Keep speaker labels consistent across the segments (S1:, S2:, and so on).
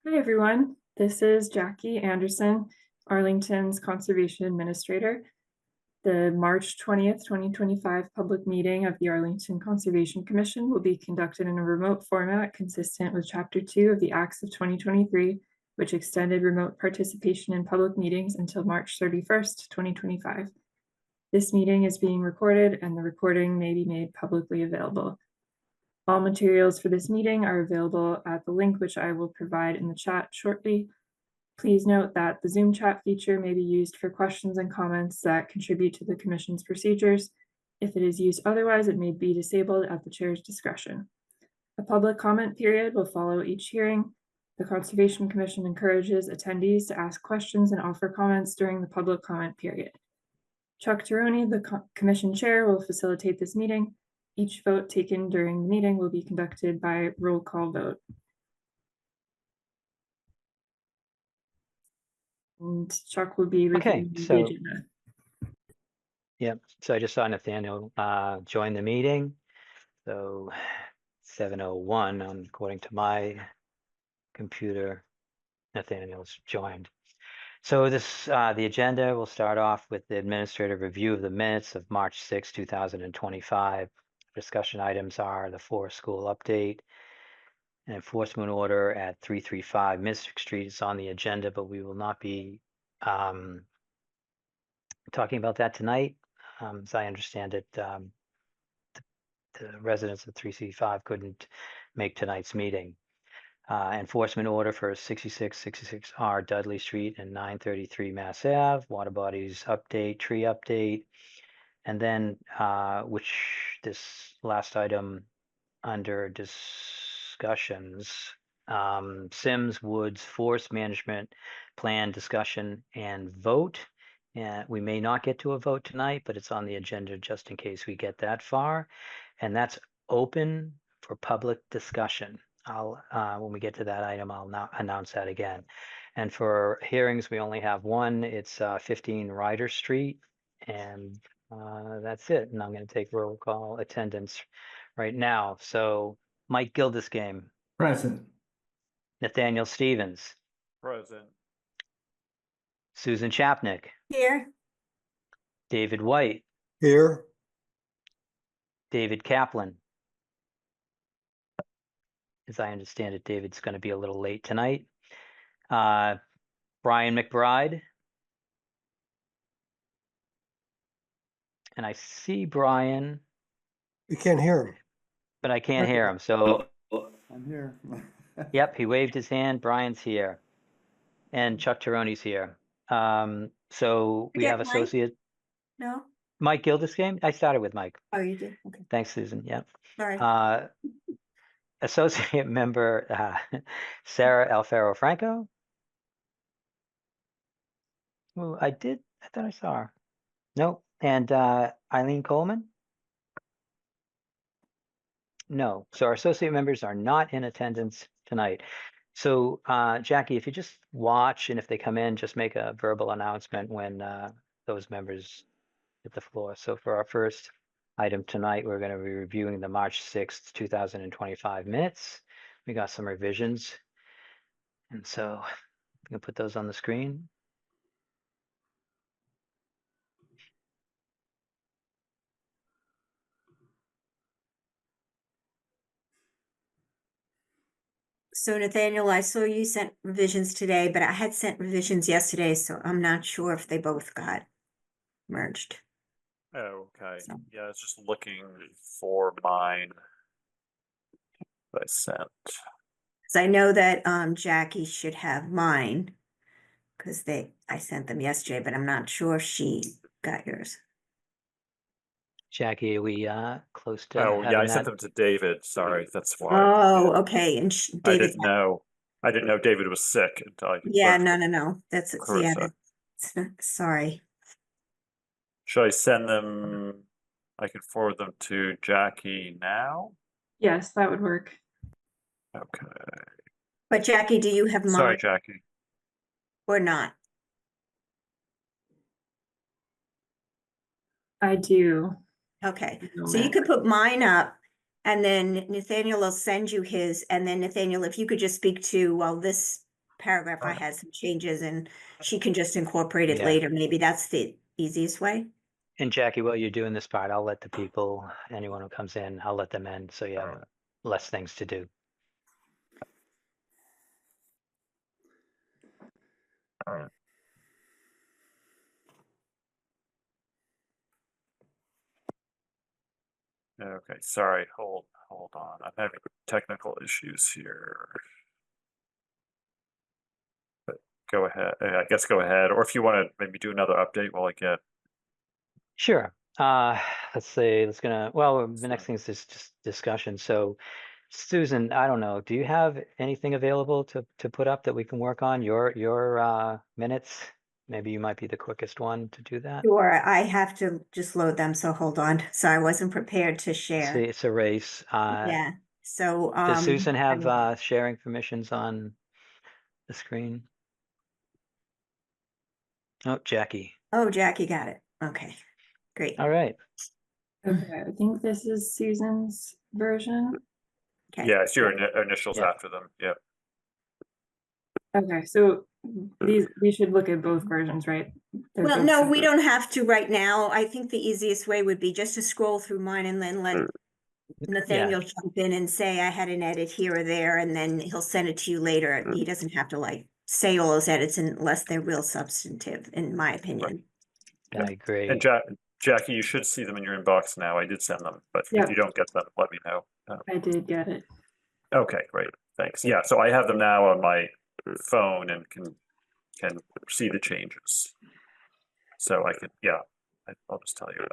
S1: Hi, everyone. This is Jackie Anderson, Arlington's Conservation Administrator. The March 20th, 2025 public meeting of the Arlington Conservation Commission will be conducted in a remote format consistent with Chapter 2 of the Acts of 2023, which extended remote participation in public meetings until March 31st, 2025. This meeting is being recorded and the recording may be made publicly available. All materials for this meeting are available at the link which I will provide in the chat shortly. Please note that the Zoom chat feature may be used for questions and comments that contribute to the Commission's procedures. If it is used otherwise, it may be disabled at the chair's discretion. A public comment period will follow each hearing. The Conservation Commission encourages attendees to ask questions and offer comments during the public comment period. Chuck Tironi, the Commission Chair, will facilitate this meeting. Each vote taken during the meeting will be conducted by roll call vote. And Chuck will be reviewing the agenda.
S2: Yep. So I just saw Nathaniel join the meeting. So 7:01, according to my computer, Nathaniel's joined. So this the agenda will start off with the administrative review of the minutes of March 6, 2025. Discussion items are the Forest School update, an enforcement order at 335 Mystic Street is on the agenda, but we will not be talking about that tonight. As I understand it, the residents of 365 couldn't make tonight's meeting. Enforcement order for 6666R Dudley Street and 933 Mass Ave, water bodies update, tree update, and then which this last item under discussions, Sims Woods Forest Management Plan discussion and vote. And we may not get to a vote tonight, but it's on the agenda just in case we get that far. And that's open for public discussion. I'll when we get to that item, I'll now announce that again. And for hearings, we only have one. It's 15 Ryder Street, and that's it. And I'm going to take roll call attendance right now. So Mike Gildersgame.
S3: Present.
S2: Nathaniel Stevens.
S4: Present.
S2: Susan Chapnick.
S5: Here.
S2: David White.
S3: Here.
S2: David Kaplan. As I understand it, David's going to be a little late tonight. Brian McBride. And I see Brian.
S3: You can't hear him.
S2: But I can't hear him. So
S4: I'm here.
S2: yep, he waved his hand. Brian's here. And Chuck Tironi's here. So we have associate.
S5: No.
S2: Mike Gildersgame. I started with Mike.
S5: Oh, you did. Okay.
S2: Thanks, Susan. Yep.
S5: Sorry.
S2: Associate member Sarah Alfaro Franco. Oh, I thought I saw her. No. And Eileen Coleman. No. So our associate members are not in attendance tonight. So Jackie, if you just watch and if they come in, just make a verbal announcement when those members hit the floor. So for our first item tonight, we're going to be reviewing the March 6th, 2025 minutes. We got some revisions. And so we can put those on the screen.
S5: So Nathaniel, I saw you sent revisions today, but I had sent revisions yesterday, so I'm not sure if they both got merged.
S4: Okay.
S5: So.
S4: Yeah, I was just looking for mine that I sent.
S5: Because I know that Jackie should have mine because I sent them yesterday, but I'm not sure if she got yours.
S2: Jackie, are we close to?
S4: Oh yeah, I sent them to David. Sorry, that's why.
S5: Oh, okay. And
S4: David, I didn't know David was sick until I.
S5: Yeah, no. That's sorry.
S4: Should I send them? I can forward them to Jackie now.
S1: Yes, that would work.
S4: Okay.
S5: But Jackie, do you have mine?
S4: Sorry, Jackie.
S5: Or not?
S1: I do.
S5: Okay, so you could put mine up and then Nathaniel will send you his, and then Nathaniel, if you could just speak to, well, this paragraph I had some changes and she can just incorporate it
S2: Yeah.
S5: later. Maybe that's the easiest way.
S2: And Jackie, while you're doing this part, I'll let the people, anyone who comes in, I'll let them in, so you have less things to do.
S4: Okay, sorry, hold on. I'm having technical issues here. But go ahead, I guess go ahead, or if you want to maybe do another update while I get.
S2: Sure. Let's see, well, the next thing is just discussion. So Susan, I don't know, do you have anything available to put up that we can work on? Your minutes? Maybe you might be the quickest one to do that.
S5: Sure, I have to just load them, so hold on. So I wasn't prepared to
S2: See,
S5: share.
S2: it's a race.
S5: Yeah, so,
S2: Does Susan
S5: I
S2: have
S5: mean-
S2: sharing permissions on the screen? Oh, Jackie.
S5: Oh, Jackie got it. Okay, great.
S2: All right.
S1: Okay, I think this is Susan's version.
S5: Okay.
S4: Yeah, it's your initials
S2: Yeah.
S4: after them, yeah.
S1: Okay, so we should look at both versions, right? They're
S5: Well,
S1: both
S5: no, we
S1: separate.
S5: don't have to right now. I think the easiest way would be just to scroll through mine and then let Nathaniel jump in and say, I had an edit here or there, and then he'll send it to you later. He doesn't have to like say all those edits unless they're real substantive, in my opinion.
S2: I agree.
S4: And Jackie, you should see them in your inbox now. I did send them, but
S1: Yeah.
S4: if you don't get them, let me know.
S1: I did get it.
S4: Okay, great, thanks. Yeah, so I have them now on my phone and can see the changes. So I could, yeah, I'll just tell you.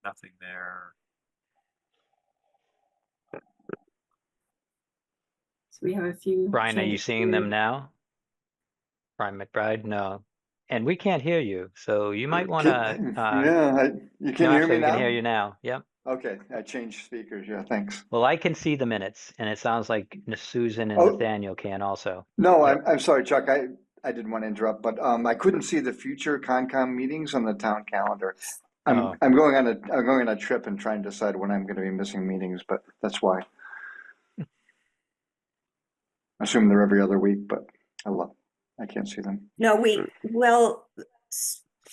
S4: Nothing there.
S1: So we have a few.
S2: Brian, are you
S1: changes
S2: seeing
S1: here.
S2: them now? Brian McBride? No. And we can't hear you, so you might want to.
S6: You can
S2: No,
S6: hear
S2: actually,
S6: me
S2: we
S6: now?
S2: can hear you now. Yep.
S6: Okay, I changed speakers. Yeah, thanks.
S2: Well, I can see the minutes, and it sounds like Susan and
S6: Oh.
S2: Nathaniel can also.
S6: No,
S4: Yeah.
S6: I'm sorry, Chuck. I didn't want to interrupt, but I couldn't see the future Concom meetings on the town calendar.
S2: Oh.
S6: I'm going on a trip and trying to decide when I'm going to be missing meetings, but that's why. I assume they're every other week, but I can't see them.
S5: No,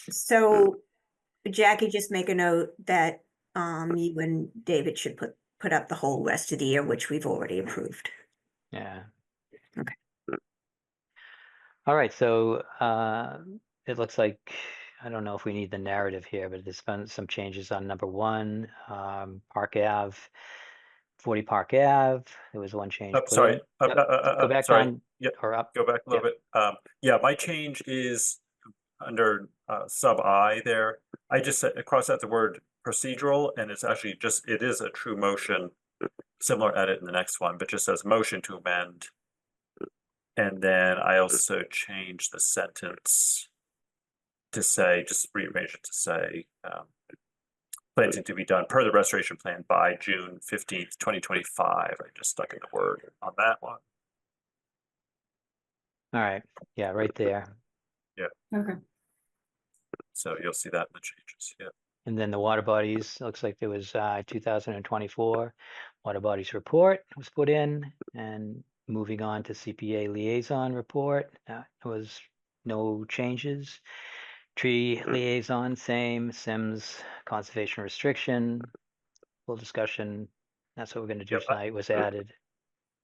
S5: so Jackie, just make a note that you and David should put up the whole rest of the year, which we've already approved.
S2: Yeah.
S5: Okay.
S2: All right, so it looks like, I don't know if we need the narrative here, but there's been some changes on number 1, Park Ave, 40 Park Ave. There was one change. put
S4: Sorry,
S2: in. Go back
S4: sorry.
S2: down
S4: Yep.
S2: or up.
S4: Go back a little bit. Yeah, my change is under sub I there. I just crossed out the word procedural, and it's actually just, it is a true motion, similar edit in the next one, but just says motion to amend. And then I also changed the sentence to say, just rearrange it to say, planting to be done per the restoration plan by June 15th, 2025. I just stuck in the word on that one.
S2: All right, yeah, right there.
S1: Okay.
S4: So you'll see that in the changes, yeah.
S2: And then the water bodies, looks like there was 2024 water bodies report was put in, and moving on to CPA liaison report, there was no changes. Tree liaison, same. Sims conservation restriction, full discussion. That's what we're going to do
S4: Yep.
S2: tonight, was added.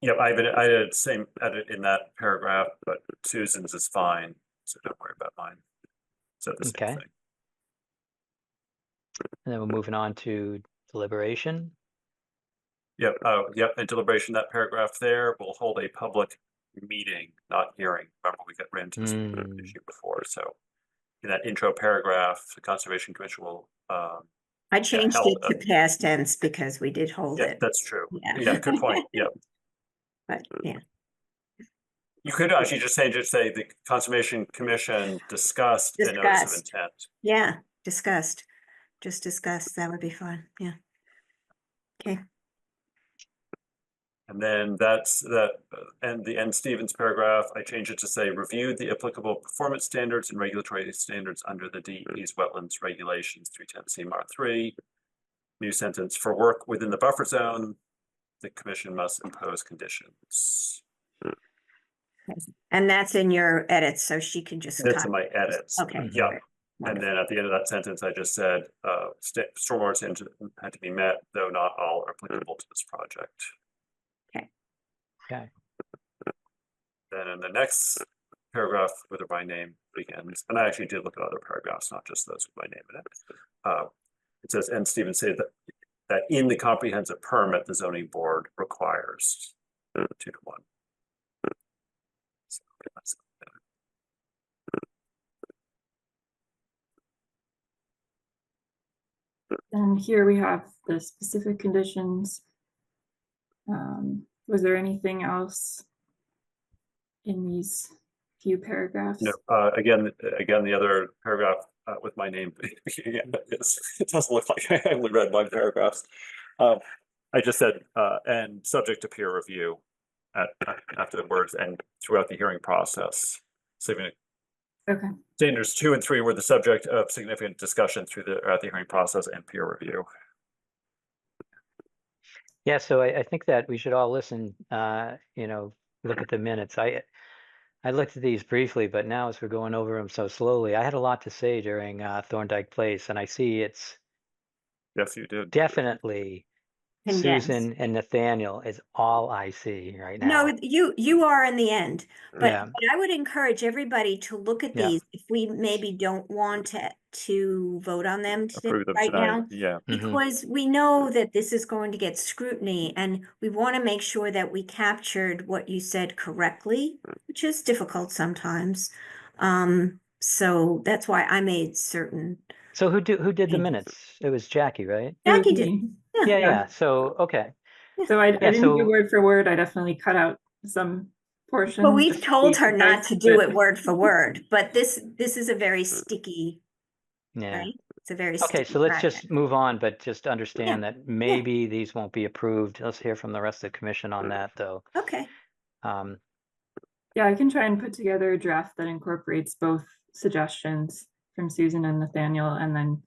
S4: Yep, I did the same edit in that paragraph, but Susan's is fine, so don't worry about mine. So the same
S2: Okay.
S4: thing.
S2: And then we're moving on to deliberation.
S4: Yep, yep, and deliberation, that paragraph there will hold a public meeting, not hearing. Remember, we ran into this issue before, so in that intro paragraph, the Conservation Commission will,
S5: I changed
S4: held
S5: it to past tense because we did hold
S4: yeah,
S5: it,
S4: that's true.
S5: Yeah.
S4: Yeah, good point, yeah.
S5: but yeah.
S4: You could actually just say the Conservation Commission discussed a notice of
S5: Discussed.
S4: intent.
S5: Yeah, discussed. Just discussed. That would be fun. Yeah. Okay.
S4: And then that's that, and the N. Stevens paragraph, I changed it to say reviewed the applicable performance standards and regulatory standards under the DEP's wetlands regulations 310 CMR3. New sentence, for work within the buffer zone, the commission must impose conditions.
S5: And that's in your edits, so she can just.
S4: That's in
S5: copy
S4: my
S5: it.
S4: edits.
S5: Okay.
S4: Yeah.
S5: great.
S4: And
S5: Wonderful.
S4: then at the end of that sentence, I just said, stormwater standards had to be met, though not all are applicable to this project.
S2: Okay.
S4: Then in the next paragraph with the by name begins, and I actually did look at other paragraphs, not just those with my name in it. It says, and Stephen said that in the comprehensive permit, the zoning board requires 2 to 1. So that's
S1: And here we have the specific conditions. Was there anything else in these few paragraphs?
S4: No, again, the other paragraph with my name, again, it doesn't look like I only read 1 paragraph. I just said, and subject to peer review after the words and throughout the hearing process.
S1: Okay.
S4: Standards 2 and 3 were the subject of significant discussion throughout the hearing process and peer review.
S2: Yeah, so I think that we should all listen, look at the minutes. I looked at these briefly, but now as we're going over them so slowly, I had a lot to say during Thorndike Place, and I see it's
S4: Yes, you did.
S2: definitely
S5: Condensed.
S2: Susan and Nathaniel is all I see right now.
S5: No, you are in the end, but
S2: Yeah.
S5: I would encourage everybody to look at
S2: Yeah.
S5: these if we maybe don't want to vote on them today,
S4: Approve them
S5: right
S4: tonight.
S5: now.
S4: Yeah.
S5: Because we know that this is going to get scrutiny and we want to make sure that we captured what you said correctly, which is difficult sometimes. So that's why I made certain.
S2: So who did the
S5: changes.
S2: minutes? It was Jackie, right?
S1: It was
S5: Jackie did.
S1: me.
S2: Yeah,
S1: Yeah.
S2: yeah. So okay.
S1: So I didn't do
S2: so-
S1: word for word. I definitely cut out some portions.
S5: Well, we've
S1: just to
S5: told
S1: be
S5: her not
S1: concise,
S5: to do
S1: but-
S5: it word for word, but this is a very sticky,
S2: Yeah.
S5: right? It's a very
S2: Okay,
S5: sticky
S2: so let's
S5: project.
S2: just move on, but just understand that maybe these won't be approved. Let's hear from the rest of the commission on that, though.
S5: Okay.
S1: Yeah, I can try and put together a draft that incorporates both suggestions from Susan and Nathaniel and then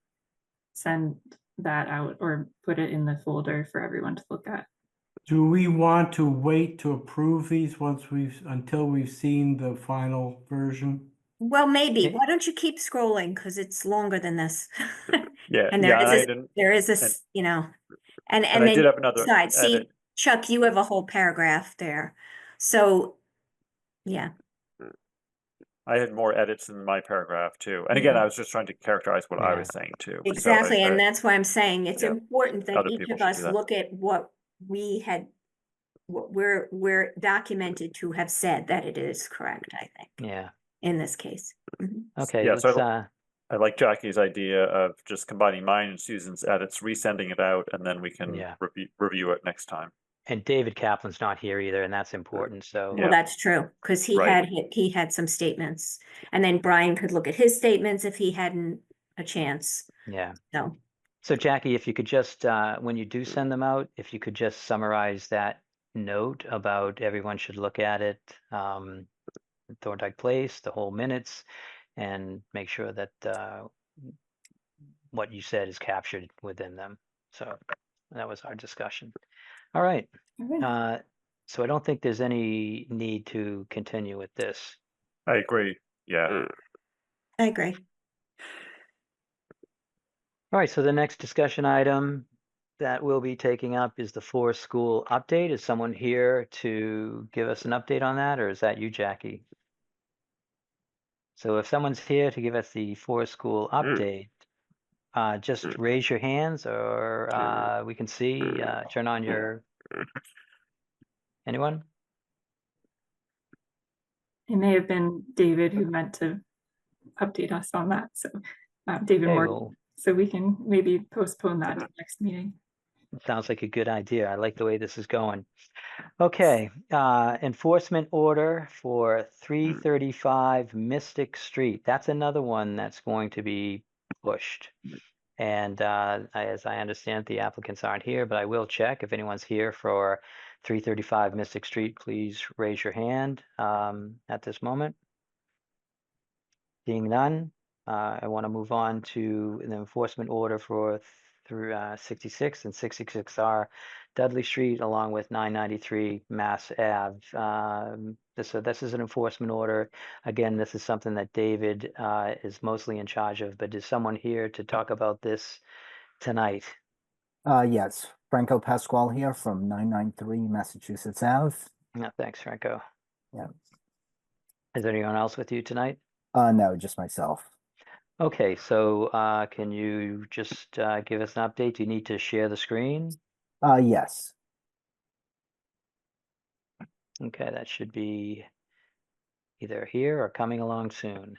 S1: send that out or put it in the folder for everyone to look at.
S7: Do we want to wait to approve these until we've seen the final version?
S5: Well, maybe.
S2: Okay.
S5: Why don't you keep scrolling? Because it's longer than this.
S4: Yeah.
S5: And
S4: Yeah.
S5: there is
S4: and-
S5: this, and
S4: I
S5: then
S4: did have another
S5: side. See,
S4: edit.
S5: Chuck, you have a whole paragraph there. So, yeah.
S4: I had more edits in my paragraph too. And again, I was just trying to characterize what I
S2: Yeah.
S4: was saying too. So
S5: Exactly, and that's why I'm saying it's
S4: yeah,
S5: important that
S4: other
S5: each
S4: people
S5: of
S4: should
S5: us
S4: do that.
S5: look at what we had, what we're documented to have said that it is correct, I think,
S2: Yeah.
S5: in this case. Mhm.
S2: Okay.
S4: Yeah,
S2: Let's.
S4: so I like Jackie's idea of just combining mine and Susan's edits, resending it out, and then we can
S2: Yeah.
S4: review it next time.
S2: And David Kaplan's not here either, and that's important. So.
S5: Well, that's true, because he
S4: Right.
S5: had some statements, and then Brian could look at his statements if he hadn't a chance,
S2: Yeah.
S5: so.
S2: So Jackie, if you could just, when you do send them out, if you could just summarize that note about everyone should look at it, Thorndike Place, the whole minutes, and make sure that what you said is captured within them. So that was our discussion. All right.
S1: All right.
S2: So I don't think there's any need to continue with this.
S4: I agree. Yeah.
S5: I agree.
S2: All right, so the next discussion item that we'll be taking up is the Forest School update. Is someone here to give us an update on that, or is that you, Jackie? So if someone's here to give us the Forest School update, just raise your hands, or we can see, turn on your, anyone?
S1: It may have been David who meant to update us on that. So David
S2: Okay,
S1: Morgan.
S2: well,
S1: So we can maybe postpone that to the next meeting.
S2: sounds like a good idea. I like the way this is going. Okay, enforcement order for 335 Mystic Street. That's another one that's going to be pushed. And as I understand, the applicants aren't here, but I will check. If anyone's here for 335 Mystic Street, please raise your hand at this moment. Seeing none, I want to move on to the enforcement order for through 66 and 66R Dudley Street along with 993 Mass Ave. This is an enforcement order. Again, this is something that David is mostly in charge of, but is someone here to talk about this tonight?
S8: Yes, Franco Pasquale here from 993 Massachusetts Ave.
S2: No, thanks, Franco.
S8: Yeah.
S2: Is there anyone else with you tonight?
S8: No, just myself.
S2: Okay, so can you just give us an update? Do you need to share the screen?
S8: Yes.
S2: Okay, that should be either here or coming along soon.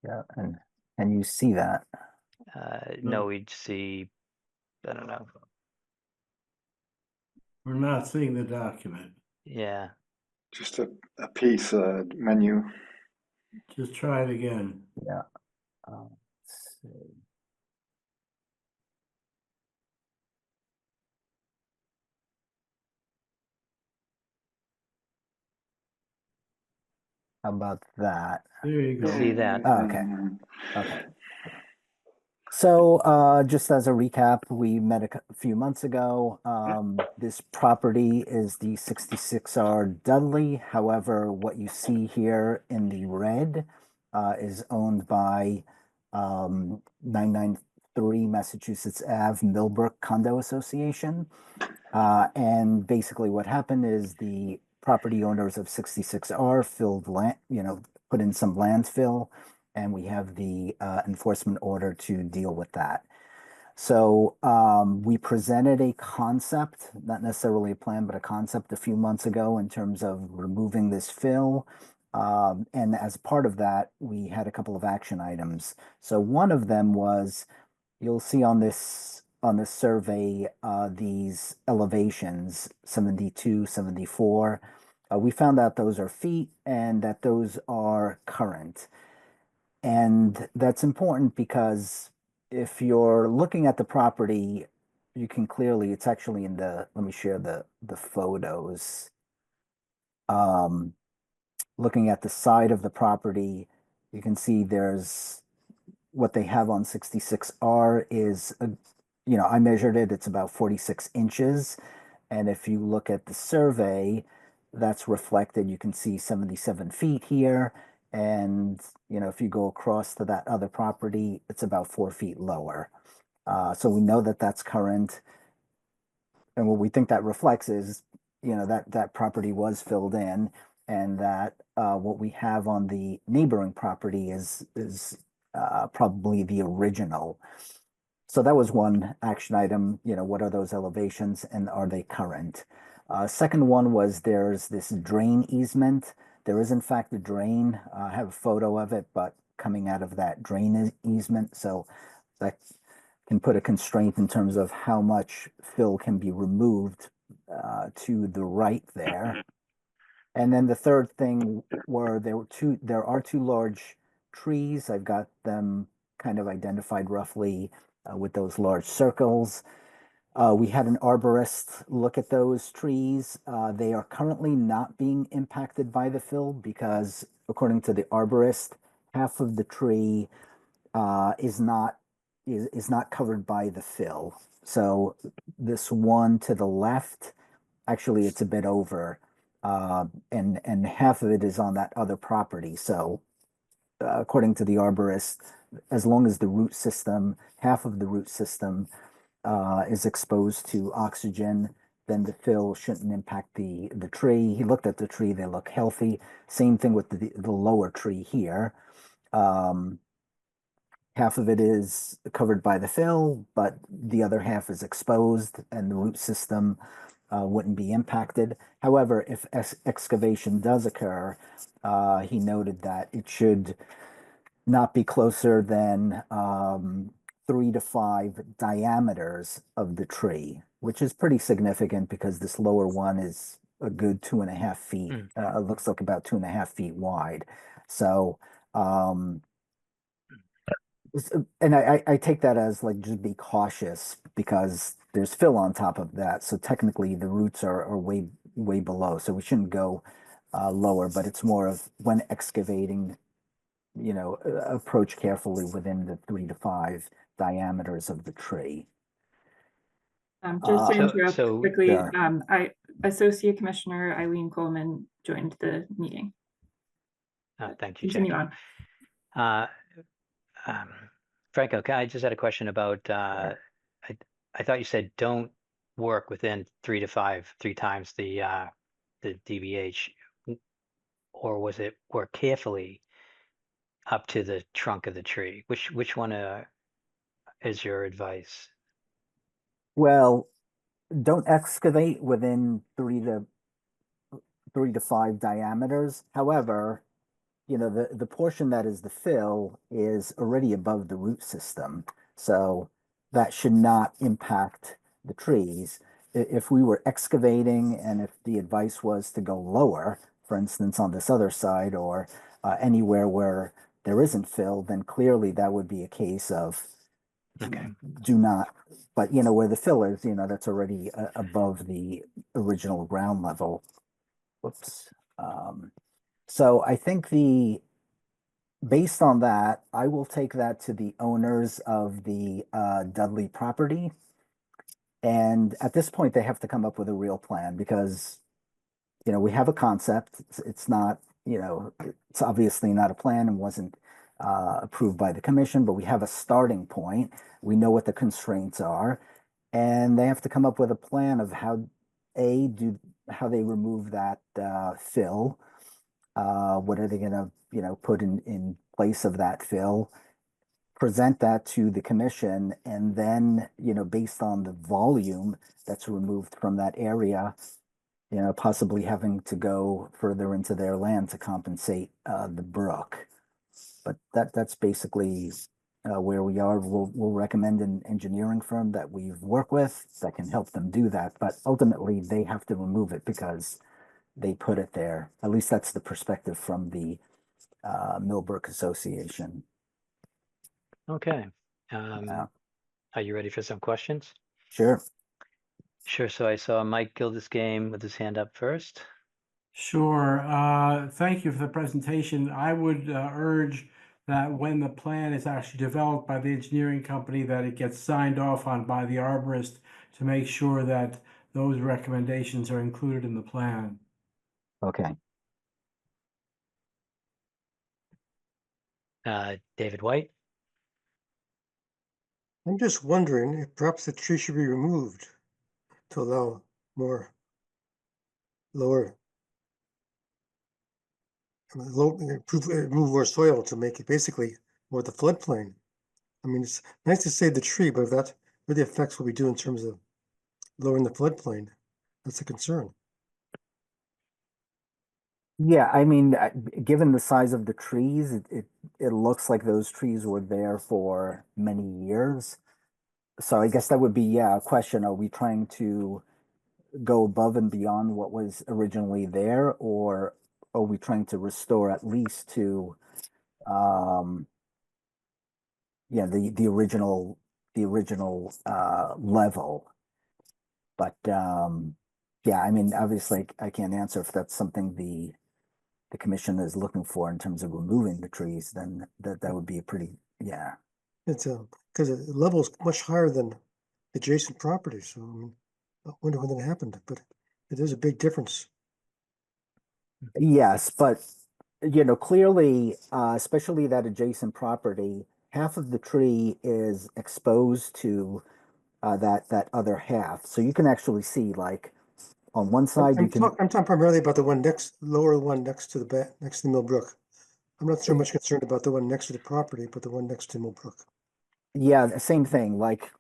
S8: Yeah, and can you see that?
S2: No, we'd see, I don't know.
S7: We're not seeing the document.
S2: Yeah,
S6: Just a piece, menu.
S7: Just try it again.
S8: Yeah. Let's see. How about that?
S7: There you go.
S2: see that.
S8: Oh, okay. Okay. So, just as a recap, we met a few months ago. This property is the 66R Dudley. However, what you see here in the red is owned by 993 Massachusetts Ave Millbrook Condo Association. And basically what happened is the property owners of 66R filled land, put in some landfill, and we have the enforcement order to deal with that. So we presented a concept, not necessarily a plan, but a concept a few months ago in terms of removing this fill. And as part of that, we had a couple of action items. So one of them was, you'll see on this survey, these elevations, 72, 74. We found out those are feet and that those are current. And that's important because if you're looking at the property, you can clearly, it's actually in let me share the photos. Looking at the side of the property, you can see there's what they have on 66R is, I measured it, it's about 46 inches. And if you look at the survey, that's reflected, you can see 77 feet here. And, if you go across to that other property, it's about 4 feet lower. So we know that that's current. And what we think that reflects is, that property was filled in, and that what we have on the neighboring property is probably the original. So that was one action item, what are those elevations and are they current? Second one was there's this drain easement. There is in fact a drain. I have a photo of it, but coming out of that drain easement. So that can put a constraint in terms of how much fill can be removed to the right there. And then the third thing were there are two large trees. I've got them kind of identified roughly with those large circles. We had an arborist look at those trees. They are currently not being impacted by the fill because, according to the arborist, half of the tree is not covered by the fill. So this one to the left, actually, it's a bit over, and half of it is on that other property. So, according to the arborist, as long as the root system, half of the root system, is exposed to oxygen, then the fill shouldn't impact the tree. He looked at the tree; they look healthy. Same thing with the lower tree here. Half of it is covered by the fill, but the other half is exposed, and the root system wouldn't be impacted. However, if excavation does occur, he noted that it should not be closer than 3 to 5 diameters of the tree, which is pretty significant because this lower one is a good 2.5 feet. It looks like about 2.5 feet wide. So, and I take that as like, just be cautious because there's fill on top of that. So technically the roots are way below. So we shouldn't go lower, but it's more of when excavating, approach carefully within the 3 to 5 diameters of the tree.
S1: Just to
S8: Uh,
S1: interrupt
S2: so-
S1: quickly,
S8: Sure.
S1: Associate Commissioner Eileen Coleman joined the meeting.
S2: Thank you,
S1: Continue
S2: Jackie.
S1: on.
S2: Franco, I just had a question about, I thought you said don't work within 3 times the DBH, or was it work carefully up to the trunk of the tree? Which one is your advice?
S8: Well, don't excavate within 3 to 5 diameters. However, the portion that is the fill is already above the root system, so that should not impact the trees. If we were excavating and if the advice was to go lower, for instance, on this other side or anywhere where there isn't fill, then clearly that would be a case of
S2: Okay.
S8: do not, but where the fill is, that's already above the original ground level. Whoops. So I think based on that, I will take that to the owners of the Dudley property. And at this point, they have to come up with a real plan because, we have a concept. It's not, it's obviously not a plan and wasn't approved by the commission, but we have a starting point. We know what the constraints are, and they have to come up with a plan of how they remove that fill. What are they going to, put in place of that fill? Present that to the commission, and then, based on the volume that's removed from that area, possibly having to go further into their land to compensate the brook. But that's basically where we are. We'll recommend an engineering firm that we've worked with that can help them do that. But ultimately, they have to remove it because they put it there. At least that's the perspective from the Millbrook Association.
S2: Okay.
S8: Yeah.
S2: Are you ready for some questions?
S8: Sure.
S2: Sure. So I saw Mike Gildersgame with his hand up first.
S7: Sure. Thank you for the presentation. I would urge that when the plan is actually developed by the engineering company, that it gets signed off on by the arborist to make sure that those recommendations are included in the plan.
S8: Okay.
S2: David White.
S3: I'm just wondering if perhaps the tree should be removed to allow more lower, remove more soil to make it basically more the floodplain. I mean, it's nice to save the tree, but if that really affects what we do in terms of lowering the floodplain, that's a concern.
S8: Yeah, I mean, given the size of the trees, it looks like those trees were there for many years. So I guess that would be, a question. Are we trying to go above and beyond what was originally there, or are we trying to restore at least to, the original level? But yeah, I mean, obviously, I can't answer if that's something the commission is looking for in terms of removing the trees. Then that would be a pretty, yeah.
S3: It's because the level is much higher than adjacent properties. So I mean, I wonder when that happened, but it is a big difference.
S8: Yes, but clearly, especially that adjacent property, half of the tree is exposed to that other half. So you can actually see, like, on one side you can.
S3: I'm talking primarily about the one lower one next to next to Millbrook. I'm not so much concerned about the one next to the property, but the one next to Millbrook.
S8: Yeah, the same thing. Like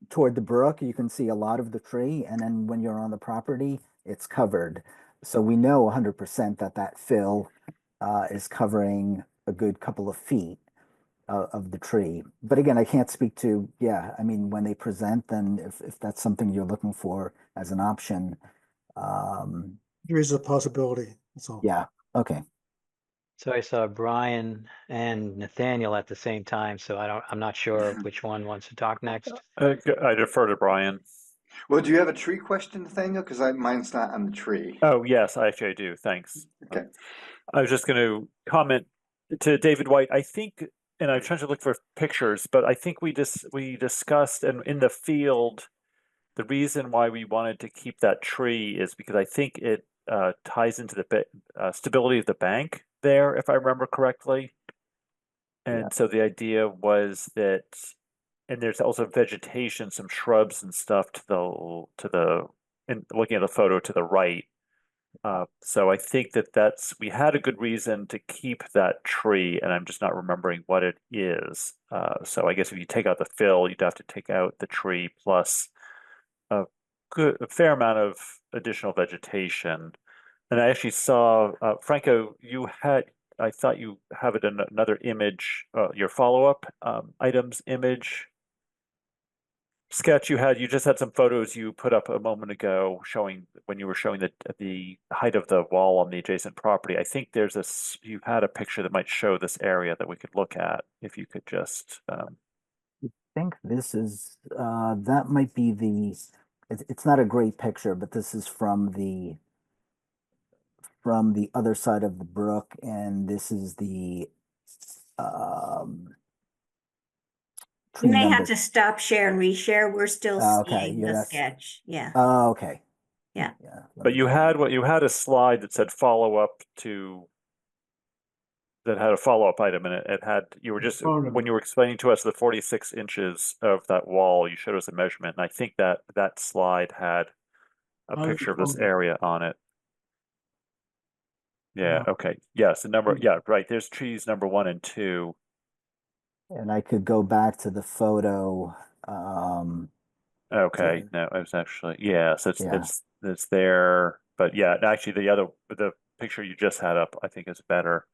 S8: toward the brook, you can see a lot of the tree, and then when you're on the property, it's covered. So we know 100% that fill is covering a good couple of feet of the tree. But again, I can't speak to, I mean, when they present, then if that's something you're looking for as an option,
S3: There is a possibility. That's all.
S8: yeah, okay.
S2: So I saw Brian and Nathaniel at the same time, so I'm not sure which one wants to talk next.
S4: I defer to Brian.
S6: Well, do you have a tree question, Nathaniel? Because mine's not on the tree.
S4: Oh, yes, actually I do. Thanks.
S6: Okay.
S4: I was just going to comment to David White. I think, and I'm trying to look for pictures, but I think we discussed and in the field the reason why we wanted to keep that tree is because I think it ties into the stability of the bank there, if I remember correctly. And
S8: Yeah.
S4: so the idea was that, and there's also vegetation, some shrubs and stuff and looking at the photo to the right. So I think we had a good reason to keep that tree, and I'm just not remembering what it is. So I guess if you take out the fill, you'd have to take out the tree plus a fair amount of additional vegetation. And I actually saw, Franco, I thought you have it in another image, your follow-up items image sketch you just had some photos you put up a moment ago showing when you were showing the height of the wall on the adjacent property. I think you had a picture that might show this area that we could look at if you could just
S8: I think this is that might be it's not a great picture, but this is from the other side of the brook, and this is the
S5: You
S8: tree
S5: may
S8: number.
S5: have to stop share and reshare. We're still
S8: Okay,
S5: seeing
S8: yeah,
S5: the
S8: that's
S5: sketch. Yeah.
S8: oh, okay.
S5: Yeah.
S8: Yeah. let
S4: but
S8: me
S4: you
S8: go
S4: had
S8: back.
S4: you had a slide that said follow up to that had a follow-up item in it. It had
S7: Photo.
S4: when you were explaining to us the 46 inches of that wall, you showed us a measurement, and I think that slide had a
S7: Other
S4: picture of this
S7: photo.
S4: area on it. Yeah, okay. Yes, right. There's trees number 1 and 2.
S8: And I could go back to the photo.
S4: Okay,
S8: to-
S4: no, it was actually, yeah, so
S8: Yeah.
S4: it's there, but yeah, actually the picture you just had up, I think is better,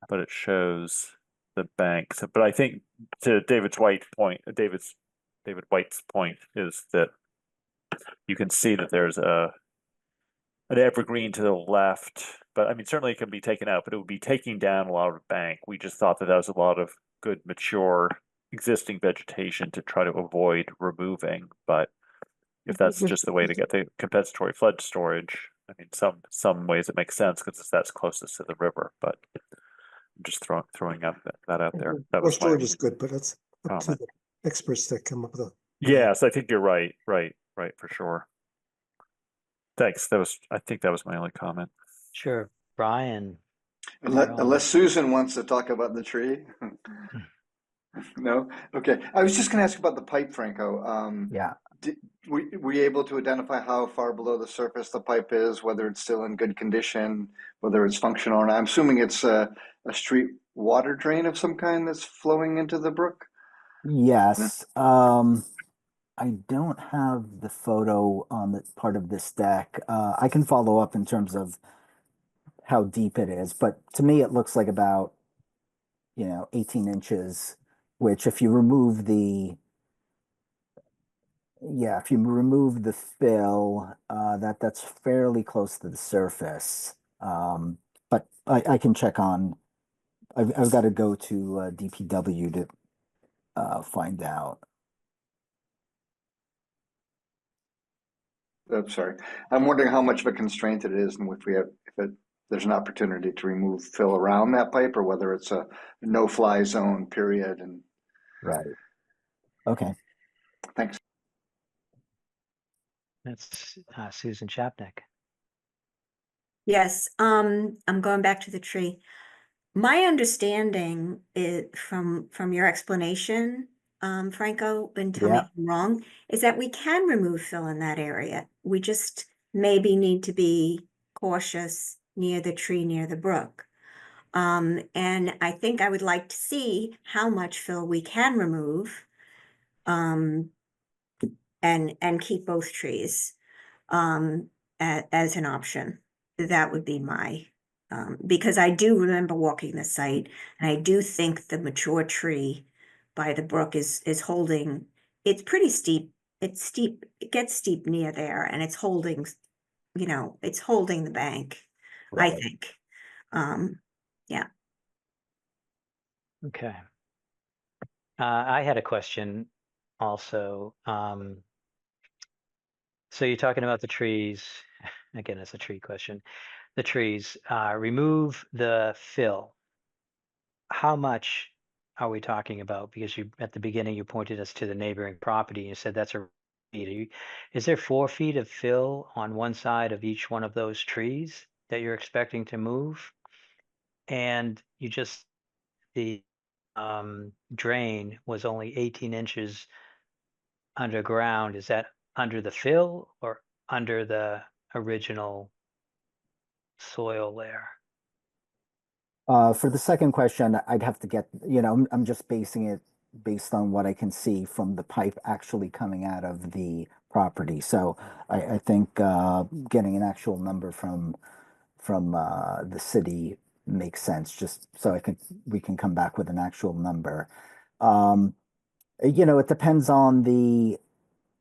S4: but it shows the bank. So, but I think to David White's point is that you can see that there's an evergreen to the left, but I mean, certainly it can be taken out, but it would be taking down a lot of bank. We just thought that was a lot of good, mature, existing vegetation to try to avoid removing. But if that's just the way to get the compensatory flood storage, I mean, some ways it makes sense because that's closest to the river. But I'm just throwing out that out there. That
S3: Well,
S4: was my
S3: storage is good, but that's up to
S4: comment.
S3: the experts that come up with a.
S4: Yes, I think you're right, for sure. Thanks. I think that was my only comment.
S2: Sure. Brian.
S6: Unless Susan wants to talk about the tree. No? Okay. I was just gonna ask about the pipe, Franco.
S8: Yeah.
S6: Were you able to identify how far below the surface the pipe is, whether it's still in good condition, whether it's functional or not? I'm assuming it's a street water drain of some kind that's flowing into the brook?
S8: Yes. I don't have the photo on the part of this deck. I can follow up in terms of how deep it is, but to me it looks like about 18 inches, which if you remove the fill, that's fairly close to the surface. But I can check on. I've got to go to DPW to find out.
S6: I'm sorry. I'm wondering how much of a constraint it is, and there's an opportunity to remove fill around that pipe, or whether it's a no-fly zone period. And
S8: Right. Okay.
S6: thanks.
S2: That's Susan Chapnick.
S5: Yes, I'm going back to the tree. My understanding is from your explanation, Franco, and tell me if I'm wrong, is that we can remove fill in that area. We just maybe need to be cautious near the tree, near the brook. And I think I would like to see how much fill we can remove, and keep both trees, as an option. That would be my, because I do remember walking the site, and I do think the mature tree by the brook is holding, it's pretty steep. It's steep, it gets steep near there, and it's holding, it's holding the bank, I
S8: Right.
S5: think. Yeah.
S2: Okay. I had a question also. So you're talking about the trees. Again, it's a tree question. The trees, remove the fill. How much are we talking about? Because at the beginning, you pointed us to the neighboring property. You said that's feet. Is there 4 feet of fill on one side of each one of those trees that you're expecting to move? And you just, the drain was only 18 inches underground. Is that under the fill or under the original soil layer?
S8: For the second question, I'd have to get, I'm just basing it based on what I can see from the pipe actually coming out of the property. So I think getting an actual number from the city makes sense, just so we can come back with an actual number. It depends on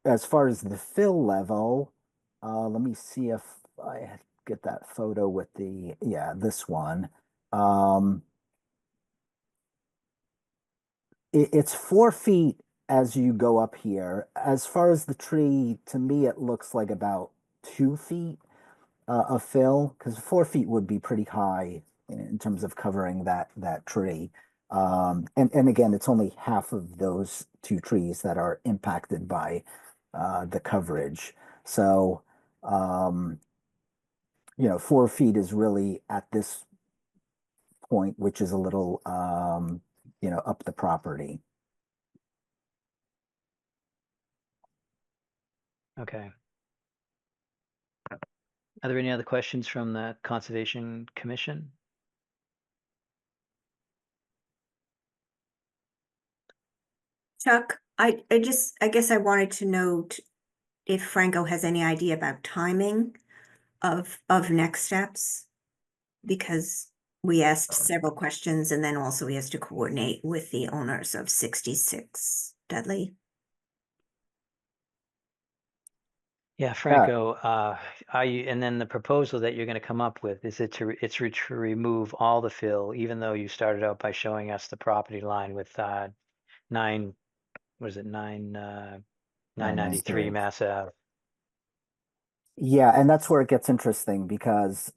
S8: as far as the fill level, let me see if I get that photo with this one. It's 4 feet as you go up here. As far as the tree, to me, it looks like about 2 feet of fill, because 4 feet would be pretty high in terms of covering that tree. And again, it's only half of those 2 trees that are impacted by the coverage. So, 4 feet is really at this point, which is a little, up the property.
S2: Okay. Are there any other questions from the Conservation Commission?
S5: Chuck, I guess I wanted to note if Franco has any idea about timing of next steps. Because we asked several questions and then also he has to coordinate with the owners of 66 Dudley.
S2: Yeah, Franco, and then the proposal that you're going to come up with, is it to remove all the fill, even though you started out by showing us the property line with 993 Mass Ave?
S8: Yeah, and that's where it gets interesting because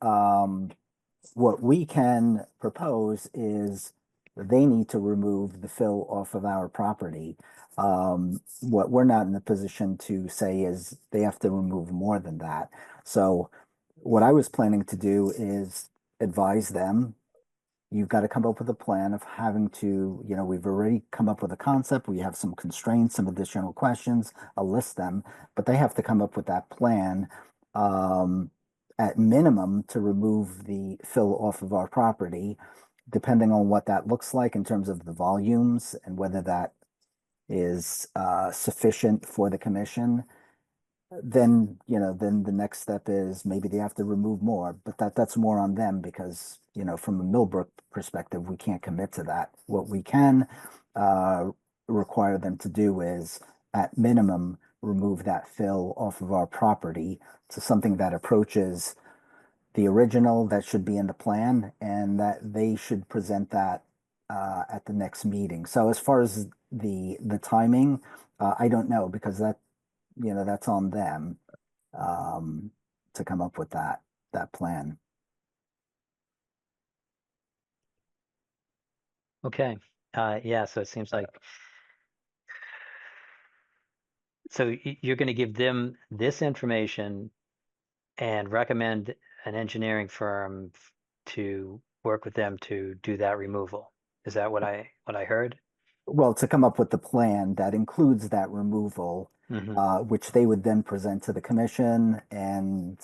S8: what we can propose is they need to remove the fill off of our property. What we're not in a position to say is they have to remove more than that. So what I was planning to do is advise them, you've got to come up with a plan of having to, we've already come up with a concept. We have some constraints, some additional questions. I'll list them, but they have to come up with that plan at minimum to remove the fill off of our property, depending on what that looks like in terms of the volumes and whether that is sufficient for the commission. Then the next step is maybe they have to remove more, but that's more on them because, from a Millbrook perspective, we can't commit to that. What we can require them to do is, at minimum, remove that fill off of our property to something that approaches the original that should be in the plan, and that they should present that at the next meeting. So as far as the timing, I don't know, because that's on them to come up with that plan.
S2: Okay. Yeah, so it seems like, so you're going to give them this information and recommend an engineering firm to work with them to do that removal. Is that what I heard?
S8: Well, to come up with the plan that includes that removal, which they would then present to the commission and,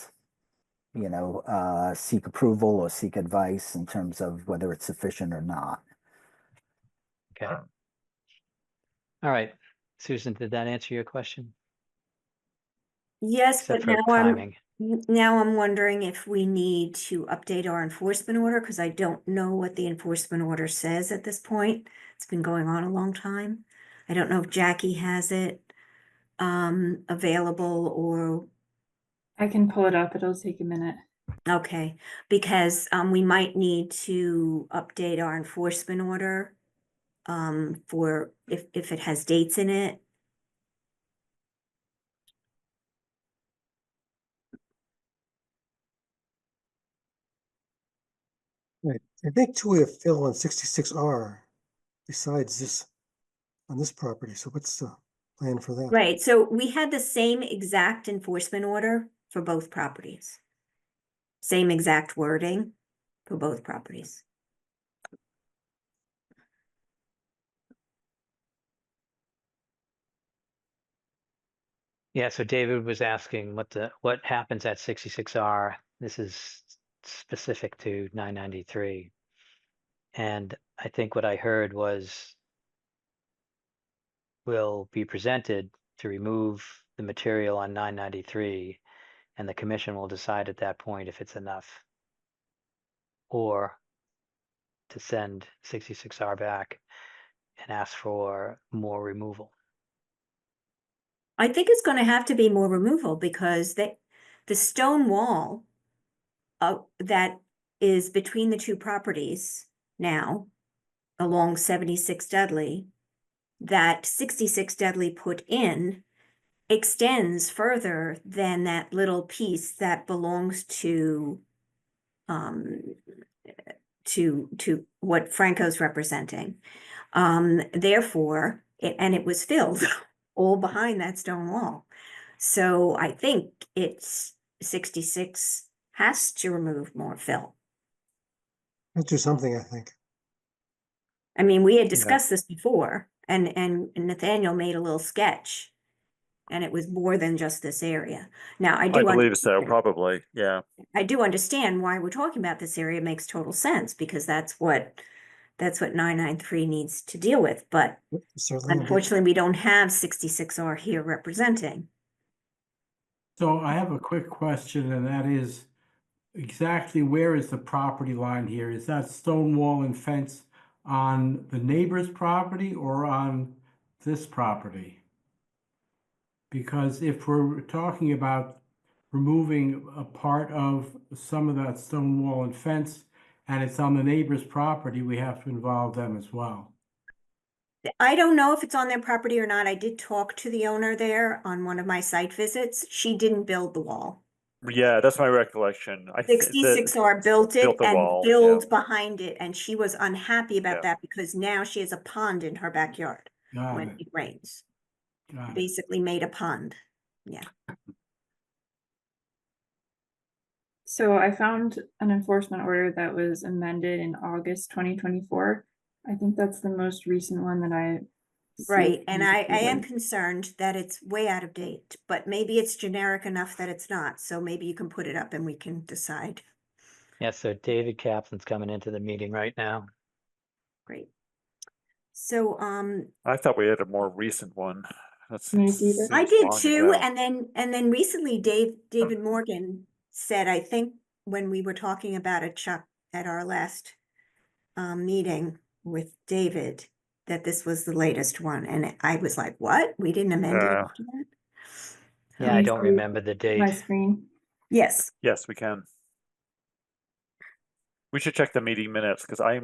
S8: seek approval or seek advice in terms of whether it's sufficient or not.
S2: Okay. All right. Susan, did that answer your question?
S5: Yes,
S2: Except
S5: but
S2: for timing.
S5: now I'm wondering if we need to update our enforcement order because I don't know what the enforcement order says at this point. It's been going on a long time. I don't know if Jackie has it available or
S1: I can pull it up. It'll take a minute.
S5: okay, because we might need to update our enforcement order for if it has dates in it.
S3: Right. I think too, we have fill on 66R besides this on this property. So what's the plan for that.
S5: Right, so we had the same exact enforcement order for both properties. Same exact wording for both properties.
S2: Yeah, so David was asking what happens at 66R. This is specific to 993. And I think what I heard was will be presented to remove the material on 993, and the commission will decide at that point if it's enough, or to send 66R back and ask for more removal.
S5: I think it's gonna have to be more removal because the stone wall that is between the two properties now along 76 Dudley, that 66 Dudley put in extends further than that little piece that belongs to what Franco's representing. Therefore, it was filled all behind that stone wall. So I think it's 66 has to remove more fill.
S3: Let's do something, I think.
S5: I mean, we had discussed this before, and Nathaniel made a little sketch, and it was more than just this area. Now,
S4: I believe so, probably, yeah.
S5: I do understand why we're talking about this area. It makes total sense because that's what 993 needs to deal with. But
S3: Certainly.
S5: unfortunately, we don't have 66R here representing.
S7: So I have a quick question, and that is exactly where is the property line here? Is that stone wall and fence on the neighbor's property or on this property? Because if we're talking about removing a part of some of that stone wall and fence, and it's on the neighbor's property, we have to involve them as well.
S5: I don't know if it's on their property or not. I did talk to the owner there on one of my site visits. She didn't build the wall.
S4: Yeah, that's my recollection.
S5: 66R built it
S4: built the
S5: and
S4: wall,
S5: filled behind it, and she was unhappy about
S4: Yeah.
S5: that because now she has a pond in her backyard
S7: Got
S5: when
S7: it.
S5: it rains.
S7: Got it.
S5: Basically made a pond. Yeah.
S1: So I found an enforcement order that was amended in August 2024. I think that's the most recent one that I see.
S5: Right, and I am concerned that it's way out of date, but maybe it's generic enough that it's not, so maybe you can put it up and we can decide.
S2: Yeah, so David Kaplan's coming into the meeting right now.
S5: Great. So,
S4: I thought we had a more recent one. That's
S1: Can you see this?
S5: I
S4: seems
S5: did
S4: long
S5: too,
S4: ago.
S5: and then recently David Morgan said, I think when we were talking about it, Chuck, at our last meeting with David, that this was the latest one, and I was like, what? We didn't amend it
S4: Yeah.
S5: after that?
S2: Yeah, I don't remember the date.
S1: My screen.
S5: Yes.
S4: Yes, we can. We should check the meeting minutes because I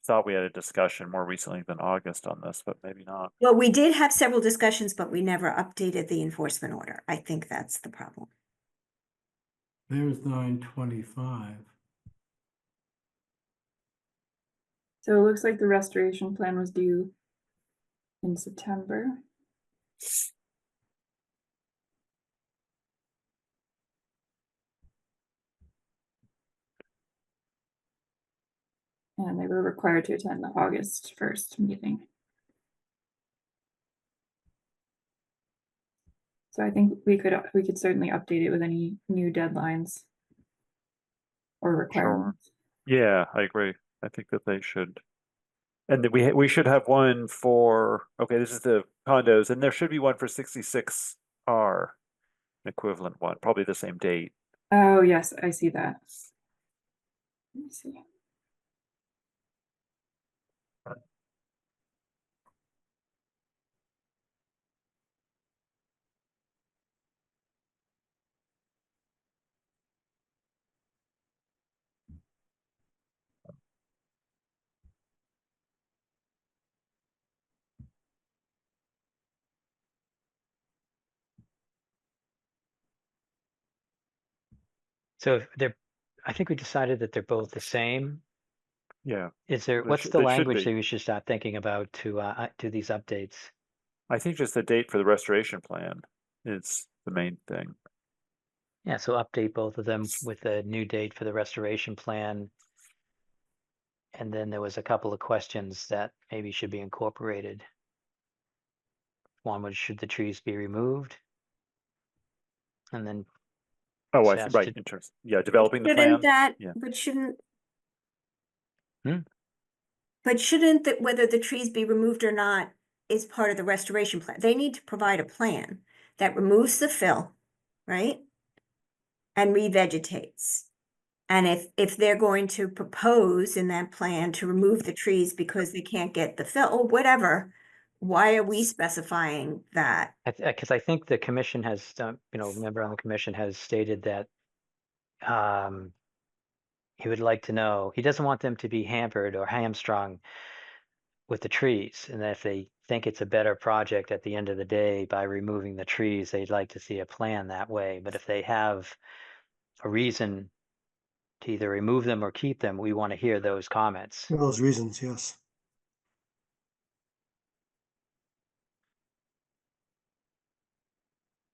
S4: thought we had a discussion more recently than August on this, but maybe not.
S5: Well, we did have several discussions, but we never updated the enforcement order. I think that's the problem.
S7: There's 925.
S1: So it looks like the restoration plan was due in September. And they were required to attend the August 1st meeting. So I think we could certainly update it with any new deadlines or requirements.
S4: Yeah, I agree. I think that they should. And that we should have one for, okay, this is the condos, and there should be one for 66R, equivalent one, probably the same date.
S1: Oh, yes, I see that. Let me see.
S2: So I think we decided that they're both the same.
S4: Yeah.
S2: Is there,
S4: They
S2: what's
S4: should-
S2: the
S4: they should
S2: language
S4: be.
S2: that we should start thinking about to do these updates?
S4: I think just the date for the restoration plan is the main thing.
S2: Yeah, so update both of them with a new date for the restoration plan. And then there was a couple of questions that maybe should be incorporated. One was, should the trees be removed? And then
S4: Oh,
S2: So
S4: I see,
S2: that's
S4: right,
S2: to-
S4: in terms, yeah, developing the
S5: Shouldn't
S4: plan.
S5: that,
S4: Yeah.
S5: but shouldn't.
S2: Hmm?
S5: But shouldn't that, whether the trees be removed or not, is part of the restoration plan? They need to provide a plan that removes the fill, right? And revegetates. And if they're going to propose in that plan to remove the trees because they can't get the fill or whatever, why are we specifying that?
S2: because I think the commission has, member on the commission has stated that he would like to know, he doesn't want them to be hampered or hamstrung with the trees. And that if they think it's a better project at the end of the day by removing the trees, they'd like to see a plan that way. But if they have a reason to either remove them or keep them, we want to hear those comments.
S3: For those reasons, yes.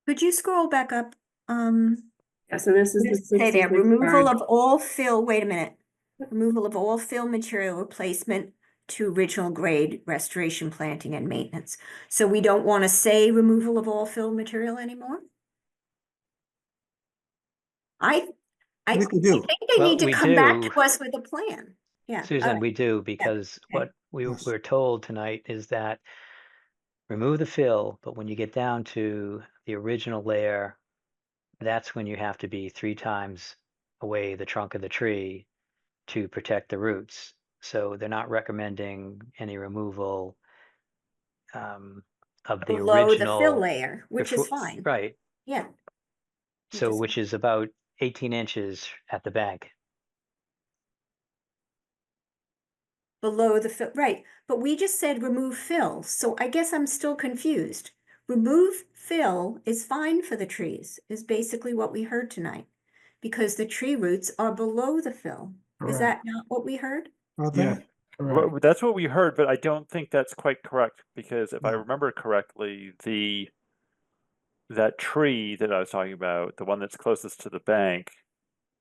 S5: Could you scroll back up?
S1: Yeah, so this is
S5: What
S1: the
S5: does it say there?
S1: 66
S5: Removal
S1: yard.
S5: of all fill, wait a minute. Removal of all fill material replacement to original grade restoration, planting and maintenance. So we don't want to say removal of all fill material anymore? I
S3: I think we do.
S5: think they
S2: Well,
S5: need to
S2: we
S5: come back
S2: do.
S5: to us with a plan. Yeah. all
S2: Susan,
S5: right.
S2: we do, because
S5: okay.
S2: what we
S3: Yes.
S2: were told tonight is that remove the fill, but when you get down to the original layer, that's when you have to be 3 times away the trunk of the tree to protect the roots. So they're not recommending any removal of the
S5: Below the fill
S2: original.
S5: layer, which is fine.
S2: Right.
S5: Yeah.
S2: So which is about 18 inches at the bank.
S5: Below the fill, right, but we just said remove fill, so I guess I'm still confused. Remove fill is fine for the trees, is basically what we heard tonight. Because the tree roots are below the fill. Is that not what we heard?
S3: Are they?
S7: Yeah, correct.
S4: Well, that's what we heard, but I don't think that's quite correct, because if I
S3: No.
S4: remember correctly, that tree that I was talking about, the one that's closest to the bank,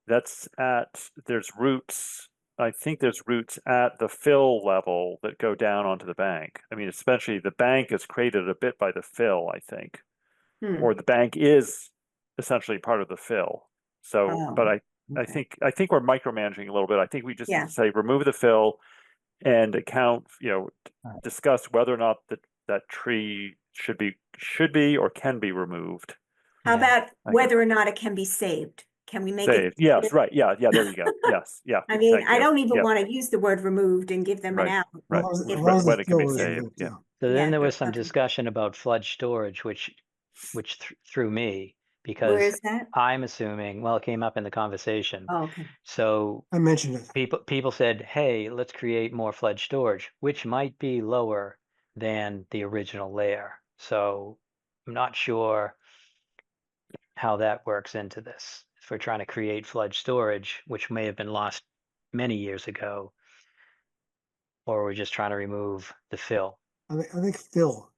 S4: there's roots. I think there's roots at the fill level that go down onto the bank. I mean, especially the bank is created a bit by the fill, I think,
S5: Hmm.
S4: or the bank is essentially part of the fill. So,
S5: Oh,
S4: but I
S5: okay.
S4: think we're micromanaging a little bit. I think we just need
S5: Yeah.
S4: to say remove the fill and account,
S8: Right.
S4: discuss whether or not that tree should be or can be removed.
S5: How
S2: Yeah.
S5: about
S4: I
S5: whether or not it can be saved? Can we make it?
S4: Saved. Yes, right. Yeah, there you go. Yes, yeah.
S5: I mean,
S4: Thank
S5: I
S4: you.
S5: don't even
S4: Yeah,
S5: want to use the word removed and give them an
S4: right,
S5: out.
S4: right.
S3: As
S5: If-
S3: long as
S4: When
S3: the
S4: it can be
S3: fill is
S4: saved,
S3: removed,
S4: yeah.
S2: So then
S5: Yeah,
S2: there was some
S5: okay.
S2: discussion about flood storage, which threw me,
S5: Where
S2: because
S5: is that?
S2: I'm assuming, well, it came up in the conversation.
S5: Oh, okay.
S2: So
S3: I mentioned it.
S2: people said, hey, let's create more flood storage, which might be lower than the original layer. So I'm not sure how that works into this. If we're trying to create flood storage, which may have been lost many years ago, or we're just trying to remove the fill.
S3: I think fill.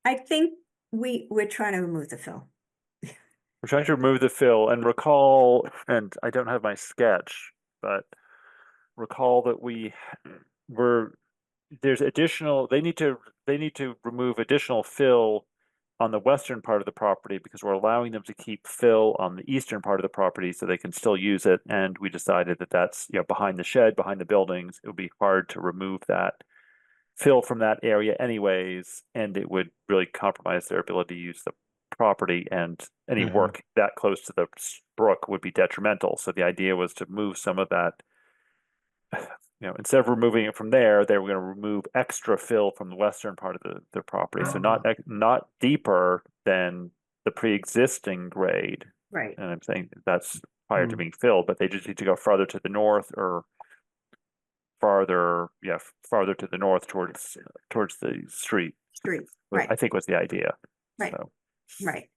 S5: I think we're trying to remove the fill.
S4: We're trying to remove the fill and recall, and I don't have my sketch, but recall that there's additional, they need to remove additional fill on the western part of the property because we're allowing them to keep fill on the eastern part of the property so they can still use it. And we decided that that's, behind the shed, behind the buildings, it would be hard to remove that fill from that area anyways, and it would really compromise their ability to use the property, and any work that close to the brook would be detrimental. So the idea was to move some of that, instead of removing it from there, they were going to remove extra fill from the western part of the property. So not deeper than the pre-existing grade.
S5: Right.
S4: And I'm saying that's prior to being filled, but they just need to go farther to the north or farther to the north towards the street.
S5: Street.
S4: I
S5: Right.
S4: think was the idea.
S5: Right.
S4: So,
S5: Right.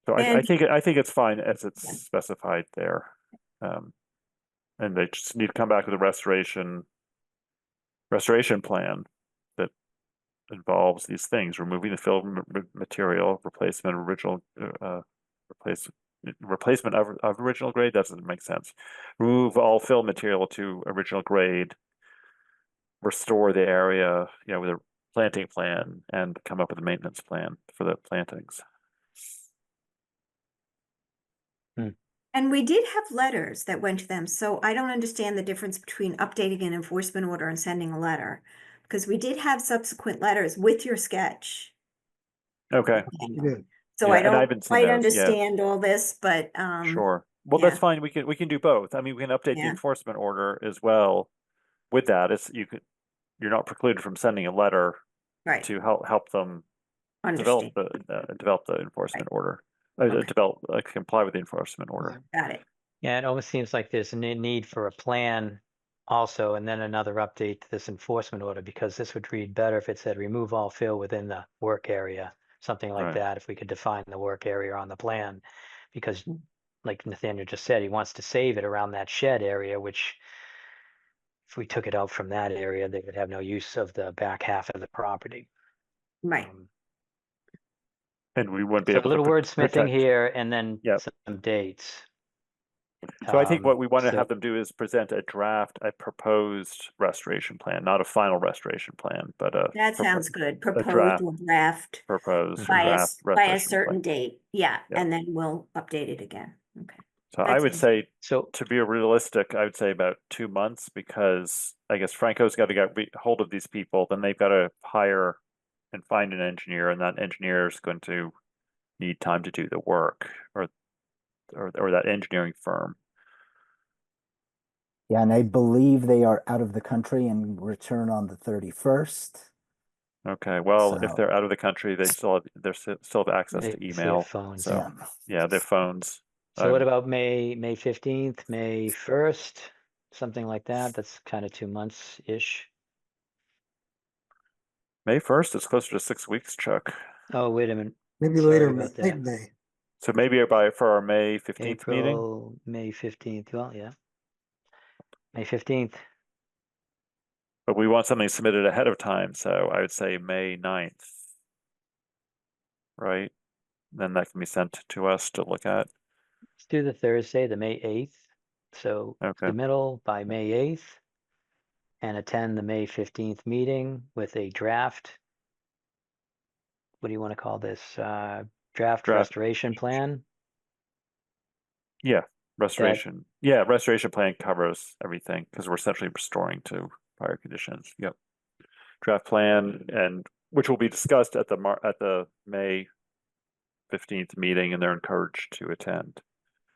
S4: so I
S5: And-
S4: think it's fine as it's
S5: Yeah.
S4: specified there. And they just need to come back with a restoration plan that involves these things: removing the fill material, replacement of original, replacement of original grade. That doesn't make sense. Remove all fill material to original grade, restore the area, with a planting plan, and come up with a maintenance plan for the plantings.
S5: And we did have letters that went to them, so I don't understand the difference between updating an enforcement order and sending a letter. Because we did have subsequent letters with your sketch.
S4: Okay.
S3: Yeah.
S5: So
S4: Yeah,
S5: I
S4: and I
S5: don't
S4: haven't seen
S5: quite
S4: those, yeah.
S5: understand all this, but,
S4: Sure. Well, that's
S5: yeah.
S4: fine. We can do both. I mean, we can update the
S5: Yeah.
S4: enforcement order as well. With that, you're not precluded from sending a letter
S5: Right,
S4: to help them
S5: understand,
S4: develop the enforcement order,
S5: Okay.
S4: comply with the enforcement order.
S5: got it.
S2: Yeah, it almost seems like there's a need for a plan also, and then another update to this enforcement order, because this would read better if it said remove all fill within the work area, something like
S4: Right.
S2: that, if we could define the work area on the plan. Because like Nathaniel just said, he wants to save it around that shed area, which if we took it out from that area, they would have no use of the back half of the property.
S5: Right,
S4: And we wouldn't be
S2: So a
S4: able
S2: little
S4: to
S2: wordsmithing
S4: protect.
S2: here and then
S4: Yep.
S2: some dates.
S4: So I think what we want to
S2: so-
S4: have them do is present a proposed restoration plan, not a final restoration plan, but
S5: that sounds good. Proposed
S4: draft.
S5: or draft
S4: proposed
S5: by a,
S4: draft
S5: by a
S4: restoration
S5: certain
S4: plan.
S5: date, yeah,
S4: Yep.
S5: and then we'll update it again, okay.
S4: So
S5: That
S4: I would
S5: sounds-
S4: say,
S2: So
S4: to be realistic, I would say about 2 months, because I guess Franco's got to get hold of these people, then they've got to hire and find an engineer, and that engineer is going to need time to do the work, or that engineering firm.
S8: Yeah, and I believe they are out of the country and return on the 31st.
S4: Okay, well, if
S8: So-
S4: they're out of the country, they still have access
S2: they
S4: to
S2: see
S4: email.
S2: phones.
S4: So yeah, their phones.
S2: So what about May 15th, May 1st, something like that? That's kind of 2 months-ish.
S4: May 1st is closer to 6 weeks, Chuck.
S2: Oh, wait a minute.
S3: Maybe
S2: Sorry
S3: later,
S2: about
S3: late
S2: that.
S3: May.
S4: So maybe for our May 15th meeting.
S2: April, May 15th. Well, yeah. May 15th.
S4: But we want something submitted ahead of time, so I would say May 9th. Right? Then that can be sent to us to look at.
S2: Let's do the Thursday, the May 8th. So
S4: Okay.
S2: submittal by May 8th and attend the May 15th meeting with a draft. What do you want to call this? Draft restoration plan?
S4: Yeah, restoration. Yeah, restoration plan covers everything because we're essentially restoring to prior conditions. Yep. Draft plan, and which will be discussed at the May 15th meeting, and they're encouraged to attend.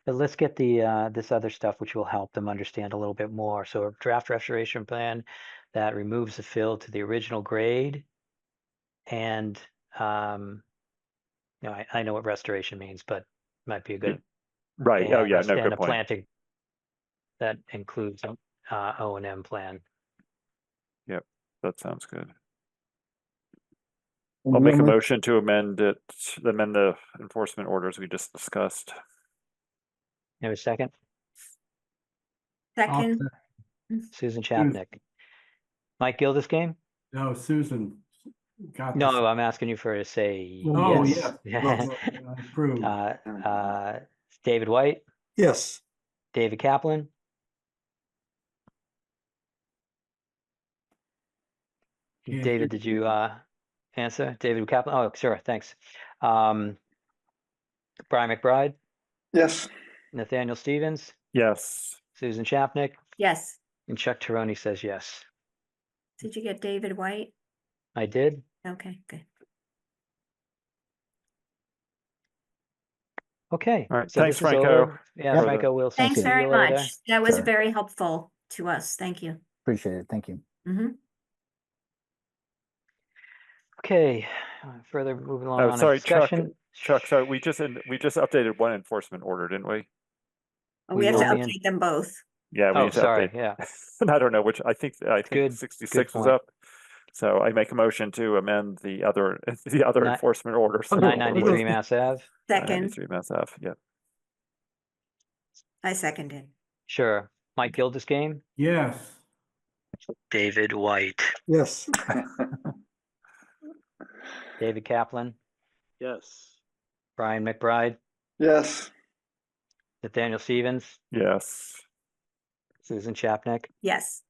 S2: But let's get the this other stuff, which will help them understand a little bit more. So a draft restoration plan that removes the fill to the original grade. And I know what restoration means, but might be a good
S4: Right. Oh yeah, no,
S2: and
S4: good
S2: a
S4: point.
S2: planting that includes O&M plan.
S4: Yep, that sounds good.
S8: And
S4: I'll make a
S8: when we-
S4: motion to amend the enforcement orders we just discussed.
S2: Have a second?
S5: Second,
S2: Susan Chapnick. Mike Gildersgame?
S7: No, Susan got. the-
S2: No, I'm asking you for to say
S7: Oh,
S2: yes.
S7: yes. Approved.
S2: David White,
S3: Yes,
S2: David Kaplan,
S7: Can't
S2: David,
S7: hear
S2: did you answer? David Kaplan? Oh, sure, thanks. Brian McBride,
S6: Yes,
S2: Nathaniel Stevens,
S4: Yes.
S2: Susan Chapnick,
S5: yes.
S2: and Chuck Teroni says yes.
S5: Did you get David White?
S2: I did.
S5: Okay, good.
S2: Okay.
S4: All right,
S2: So
S4: thanks,
S2: this is
S4: Franco.
S2: over. Yeah,
S8: Yep.
S2: Franco will
S5: Thanks
S8: you.
S2: see
S5: very
S2: you later.
S5: much. That was
S8: Sure.
S5: very helpful to us. Thank you.
S8: Appreciate it. Thank you.
S5: Hmm.
S2: Okay, further moving along
S4: Oh,
S2: on a
S4: sorry, Chuck.
S2: discussion.
S4: Sorry, we just updated one enforcement order, didn't we?
S5: We have to
S2: only
S5: update them both.
S4: Yeah, we
S2: Oh,
S4: need to
S2: sorry,
S4: update.
S2: yeah.
S4: And I don't know which. I think
S2: Good
S4: 66 was
S2: point.
S4: up. So I make a motion to amend the other
S2: Ni-
S4: enforcement orders.
S2: 993 Mass Ave.
S5: Second,
S4: 993 Mass Ave. Yeah.
S5: I seconded.
S2: Sure. Mike Gildersgame,
S7: Yes.
S2: David White.
S3: yes.
S2: David Kaplan,
S9: Yes.
S2: Brian McBride,
S6: Yes.
S2: Nathaniel Stevens,
S4: Yes.
S2: Susan Chapnick,
S5: Yes.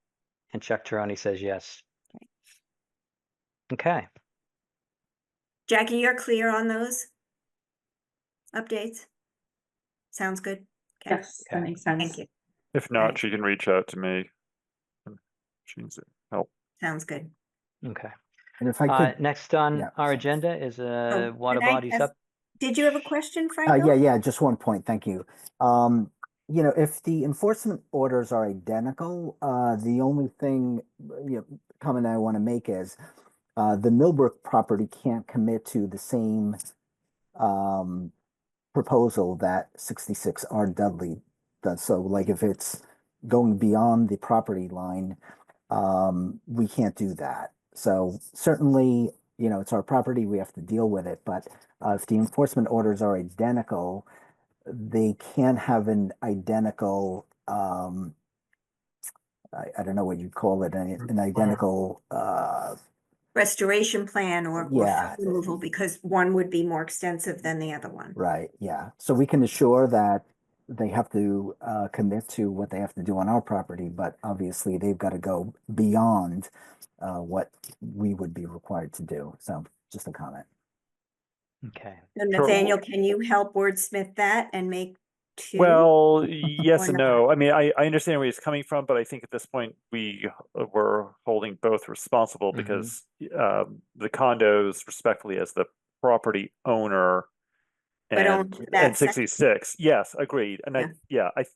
S2: and Chuck Teroni says yes. Okay,
S5: Jackie, you're clear on those updates? Sounds good? Okay,
S1: Yes, that
S2: Okay.
S1: makes sense.
S5: thank you.
S4: If not,
S5: Alright.
S4: she can reach out to me. She needs help.
S5: Sounds good.
S2: okay.
S8: And if I could,
S2: Next on
S8: yeah,
S2: our
S8: sorry.
S2: agenda is
S5: Oh,
S2: water
S5: can I
S2: bodies
S5: ask-
S2: up.
S5: Did you have a question,
S8: Yeah,
S5: Franco?
S8: yeah, just one point. Thank you. If the enforcement orders are identical, the only thing, comment I want to make is the Millbrook property can't commit to the same proposal that 66R Dudley does. So like if it's going beyond the property line, we can't do that. So certainly, it's our property, we have to deal with it, but if the enforcement orders are identical, they can't have an identical, I don't know what you call it, an identical,
S5: Restoration plan or
S8: Yeah.
S5: snow removal, because one would be more extensive than the other one.
S8: right, yeah. So we can assure that they have to commit to what they have to do on our property, but obviously they've got to go beyond what we would be required to do. So just a comment.
S2: Okay.
S5: So Nathaniel, can you help wordsmith that and make two?
S4: Well, yes
S5: Or
S4: and
S5: not?
S4: no. I mean, I understand where he's coming from, but I think at this point we were holding both responsible
S8: Mhm.
S4: because the condos, respectfully, as the property owner
S5: But
S4: and
S5: only that section.
S4: 66. Yes, agreed. And
S5: Yeah.
S4: yes,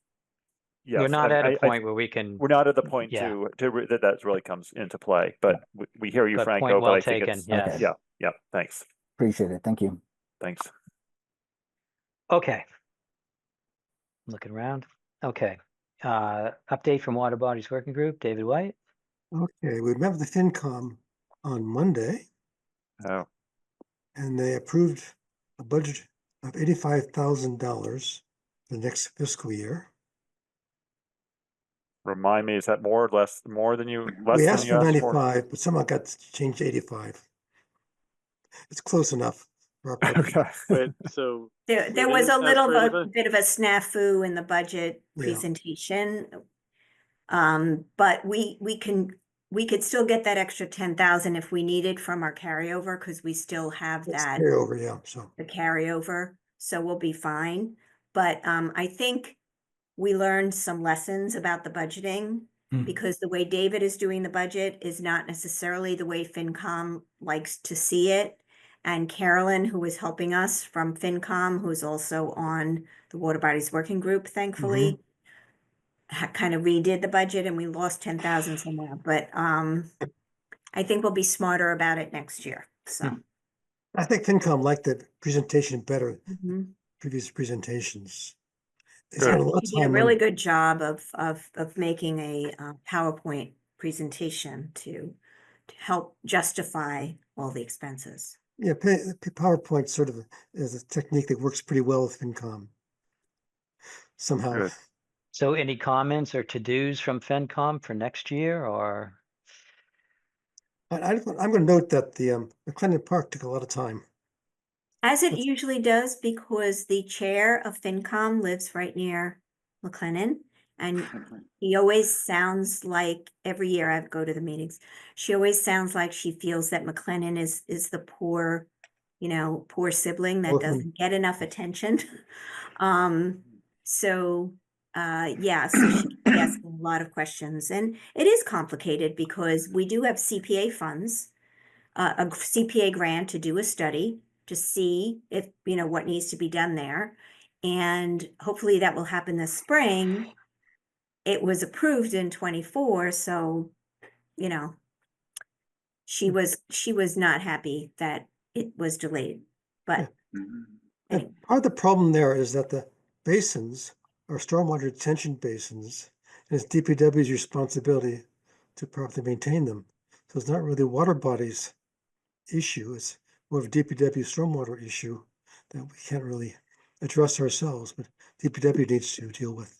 S2: We're not at a
S4: I-
S2: point where we can,
S4: we're not at the point
S2: Yeah.
S4: that really comes into play. But we hear you,
S2: but
S4: Franco.
S2: point
S4: But
S2: well
S4: I think
S2: taken,
S4: it's
S2: yes.
S8: Okay.
S4: yeah. Thanks.
S8: Appreciate it. Thank you.
S4: Thanks.
S2: Okay. Looking around. Okay. Update from Water Bodies Working Group, David White.
S3: Okay, we met with the FinCom on Monday
S4: Oh,
S3: and they approved a budget of $85,000 for the next fiscal year.
S4: remind me, is that more or less than you
S3: We
S4: than
S3: asked
S4: you
S3: for
S4: asked for?
S3: 95, but somehow got changed to 85. It's close enough for our purpose.
S4: Okay.
S9: Wait, so
S5: There
S9: we
S5: was a
S9: didn't ask for
S5: little
S9: 85?
S5: bit of a snafu in the budget
S3: Yeah.
S5: presentation. But we could still get that extra 10,000 if we needed from our carryover, because we still have
S3: It's
S5: that,
S3: carryover, yeah, so.
S5: the carryover, so we'll be fine. But I think we learned some lessons about the budgeting, because the way David is doing the budget is not necessarily the way FinCom likes to see it. And Carolyn, who is helping us from FinCom, who's also on the Water Bodies Working Group, thankfully, kind of redid the budget and we lost 10,000 somewhere, but I think we'll be smarter about it next year, so.
S3: I think FinCom liked the presentation better than
S5: Mhm.
S3: previous presentations. They
S4: Good.
S3: spent a lot
S5: He
S3: of
S5: did a
S3: time
S5: really
S3: on,
S5: good job of making a PowerPoint presentation to help justify all the expenses.
S3: yeah, PowerPoint sort of is a technique that works pretty well with FinCom. Somehow.
S4: Good.
S2: So any comments or to-dos from FinCom for next year or?
S3: I'm going to note that the McLennan Park took a lot of time.
S5: As it
S3: That's-
S5: usually does, because the chair of FinCom lives right near McLennan. And he always sounds like, every year I go to the meetings, she always sounds like she feels that McLennan is the poor, poor sibling that
S3: Orphan.
S5: doesn't get enough attention. So she asked a lot of questions, and it is complicated because we do have CPA funds, a CPA grant to do a study to see if, what needs to be done there. And hopefully that will happen this spring. It was approved in 24, so, she was not happy that it was delayed, but.
S3: And part of the problem there is that the basins are stormwater detention basins, and it's DPW's responsibility to properly maintain them. So it's not really water bodies issue, it's more of a DPW stormwater issue that we can't really address ourselves, but DPW needs to deal with.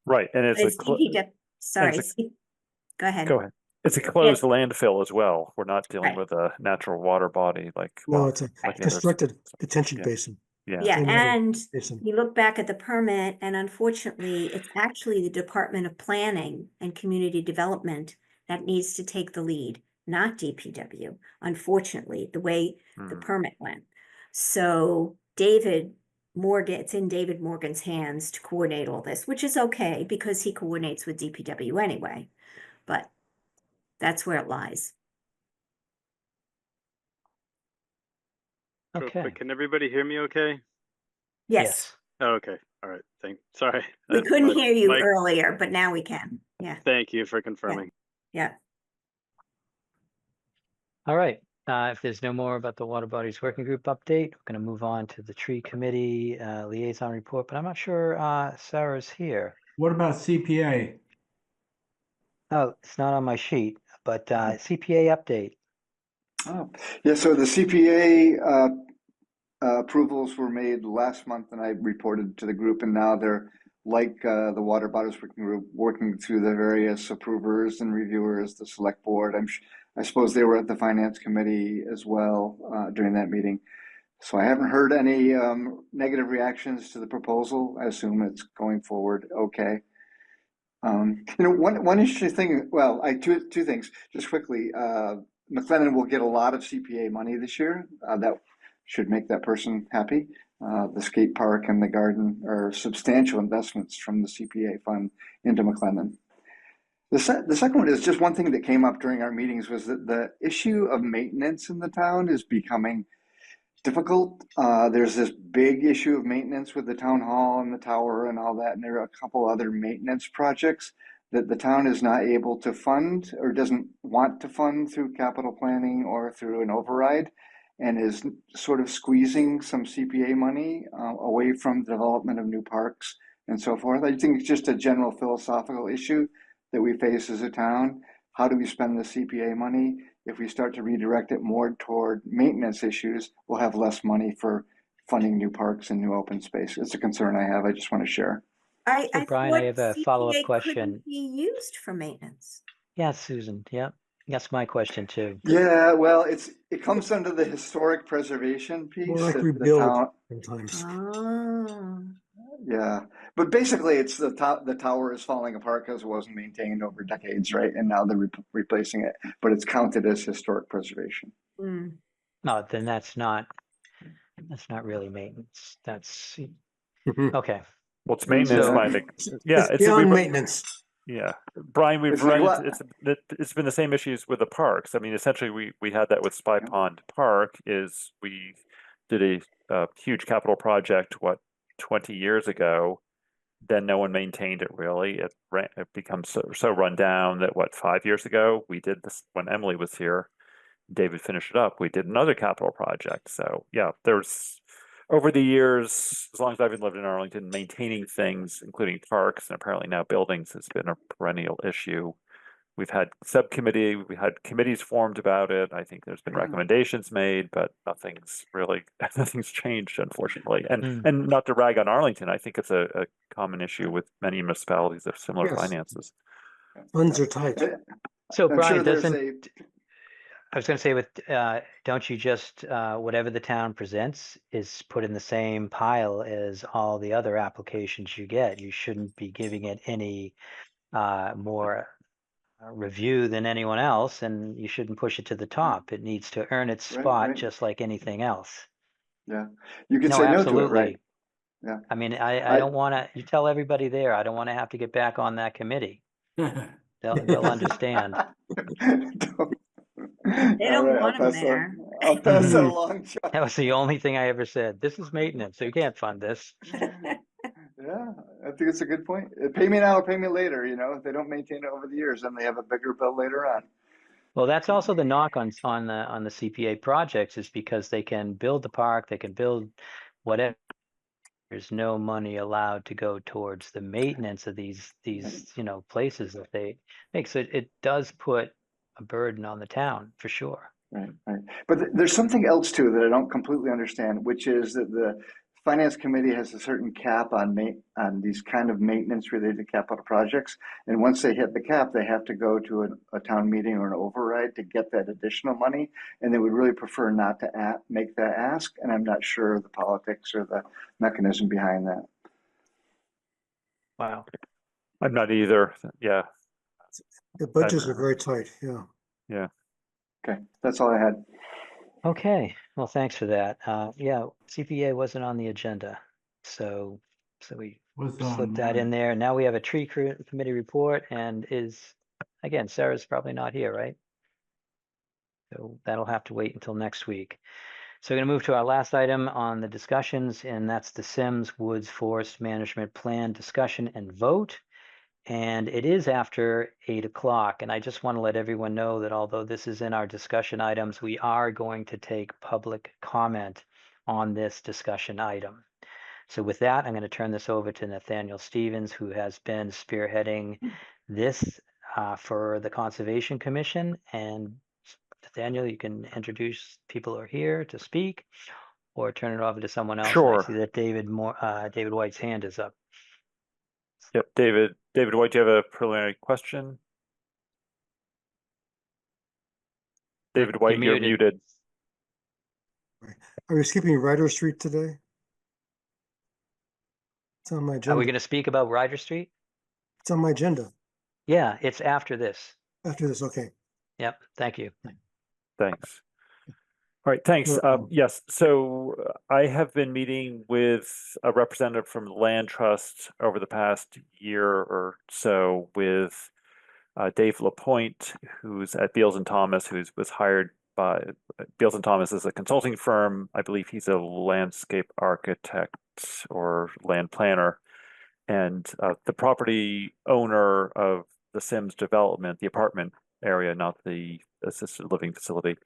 S4: Right. And it's
S5: It's DPW, sorry,
S4: it's
S5: go ahead.
S4: go ahead. It's a closed landfill as well. We're not dealing
S5: Right.
S4: with a natural water body like,
S3: No,
S4: well,
S3: it's a
S4: like the others.
S3: constructed detention
S4: Yeah.
S3: basin.
S4: Yeah.
S5: Yeah,
S3: Same water
S5: and
S3: basin.
S5: you look back at the permit, and unfortunately, it's actually the Department of Planning and Community Development that needs to take the lead, not DPW, unfortunately, the way the
S4: Hmm.
S5: permit went. So David Morgan, it's in David Morgan's hands to coordinate all this, which is okay because he coordinates with DPW anyway. But that's where it lies.
S9: Real
S2: Okay.
S9: quick, can everybody hear me okay?
S5: Yes,
S9: Oh, okay. All right. Sorry.
S5: we couldn't hear you
S9: Mike,
S5: earlier, but now we can. Yeah,
S9: thank you for confirming.
S5: yeah.
S2: All right. If there's no more about the Water Bodies Working Group update, we're going to move on to the Tree Committee liaison report, but I'm not sure Sarah's here.
S7: What about CPA?
S2: Oh, it's not on my sheet, but CPA update.
S6: Oh, yeah, so the CPA approvals were made last month and I reported to the group, and now they're like the Water Bodies Working Group, working through the various approvers and reviewers, the select board. I suppose they were at the finance committee as well during that meeting. So I haven't heard any negative reactions to the proposal. I assume it's going forward okay. One interesting thing, well, two things, just quickly. McLennan will get a lot of CPA money this year. That should make that person happy. The skate park and the garden are substantial investments from the CPA fund into McLennan. The second one is just one thing that came up during our meetings was that the issue of maintenance in the town is becoming difficult. There's this big issue of maintenance with the town hall and the tower and all that, and there are a couple other maintenance projects that the town is not able to fund or doesn't want to fund through capital planning or through an override, and is sort of squeezing some CPA money away from the development of new parks and so forth. I think it's just a general philosophical issue that we face as a town. How do we spend the CPA money? If we start to redirect it more toward maintenance issues, we'll have less money for funding new parks and new open space. It's a concern I have. I just want to share.
S5: I
S2: Brian, I
S5: thought
S2: have a
S5: CPA
S2: follow-up question.
S5: couldn't be used for maintenance.
S2: Yeah, Susan. Yep. That's my question too.
S6: Yeah, well, it comes under the historic preservation piece.
S3: More like
S6: that
S3: rebuild
S6: the town,
S3: sometimes.
S5: Oh,
S6: yeah, but basically, it's the tower is falling apart because it wasn't maintained over decades, right? And now they're replacing it, but it's counted as historic preservation.
S5: mm.
S2: No, then that's not really maintenance. That's
S3: Mhm.
S2: okay.
S4: Well, it's maintenance
S6: Yeah.
S4: by yeah,
S3: It's beyond maintenance.
S4: Yeah, Brian, we've
S6: It's
S4: run
S6: like
S4: into it's been the same issues with the parks. I mean, essentially, we had that with Spy Pond Park. Is we did a huge capital project 20 years ago. Then no one maintained it really. It becomes so run down that 5 years ago we did this when Emily was here. David finished it up. We did another capital project. So yeah, there's over the years, as long as I've lived in Arlington, maintaining things, including parks and apparently now buildings, has been a perennial issue. We've had we had committees formed about it. I think there's been recommendations made, but nothing's changed, unfortunately. And not to rag on Arlington, I think it's a common issue with many municipalities of similar
S3: Yes.
S4: finances.
S3: Funds are tight.
S2: So
S6: I'm
S2: Brian,
S6: sure there's
S2: doesn't I was going to say with don't you just whatever the town presents is put in the same pile as all the other applications you get? You shouldn't be giving it any more review than anyone else, and you shouldn't push it to the top. It needs to earn its spot
S6: right.
S2: just like anything else.
S6: Yeah, you could
S2: No,
S6: say
S2: absolutely.
S6: no to it, right? Yeah.
S2: I mean, I don't want to. You tell everybody there. I don't want to have to get back on that committee. They'll understand.
S5: They don't want them there.
S6: I'll pass that along, John.
S2: That was the only thing I ever said. This is maintenance, so you can't fund this.
S6: Yeah, I think it's a good point. Pay me now or pay me later. If they don't maintain it over the years, then they have a bigger bill later on.
S2: Well, that's also the knock on the CPA projects, is because they can build the park, they can build whatever. There's no money allowed to go towards the maintenance of these places that they make. So it does put a burden on the town for sure.
S6: Right. But there's something else too that I don't completely understand, which is that the Finance Committee has a certain cap on these kind of maintenance related capital projects. And once they hit the cap, they have to go to a town meeting or an override to get that additional money. And they would really prefer not to make that ask. And I'm not sure of the politics or the mechanism behind that.
S2: Wow.
S4: I'm not either. Yeah.
S3: The budgets are very tight, yeah.
S4: Yeah.
S6: Okay, that's all I had.
S2: Okay, well, thanks for that. Yeah, CPA wasn't on the agenda, so we
S7: Was
S2: slipped that in
S7: mine.
S2: there. Now we have a tree committee report, and again, Sarah's probably not here, right? So that'll have to wait until next week. So we're going to move to our last item on the discussions, and that's the Sims Woods Forest Management Plan discussion and vote. And it is after 8 o'clock, and I just want to let everyone know that although this is in our discussion items, we are going to take public comment on this discussion item. So with that, I'm going to turn this over to Nathaniel Stevens, who has been spearheading this for the Conservation Commission. And Nathaniel, you can introduce people who are here to speak, or turn it over to someone else.
S4: Sure.
S2: And I see that David White's hand is up.
S4: Yep. David White, do you have a preliminary question? David White, you're muted.
S3: Are we skipping Ryder Street today? It's on my
S2: Are we
S3: agenda.
S2: going to speak about Ryder Street?
S3: It's on my agenda
S2: Yeah, it's after this.
S3: after this, okay.
S2: Yep, thank you.
S4: Thanks. All right, thanks.
S3: Sure.
S4: Yes, so I have been meeting with a representative from the Land Trust over the past year or so with Dave Lapointe, who's at Beals and Thomas, who was hired by Beals and Thomas as a consulting firm. I believe he's a landscape architect or land planner. And the property owner of the Sims development, the apartment area, not the assisted living facility,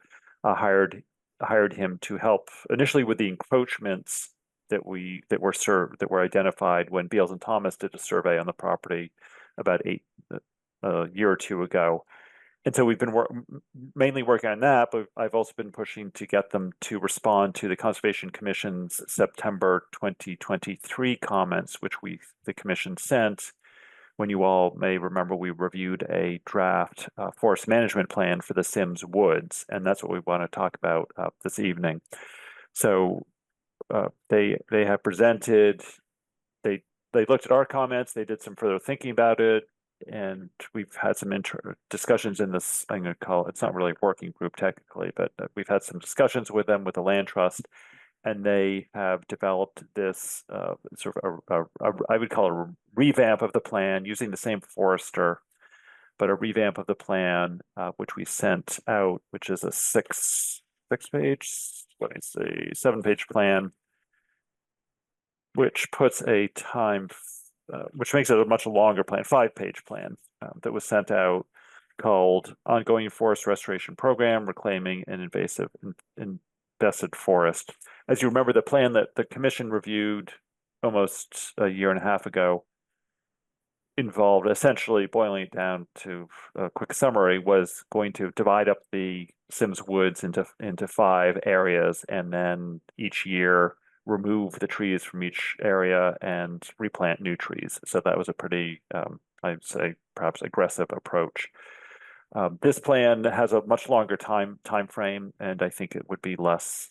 S4: hired him to help initially with the encroachments that were identified when Beals and Thomas did a survey on the property about a year or two ago. And so we've been mainly working on that, but I've also been pushing to get them to respond to the Conservation Commission's September 2023 comments, which the Commission sent. When you all may remember, we reviewed a draft forest management plan for the Sims Woods, and that's what we want to talk about this evening. So they have presented, they looked at our comments, they did some further thinking about it, and we've had some discussions in this, I'm going to call it, it's not really a working group technically, but we've had some discussions with them, with the Land Trust, and they have developed this sort of I would call it a revamp of the plan using the same forester, but a revamp of the plan, which we sent out, which is a 7-page plan, which puts a time, which makes it a much longer plan, 5-page plan that was sent out, called Ongoing Forest Restoration Program, Reclaiming an Invasive Invested Forest. As you remember, the plan that the Commission reviewed almost a year and a half ago involved, essentially boiling it down to a quick summary, was going to divide up the Sims Woods into 5 areas, and then each year remove the trees from each area and replant new trees. So that was a pretty, I'd say, perhaps aggressive approach. This plan has a much longer time frame, and I think it would be less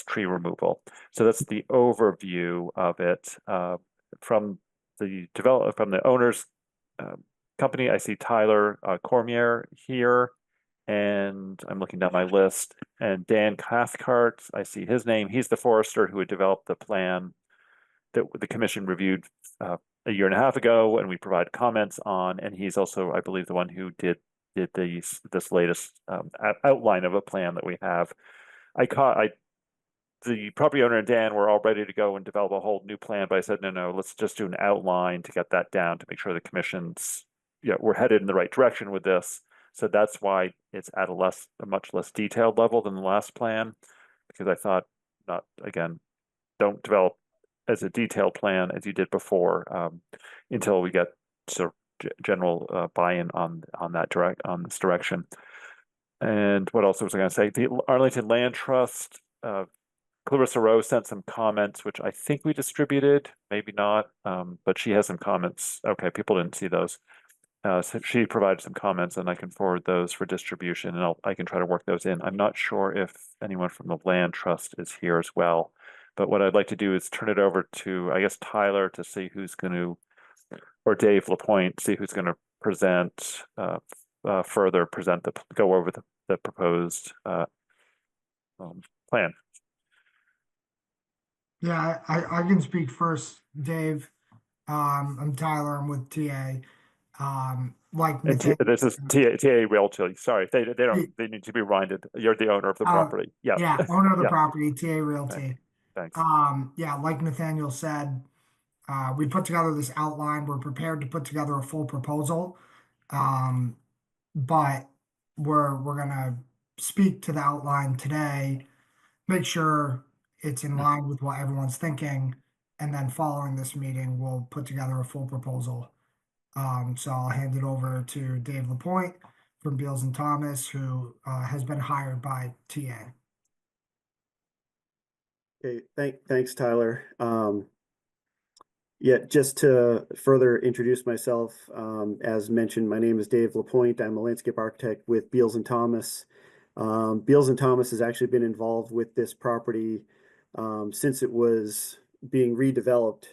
S4: tree removal. So that's the overview of it. From the owner's company, I see Tyler Cormier here, and I'm looking down my list. And Dan Cathcart, I see his name. He's the forester who had developed the plan that the Commission reviewed a year and a half ago, and we provided comments on. And he's also, I believe, the one who did this latest outline of a plan that we have. The property owner and Dan were all ready to go and develop a whole new plan, but I said, no, let's just do an outline to get that down to make sure the Commission's, we're headed in the right direction with this. So that's why it's at a much less detailed level than the last plan, because I thought, don't develop as a detailed plan as you did before until we get sort of general buy-in on this direction. And what else was I going to say? The Arlington Land Trust Clarissa Rowe sent some comments, which I think we distributed, maybe not, but she has some comments. Okay, people didn't see those. So she provided some comments, and I can forward those for distribution, and I can try to work those in. I'm not sure if anyone from the Land Trust is here as well, but what I'd like to do is turn it over to, I guess, Tyler to see who's going to, or Dave Lapointe, see who's going to present, further present go over the proposed plan.
S10: Yeah, I can speak first, Dave. I'm Tyler. I'm with TA. Like
S4: And
S10: Nathaniel.
S4: this is TA Realty. Sorry, they don't. They need to be reminded. You're the owner of the property. Yeah.
S10: Yeah, owner of the
S4: Yeah.
S10: property, TA Realty.
S4: Thanks.
S10: Yeah, like Nathaniel said, we put together this outline. We're prepared to put together a full proposal. But we're gonna speak to the outline today, make sure it's in line with what everyone's thinking, and then following this meeting, we'll put together a full proposal. So I'll hand it over to Dave Lapointe from Beals and Thomas, who has been hired by TA.
S11: Okay, thanks, Tyler. Yeah, just to further introduce myself, as mentioned, my name is Dave Lapointe. I'm a landscape architect with Beals and Thomas. Beals and Thomas has actually been involved with this property since it was being redeveloped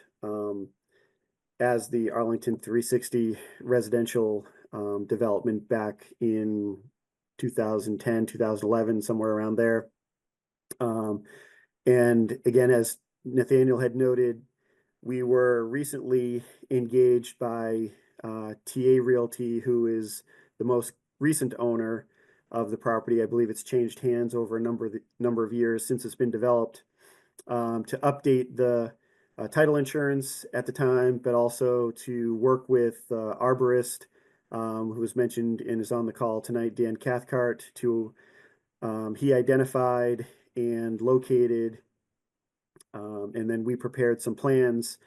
S11: as the Arlington 360 residential development back in 2010, 2011, somewhere around there. And again, as Nathaniel had noted, we were recently engaged by TA Realty, who is the most recent owner of the property. I believe it's changed hands over a number of years since it's been developed, to update the title insurance at the time, but also to work with arborist, who was mentioned and is on the call tonight, Dan Cathcart, to he identified and located, and then we prepared some plans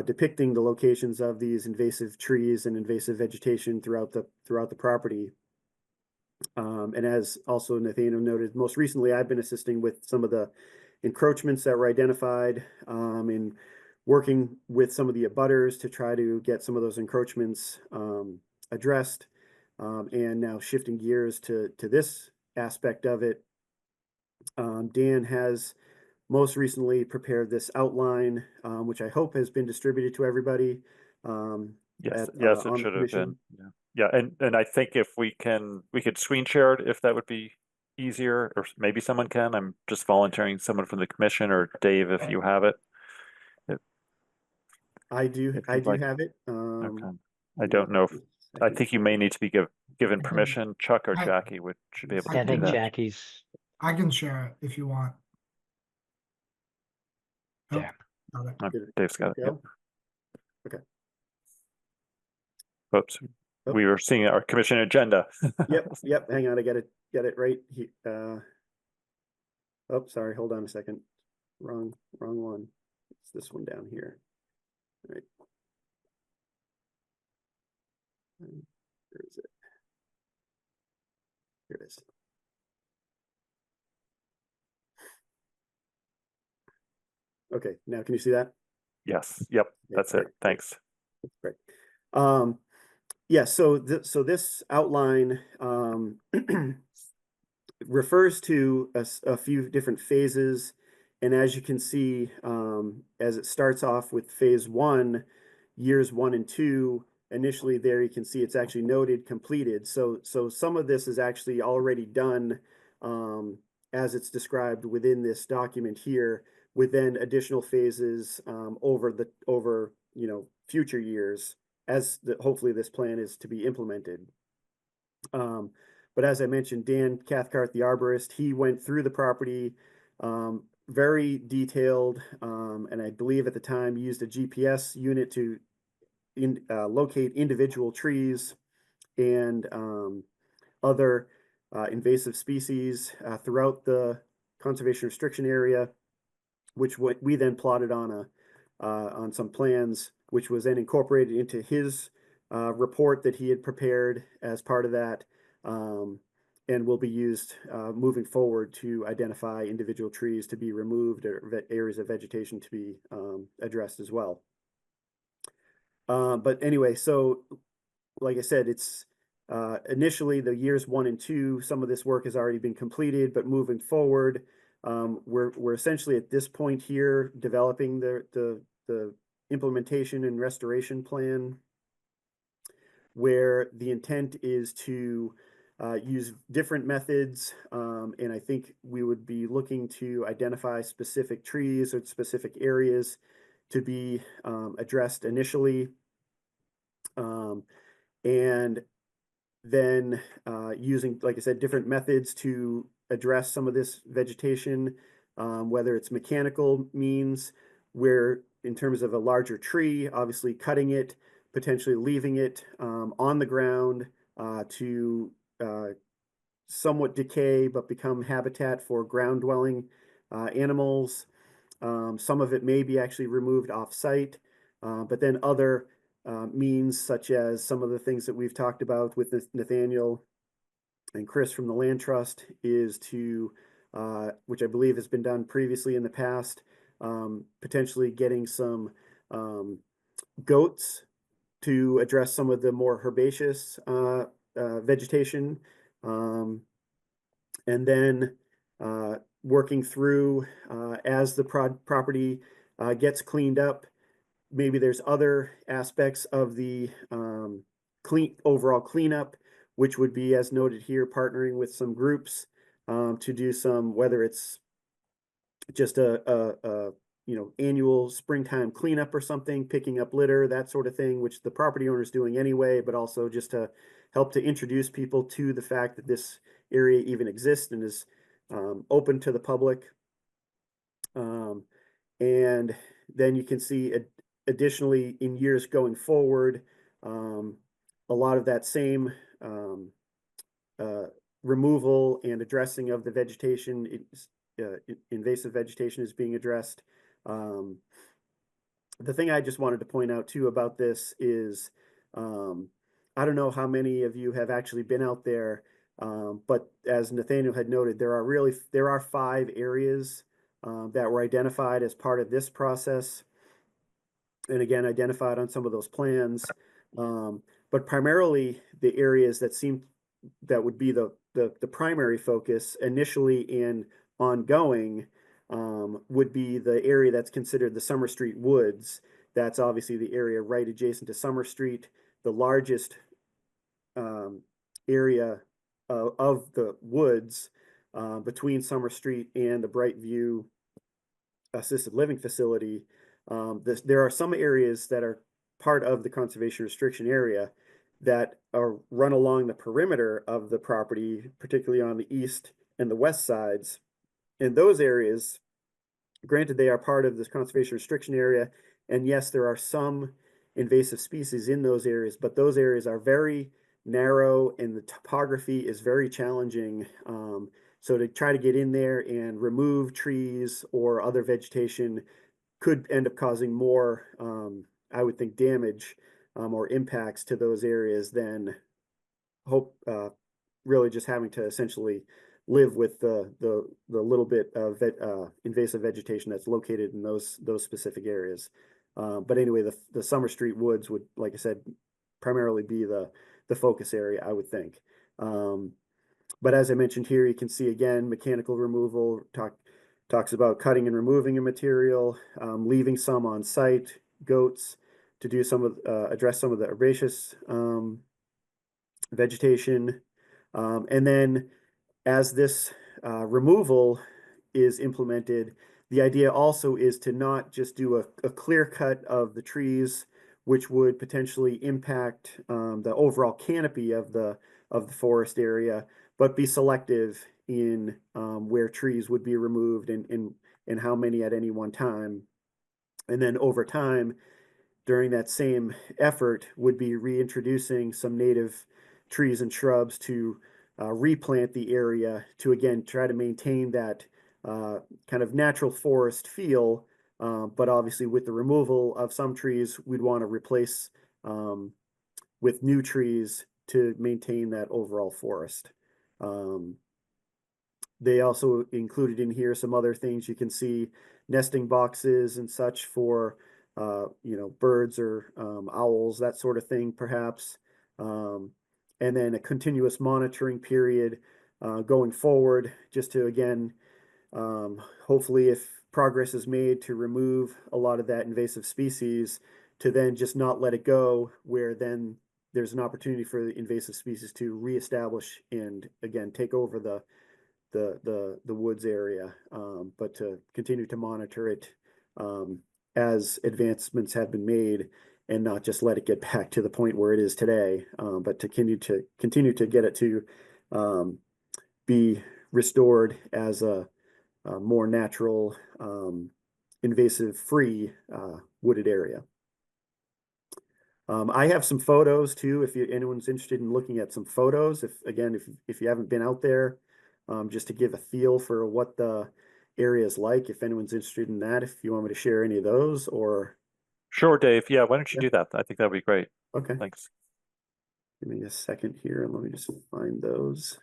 S11: depicting the locations of these invasive trees and invasive vegetation throughout the property. And as also Nathaniel noted, most recently I've been assisting with some of the encroachments that were identified, and working with some of the abutters to try to get some of those encroachments addressed. And now shifting gears to this aspect of it, Dan has most recently prepared this outline, which I hope has been distributed to everybody.
S4: Yes,
S11: at,
S4: yes, it
S11: on the
S4: should have been.
S11: commission.
S4: Yeah, and I think if we could screen share it if that would be easier, or maybe someone can. I'm just volunteering someone from the commission, or Dave, if you have it.
S11: I do
S4: If you'd like.
S11: have it.
S4: Okay. I don't know if I think you may need to be given permission. Chuck or Jackie should be able to
S2: I
S4: do
S2: think
S4: that.
S2: Jackie's
S10: I can share it if you want. Oh,
S2: there.
S10: got it.
S4: Dave's got it. Yep.
S11: Go. Okay.
S4: Oops.
S11: Oh.
S4: We were seeing our commission agenda.
S11: Yep. Hang on, I get it right. Oh, sorry. Hold on a second. Wrong one. It's this one down here. All right. Where is it? Here it is. Okay, now can you see that?
S4: Yes. Yep. That's it.
S11: Great.
S4: Thanks.
S11: Great. Yeah, so this outline refers to a few different phases, and as you can see, as it starts off with phase 1, years 1 and 2, initially there you can see it's actually noted completed. So some of this is actually already done, as it's described within this document here, with then additional phases over future years, as hopefully this plan is to be implemented. But as I mentioned, Dan Cathcart, the arborist, he went through the property, very detailed, and I believe at the time used a GPS unit to locate individual trees and other invasive species throughout the conservation restriction area, which we then plotted on some plans, which was then incorporated into his report that he had prepared as part of that. and will be used moving forward to identify individual trees to be removed or areas of vegetation to be addressed as well. But anyway, so like I said, it's initially the years 1 and 2, some of this work has already been completed, but moving forward, we're essentially at this point here developing the implementation and restoration plan, where the intent is to use different methods, and I think we would be looking to identify specific trees or specific areas to be addressed initially, and then using, like I said, different methods to address some of this vegetation, whether it's mechanical means, where in terms of a larger tree, obviously cutting it, potentially leaving it on the ground to somewhat decay but become habitat for ground dwelling animals. Some of it may be actually removed off-site, but then other means, such as some of the things that we've talked about with Nathaniel and Chris from the Land Trust, is to, which I believe has been done previously in the past, potentially getting some goats to address some of the more herbaceous vegetation, and then working through as the property gets cleaned up. Maybe there's other aspects of the overall cleanup, which would be, as noted here, partnering with some groups to do some, whether it's just a annual springtime cleanup or something, picking up litter, that sort of thing, which the property owner is doing anyway, but also just to help to introduce people to the fact that this area even exists and is open to the public. And then you can see additionally in years going forward, a lot of that same removal and addressing of the vegetation, invasive vegetation, is being addressed. The thing I just wanted to point out too about this is, I don't know how many of you have actually been out there, but as Nathaniel had noted, there are 5 areas that were identified as part of this process, and again identified on some of those plans. But primarily the areas that would be the primary focus initially and ongoing would be the area that's considered the Summer Street Woods. That's obviously the area right adjacent to Summer Street, the largest area of the woods between Summer Street and the Brightview Assisted Living Facility. There are some areas that are part of the conservation restriction area that are run along the perimeter of the property, particularly on the east and the west sides. And those areas, granted, they are part of this conservation restriction area, and yes, there are some invasive species in those areas, but those areas are very narrow and the topography is very challenging. So to try to get in there and remove trees or other vegetation could end up causing more, I would think, damage or impacts to those areas than really just having to essentially live with the little bit of invasive vegetation that's located in those specific areas. But anyway, the Summer Street Woods would, like I said, primarily be the focus area, I would think. But as I mentioned here, you can see again, mechanical removal talks about cutting and removing a material, leaving some on site, goats, to do address some of the herbaceous vegetation. And then as this removal is implemented, the idea also is to not just do a clear cut of the trees, which would potentially impact the overall canopy of the forest area, but be selective in where trees would be removed and how many at any one time. And then over time, during that same effort, would be reintroducing some native trees and shrubs to replant the area to, again, try to maintain that kind of natural forest feel. But obviously with the removal of some trees, we'd want to replace with new trees to maintain that overall forest. They also included in here some other things. You can see nesting boxes and such for, birds or owls, that sort of thing, perhaps. And then a continuous monitoring period going forward, just to, again, hopefully if progress is made to remove a lot of that invasive species, to then just not let it go, where then there's an opportunity for the invasive species to reestablish and, again, take over the woods area, but to continue to monitor it as advancements have been made, and not just let it get back to the point where it is today, but to continue to get it to be restored as a more natural, invasive free wooded area. I have some photos too, if anyone's interested in looking at some photos. If you haven't been out there, just to give a feel for what the area is like, if anyone's interested in that, if you want me to share any of those, or.
S4: Sure, Dave. Yeah, why don't you
S11: Yeah.
S4: do that? I think that'd be great.
S11: Okay.
S4: Thanks.
S11: Give me a second here and let me just find those.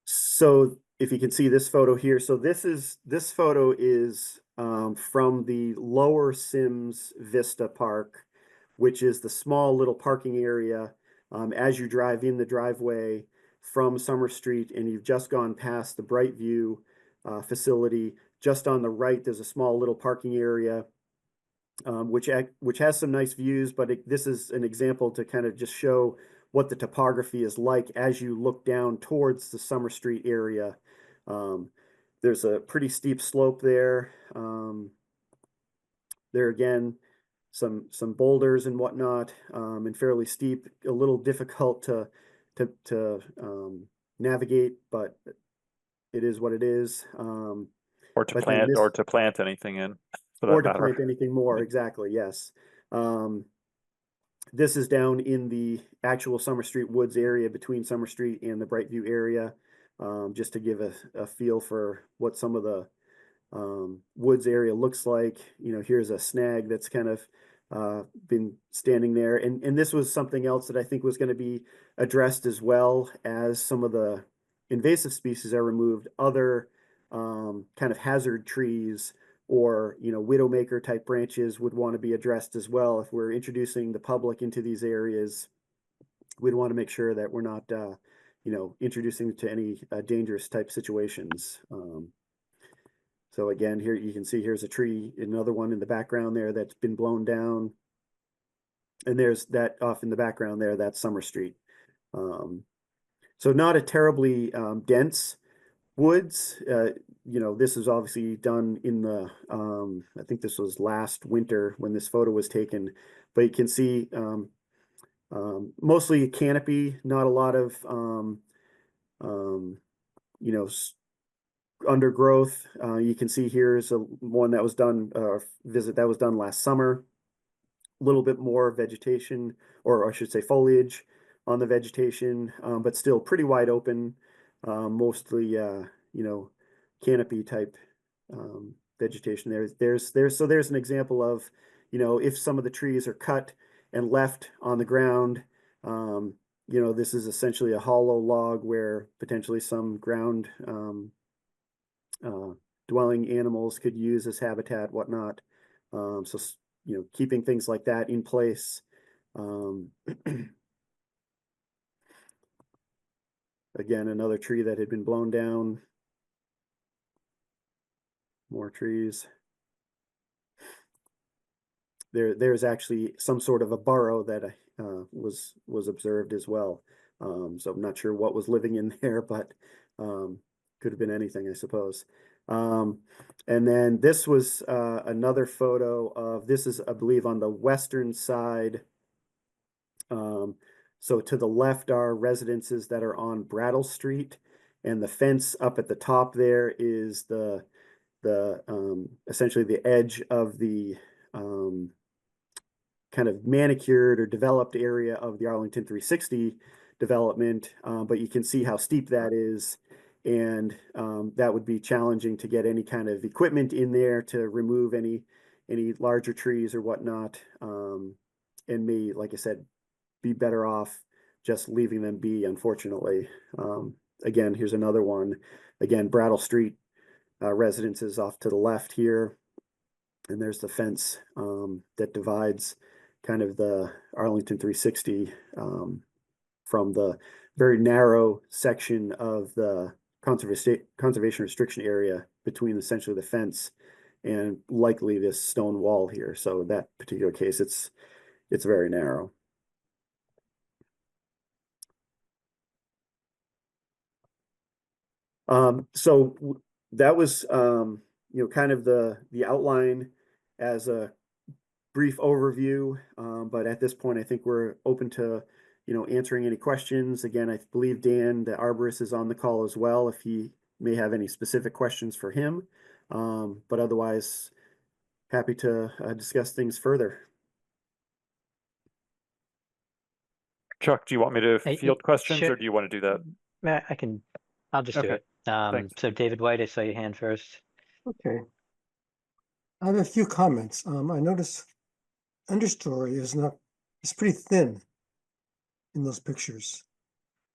S11: So if you can see this photo here, so this photo is from the Lower Sims Vista Park, which is the small little parking area as you drive in the driveway from Summer Street, and you've just gone past the Brightview facility. Just on the right, there's a small little parking area which has some nice views, but this is an example to kind of just show what the topography is like as you look down towards the Summer Street area. There's a pretty steep slope there. There again, some boulders and whatnot, and fairly steep, a little difficult to navigate, but it is what it is.
S4: Or to plant anything in, for that
S11: or to
S4: matter.
S11: plant anything more, exactly, yes. This is down in the actual Summer Street Woods area between Summer Street and the Brightview area, just to give a feel for what some of the woods area looks like. Here's a snag that's kind of been standing there. And this was something else that I think was going to be addressed as well as some of the invasive species are removed. Other kind of hazard trees or widowmaker type branches would want to be addressed as well. If we're introducing the public into these areas, we'd want to make sure that we're not introducing to any dangerous type situations. So again, here you can see here's a tree, another one in the background there that's been blown down, and there's that off in the background there, that's Summer Street. So not a terribly dense woods. This is obviously done in the, I think this was last winter when this photo was taken, but you can see mostly a canopy, not a lot of, undergrowth. You can see here's one that was done, visit that was done last summer. A little bit more vegetation, or I should say foliage on the vegetation, but still pretty wide open, mostly, canopy type vegetation. There's an example of, if some of the trees are cut and left on the ground, this is essentially a hollow log where potentially some ground dwelling animals could use as habitat, whatnot. So keeping things like that in place. Again, another tree that had been blown down. More trees. There's actually some sort of a burrow that was observed as well. So I'm not sure what was living in there, but could have been anything, I suppose. And then this was another photo of, this is, I believe, on the western side. So to the left are residences that are on Brattle Street, and the fence up at the top there is the essentially the edge of the kind of manicured or developed area of the Arlington 360 development, but you can see how steep that is. And that would be challenging to get any kind of equipment in there to remove any larger trees or whatnot. And may, like I said, be better off just leaving them be, unfortunately. Again, here's another one. Again, Brattle Street residences off to the left here. And there's the fence that divides kind of the Arlington 360 from the very narrow section of the conservation restriction area between essentially the fence and likely this stone wall here. So that particular case, it's very narrow. So that was kind of the outline as a brief overview. But at this point, I think we're open to answering any questions. Again, I believe Dan, the arborist, is on the call as well, if he may have any specific questions for him. But otherwise, happy to discuss things further.
S4: Chuck, do you want me to
S2: Hey,
S4: field questions
S2: sure.
S4: or do you want to do that?
S2: I'll just do
S4: Okay,
S2: it.
S4: thanks.
S2: So David White, I saw your hand first.
S3: Okay. I have a few comments. I noticed understory it's pretty thin in those pictures.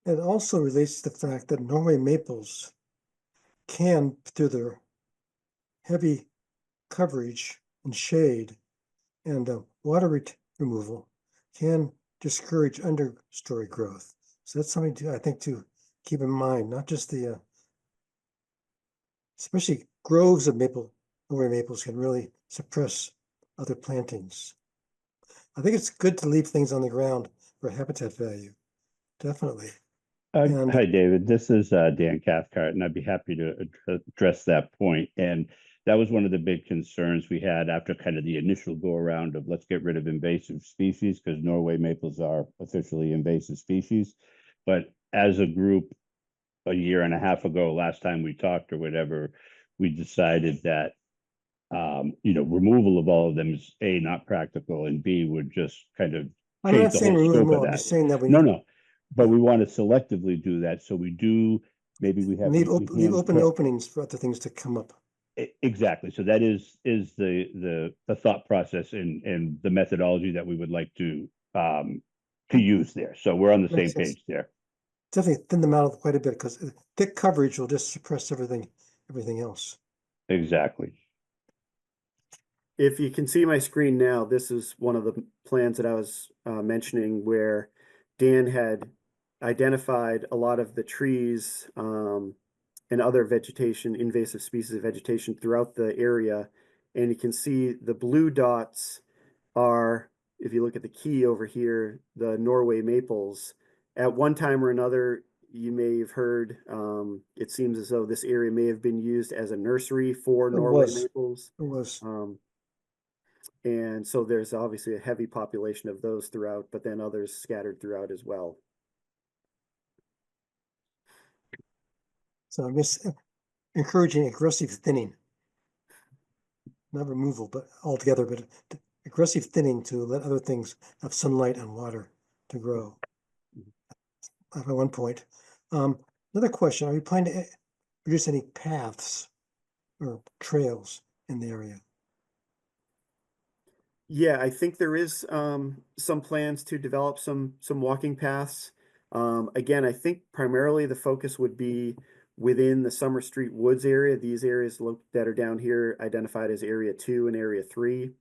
S3: It also relates to the fact that Norway maples can, through their heavy coverage and shade and water removal, can discourage understory growth. So that's something I think to keep in mind, not just especially groves of Norway maples can really suppress other plantings. I think it's good to leave things on the ground for habitat value, definitely.
S12: Hi, David. This is Dan Cathcart, and I'd be happy to address that point. And that was one of the big concerns we had after kind of the initial go around of let's get rid of invasive species, because Norway maples are officially invasive species. But as a group, a year and a half ago, last time we talked or whatever, we decided that removal of all of them is A, not practical, and B, would just kind of
S3: I'm not
S12: change the
S3: saying
S12: whole
S3: remove them
S12: scope of
S3: all, I'm
S12: that.
S3: just saying that we
S12: No, but we want to selectively do that. So we do, maybe we have.
S3: leave open openings for other things to come up.
S12: Exactly. So that is the thought process and the methodology that we would like to use there. So we're on the same page there.
S3: Definitely thin them out quite a bit because thick coverage will just suppress everything else.
S12: Exactly.
S11: If you can see my screen now, this is one of the plans that I was mentioning where Dan had identified a lot of the trees and other vegetation, invasive species of vegetation throughout the area. And you can see the blue dots are, if you look at the key over here, the Norway maples. At one time or another, you may have heard, it seems as though this area may have been used as a nursery for Norway maples.
S3: It was.
S11: And so there's obviously a heavy population of those throughout, but then others scattered throughout as well.
S3: So I'm just encouraging aggressive thinning. Not removal, but altogether, but aggressive thinning to let other things have sunlight and water to grow. At one point. Another question, are you planning to produce any paths or trails in the area?
S11: Yeah, I think there is some plans to develop some walking paths. Again, I think primarily the focus would be within the Summer Street Woods area. These areas that are down here identified as Area 2 and Area 3.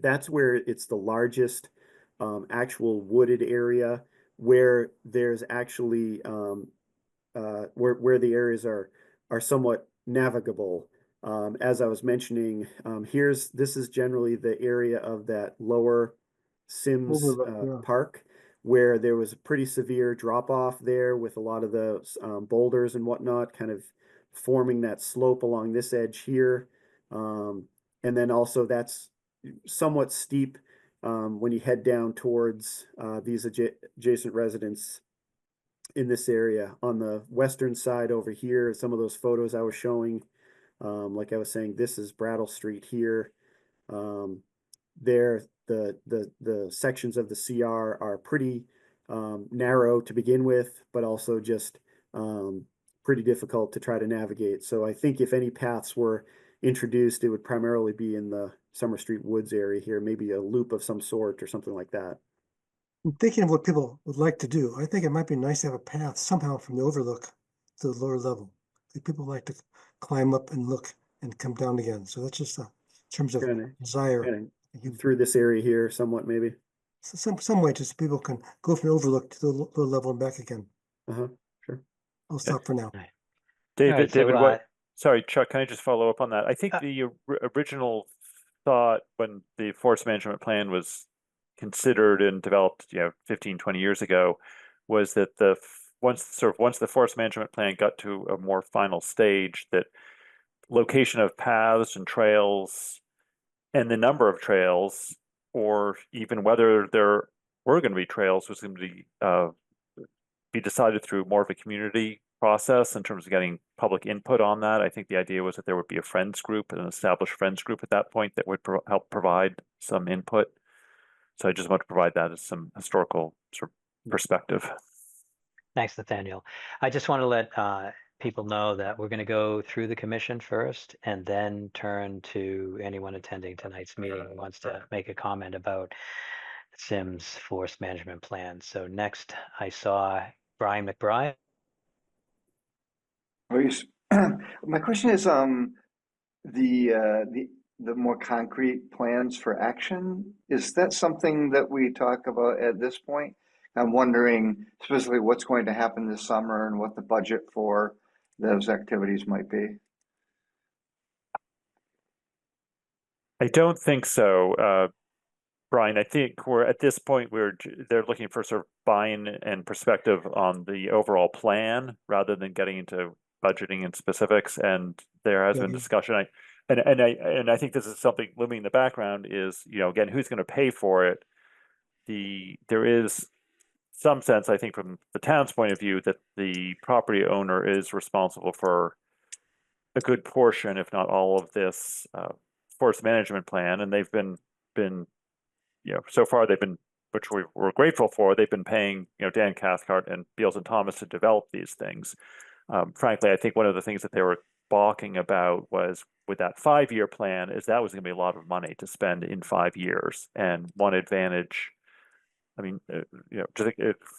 S11: That's where it's the largest actual wooded area where there's actually where the areas are somewhat navigable. As I was mentioning, this is generally the area of that lower Sims Park, where there was a pretty severe drop off there with a lot of those boulders and whatnot kind of forming that slope along this edge here. And then also that's somewhat steep when you head down towards these adjacent residents in this area. On the western side over here, some of those photos I was showing, like I was saying, this is Brattle Street here. There, the sections of the CR are pretty narrow to begin with, but also just pretty difficult to try to navigate. So I think if any paths were introduced, it would primarily be in the Summer Street Woods area here, maybe a loop of some sort or something like that.
S3: I'm thinking of what people would like to do. I think it might be nice to have a path somehow from the overlook to the lower level. I think people like to climb up and look and come down again. So that's just in terms of desire.
S11: Kind of through this area here, somewhat maybe.
S3: So some way just people can go from the overlook to the lower level and back again.
S11: Sure.
S3: I'll stop for now.
S4: David,
S2: so,
S4: sorry, Chuck, can I just follow up on that? I think the original thought when the forest management plan was considered and developed, 15, 20 years ago, was that once the forest management plan got to a more final stage, that location of paths and trails and the number of trails, or even whether there were going to be trails, was going to be decided through more of a community process in terms of getting public input on that. I think the idea was that there would be a friends group, an established friends group at that point that would help provide some input. So I just want to provide that as some historical sort of perspective.
S2: Thanks, Nathaniel. I just want to let people know that we're going to go through the commission first and then turn to anyone attending tonight's meeting who wants to make a comment about Sims Forest Management Plan. So next I saw Brian McBride.
S6: My question is the more concrete plans for action. Is that something that we talk about at this point? I'm wondering specifically what's going to happen this summer and what the budget for those activities might be.
S4: I don't think so, Brian. I think we're at this point they're looking for sort of buy-in and perspective on the overall plan rather than getting into budgeting and specifics. And there has been discussion. And I think this is something looming in the background is, again, who's going to pay for it? There is some sense, I think, from the town's point of view, that the property owner is responsible for a good portion, if not all, of this forest management plan. And they've been so far they've been, which we're grateful for, they've been paying, Dan Cathcart and Beals and Thomas to develop these things. Frankly, I think one of the things that they were balking about was with that 5-year plan is that was going to be a lot of money to spend in 5 years. And one advantage, I mean, just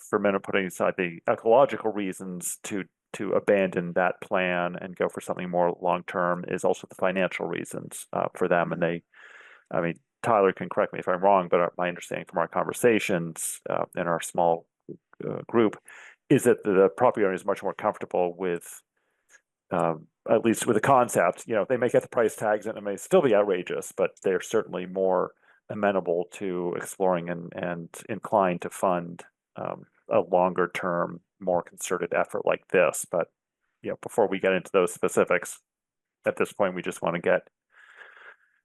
S4: for a minute, putting aside the ecological reasons to abandon that plan and go for something more long-term is also the financial reasons for them. And Tyler can correct me if I'm wrong, but my understanding from our conversations in our small group is that the property owner is much more comfortable with, at least with the concept. They may get the price tags and it may still be outrageous, but they're certainly more amenable to exploring and inclined to fund a longer term, more concerted effort like this. But before we get into those specifics, at this point, we just want to get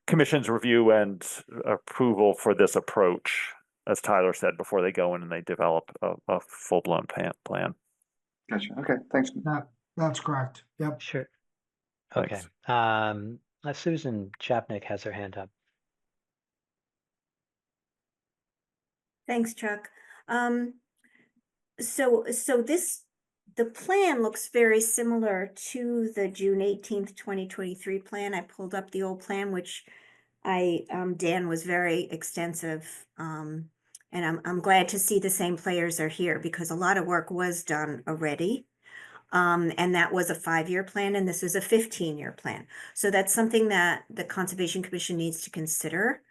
S4: Commission's review and approval for this approach, as Tyler said, before they go in and they develop a full-blown plan.
S6: Gotcha. Okay, thanks.
S10: That's correct. Yep.
S2: Sure.
S4: Thanks.
S2: Okay. Susan Chapnick has her hand up.
S5: Thanks, Chuck. So the plan looks very similar to the June 18th, 2023 plan. I pulled up the old plan, which Dan was very extensive. And I'm glad to see the same players are here because a lot of work was done already. And that was a 5-year plan, and this is a 15-year plan. So that's something that the Conservation Commission needs to consider.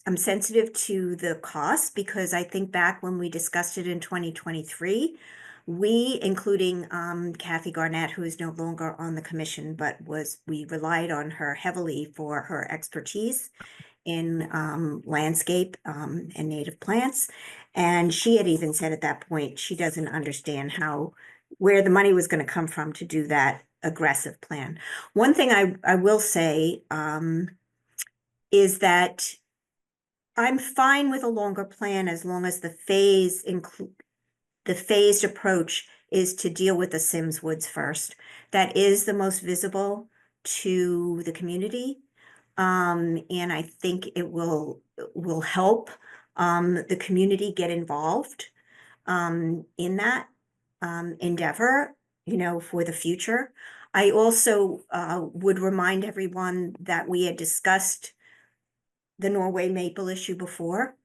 S5: I'm sensitive to the cost because I think back when we discussed it in 2023, we, including Kathy Garnett, who is no longer on the commission, but we relied on her heavily for her expertise in landscape and native plants. And she had even said at that point, she doesn't understand where the money was going to come from to do that aggressive plan. One thing I will say is that I'm fine with a longer plan as long as the phased approach is to deal with the Sims Woods first. That is the most visible to the community. And I think it will help the community get involved in that endeavor, you know, for the future. I also would remind everyone that we had discussed the Norway maple issue before,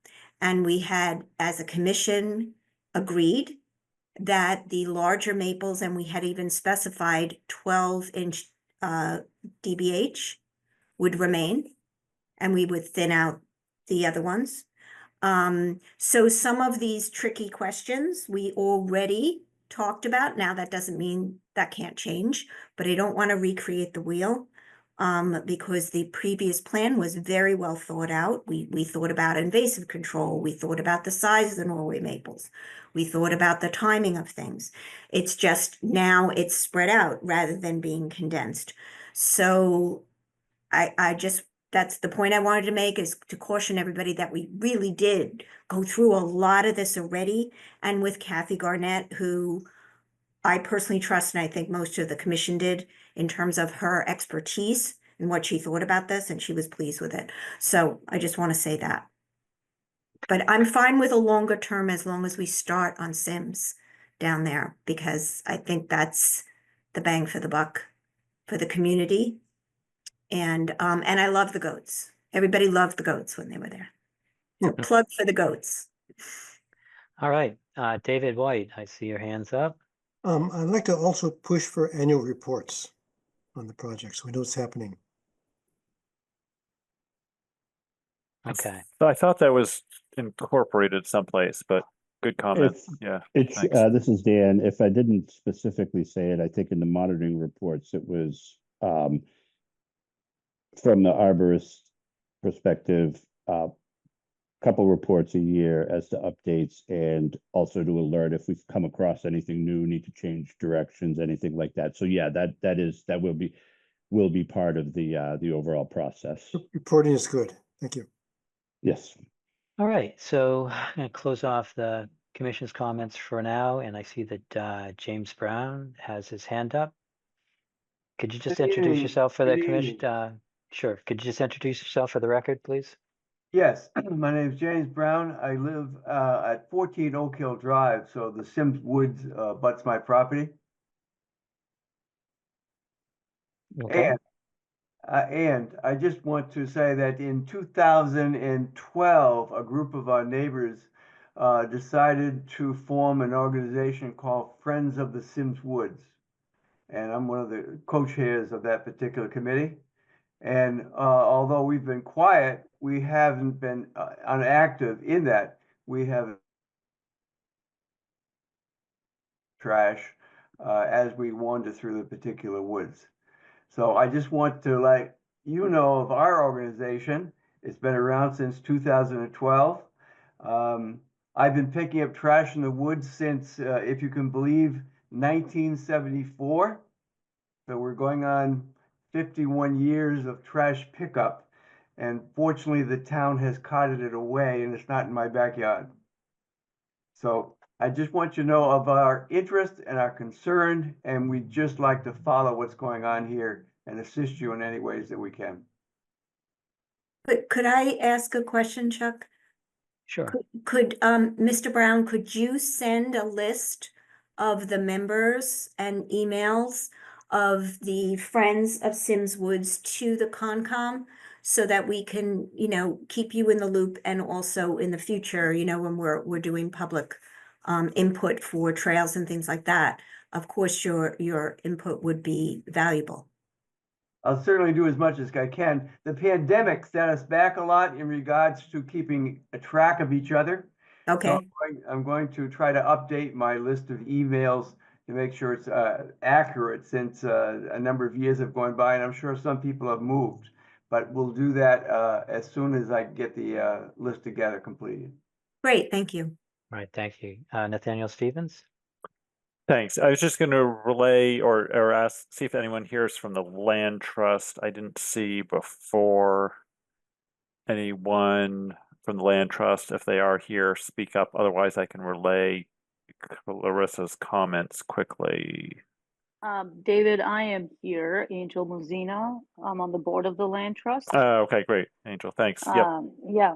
S5: and we had, as a commission, agreed that the larger maples, and we had even specified 12-inch DBH would remain, and we would thin out the other ones. So some of these tricky questions we already talked about. Now, that doesn't mean that can't change, but I don't want to recreate the wheel because the previous plan was very well thought out. We thought about invasive control. We thought about the size of the Norway maples. We thought about the timing of things. It's just now it's spread out rather than being condensed. So I just, that's the point I wanted to make, is to caution everybody that we really did go through a lot of this already. And with Kathy Garnett, who I personally trust, and I think most of the commission did, in terms of her expertise and what she thought about this, and she was pleased with it. So I just want to say that. But I'm fine with a longer term as long as we start on Sims down there, because I think that's the bang for the buck for the community. And I love the goats. Everybody loved the goats when they were there. So plug for the goats.
S2: All right, David White, I see your hands up.
S3: I'd like to also push for annual reports on the project, so we know what's happening.
S2: Okay.
S4: So I thought that was incorporated someplace, but good comment. Yeah.
S12: It's
S4: thanks.
S12: this is Dan. If I didn't specifically say it, I think in the monitoring reports it was from the arborist perspective, couple reports a year as to updates, and also to alert if we've come across anything new, need to change directions, anything like that. So yeah, that will be part of the overall process.
S3: Reporting is good. Thank you.
S12: Yes.
S2: All right, so I'm going to close off the commission's comments for now, and I see that James Brown has his hand up. Could you just introduce yourself for the commission? Sure. Could you just introduce yourself for the record, please?
S13: Yes, my name is James Brown. I live at 14 Oak Hill Drive, so the Sims Woods butts my
S2: Okay.
S13: And I just want to say that in 2012, a group of our neighbors decided to form an organization called Friends of the Sims Woods. And I'm one of the co-chairs of that particular committee. And although we've been quiet, we haven't been inactive in that. We have trash as we wander through the particular woods. So I just want to let you know of our organization. It's been around since 2012. I've been picking up trash in the woods since, if you can believe, 1974. So we're going on 51 years of trash pickup, and fortunately the town has carted it away and it's not in my backyard. So I just want you to know of our interest and our concern, and we'd just like to follow what's going on here and assist you in any ways that we can.
S5: But could I ask a question, Chuck?
S2: Sure.
S5: Could Mr. Brown, could you send a list of the members and emails of the Friends of Sims Woods to the Concom, so that we can, you know, keep you in the loop, and also in the future, you know, when we're doing public input for trails and things like that, of course, your input would be valuable.
S13: I'll certainly do as much as I can. The pandemic set us back a lot in regards to keeping a track of each other.
S5: Okay.
S13: So I'm going to try to update my list of emails to make sure it's accurate, since a number of years have gone by, and I'm sure some people have moved. But we'll do that as soon as I get the list together completed.
S5: Great, thank you.
S2: All right, thank you. Nathaniel Stevens?
S4: Thanks. I was just going to relay or ask, see if anyone hears from the land trust. I didn't see before anyone from the land trust. If they are here, speak up. Otherwise, I can relay Larissa's comments quickly.
S14: David, I am here, Angel Muzino. I'm on the board of the land trust.
S4: Okay, great, Angel. Thanks. Yep.
S14: Yeah.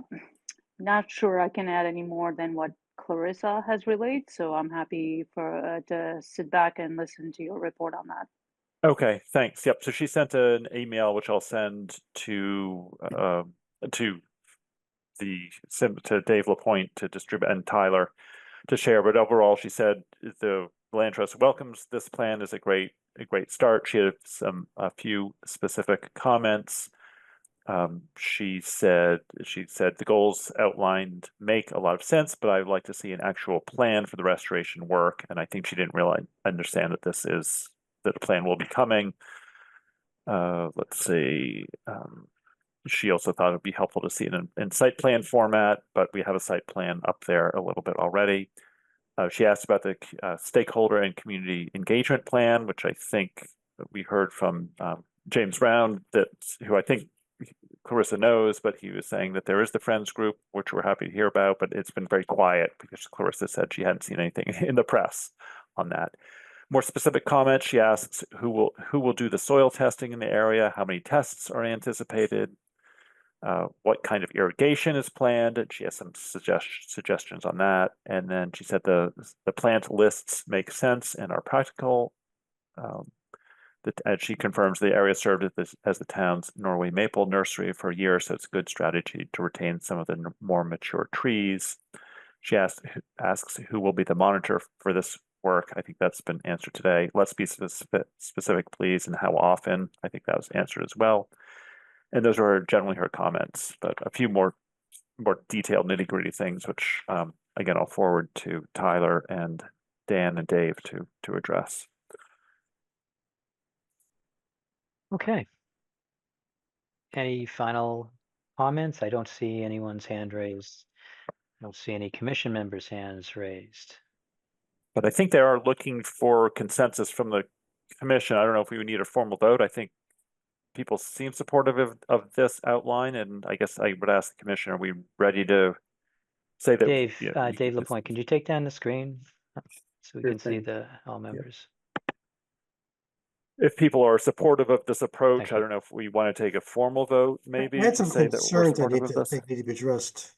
S14: not sure I can add any more than what Clarissa has relayed, so I'm happy for to sit back and listen to your report on that.
S4: Okay, thanks. Yep. So she sent an email which I'll send to to Dave Lapointe to distribute and Tyler to share. But overall, she said the Land Trust welcomes this plan as a great start. She had a few specific comments. She said the goals outlined make a lot of sense, but I'd like to see an actual plan for the restoration work. And I think she didn't really understand that that a plan will be coming. Let's see. She also thought it'd be helpful to see it in site plan format, but we have a site plan up there a little bit already. She asked about the stakeholder and community engagement plan, which I think we heard from James Brown, who I think Clarissa knows, but he was saying that there is the Friends group, which we're happy to hear about, but it's been very quiet because Clarissa said she hadn't seen anything in the press on that. More specific comments, she asks who will do the soil testing in the area, how many tests are anticipated, what kind of irrigation is planned, and she has some suggestions on that. And then she said the plant lists make sense and are practical. And she confirms the area served as the town's Norway maple nursery for years, so it's a good strategy to retain some of the more mature trees. She asks who will be the monitor for this work. I think that's been answered today. Let's be specific, please, and how often. I think that was answered as well. And those are generally her comments, but a few more detailed nitty-gritty things, which again I'll forward to Tyler and Dan and Dave to address.
S2: Okay. Any final comments? I don't see anyone's hand raised. I don't see any commission members' hands raised.
S4: But I think they are looking for consensus from the commission. I don't know if we would need a formal vote. I think people seem supportive of this outline, and I guess I would ask the commission, are we ready to say that?
S2: Dave, Dave Lapointe, can you take down the screen so we
S11: Sure
S2: can see
S11: thing.
S2: all members?
S4: If people are supportive of this approach,
S2: Thank
S4: I
S2: you.
S4: don't know if we want to take a formal vote, maybe
S3: I had
S4: to
S3: some
S4: say that we're
S3: concerns
S4: supportive of
S3: I
S4: this.
S3: think need to be addressed.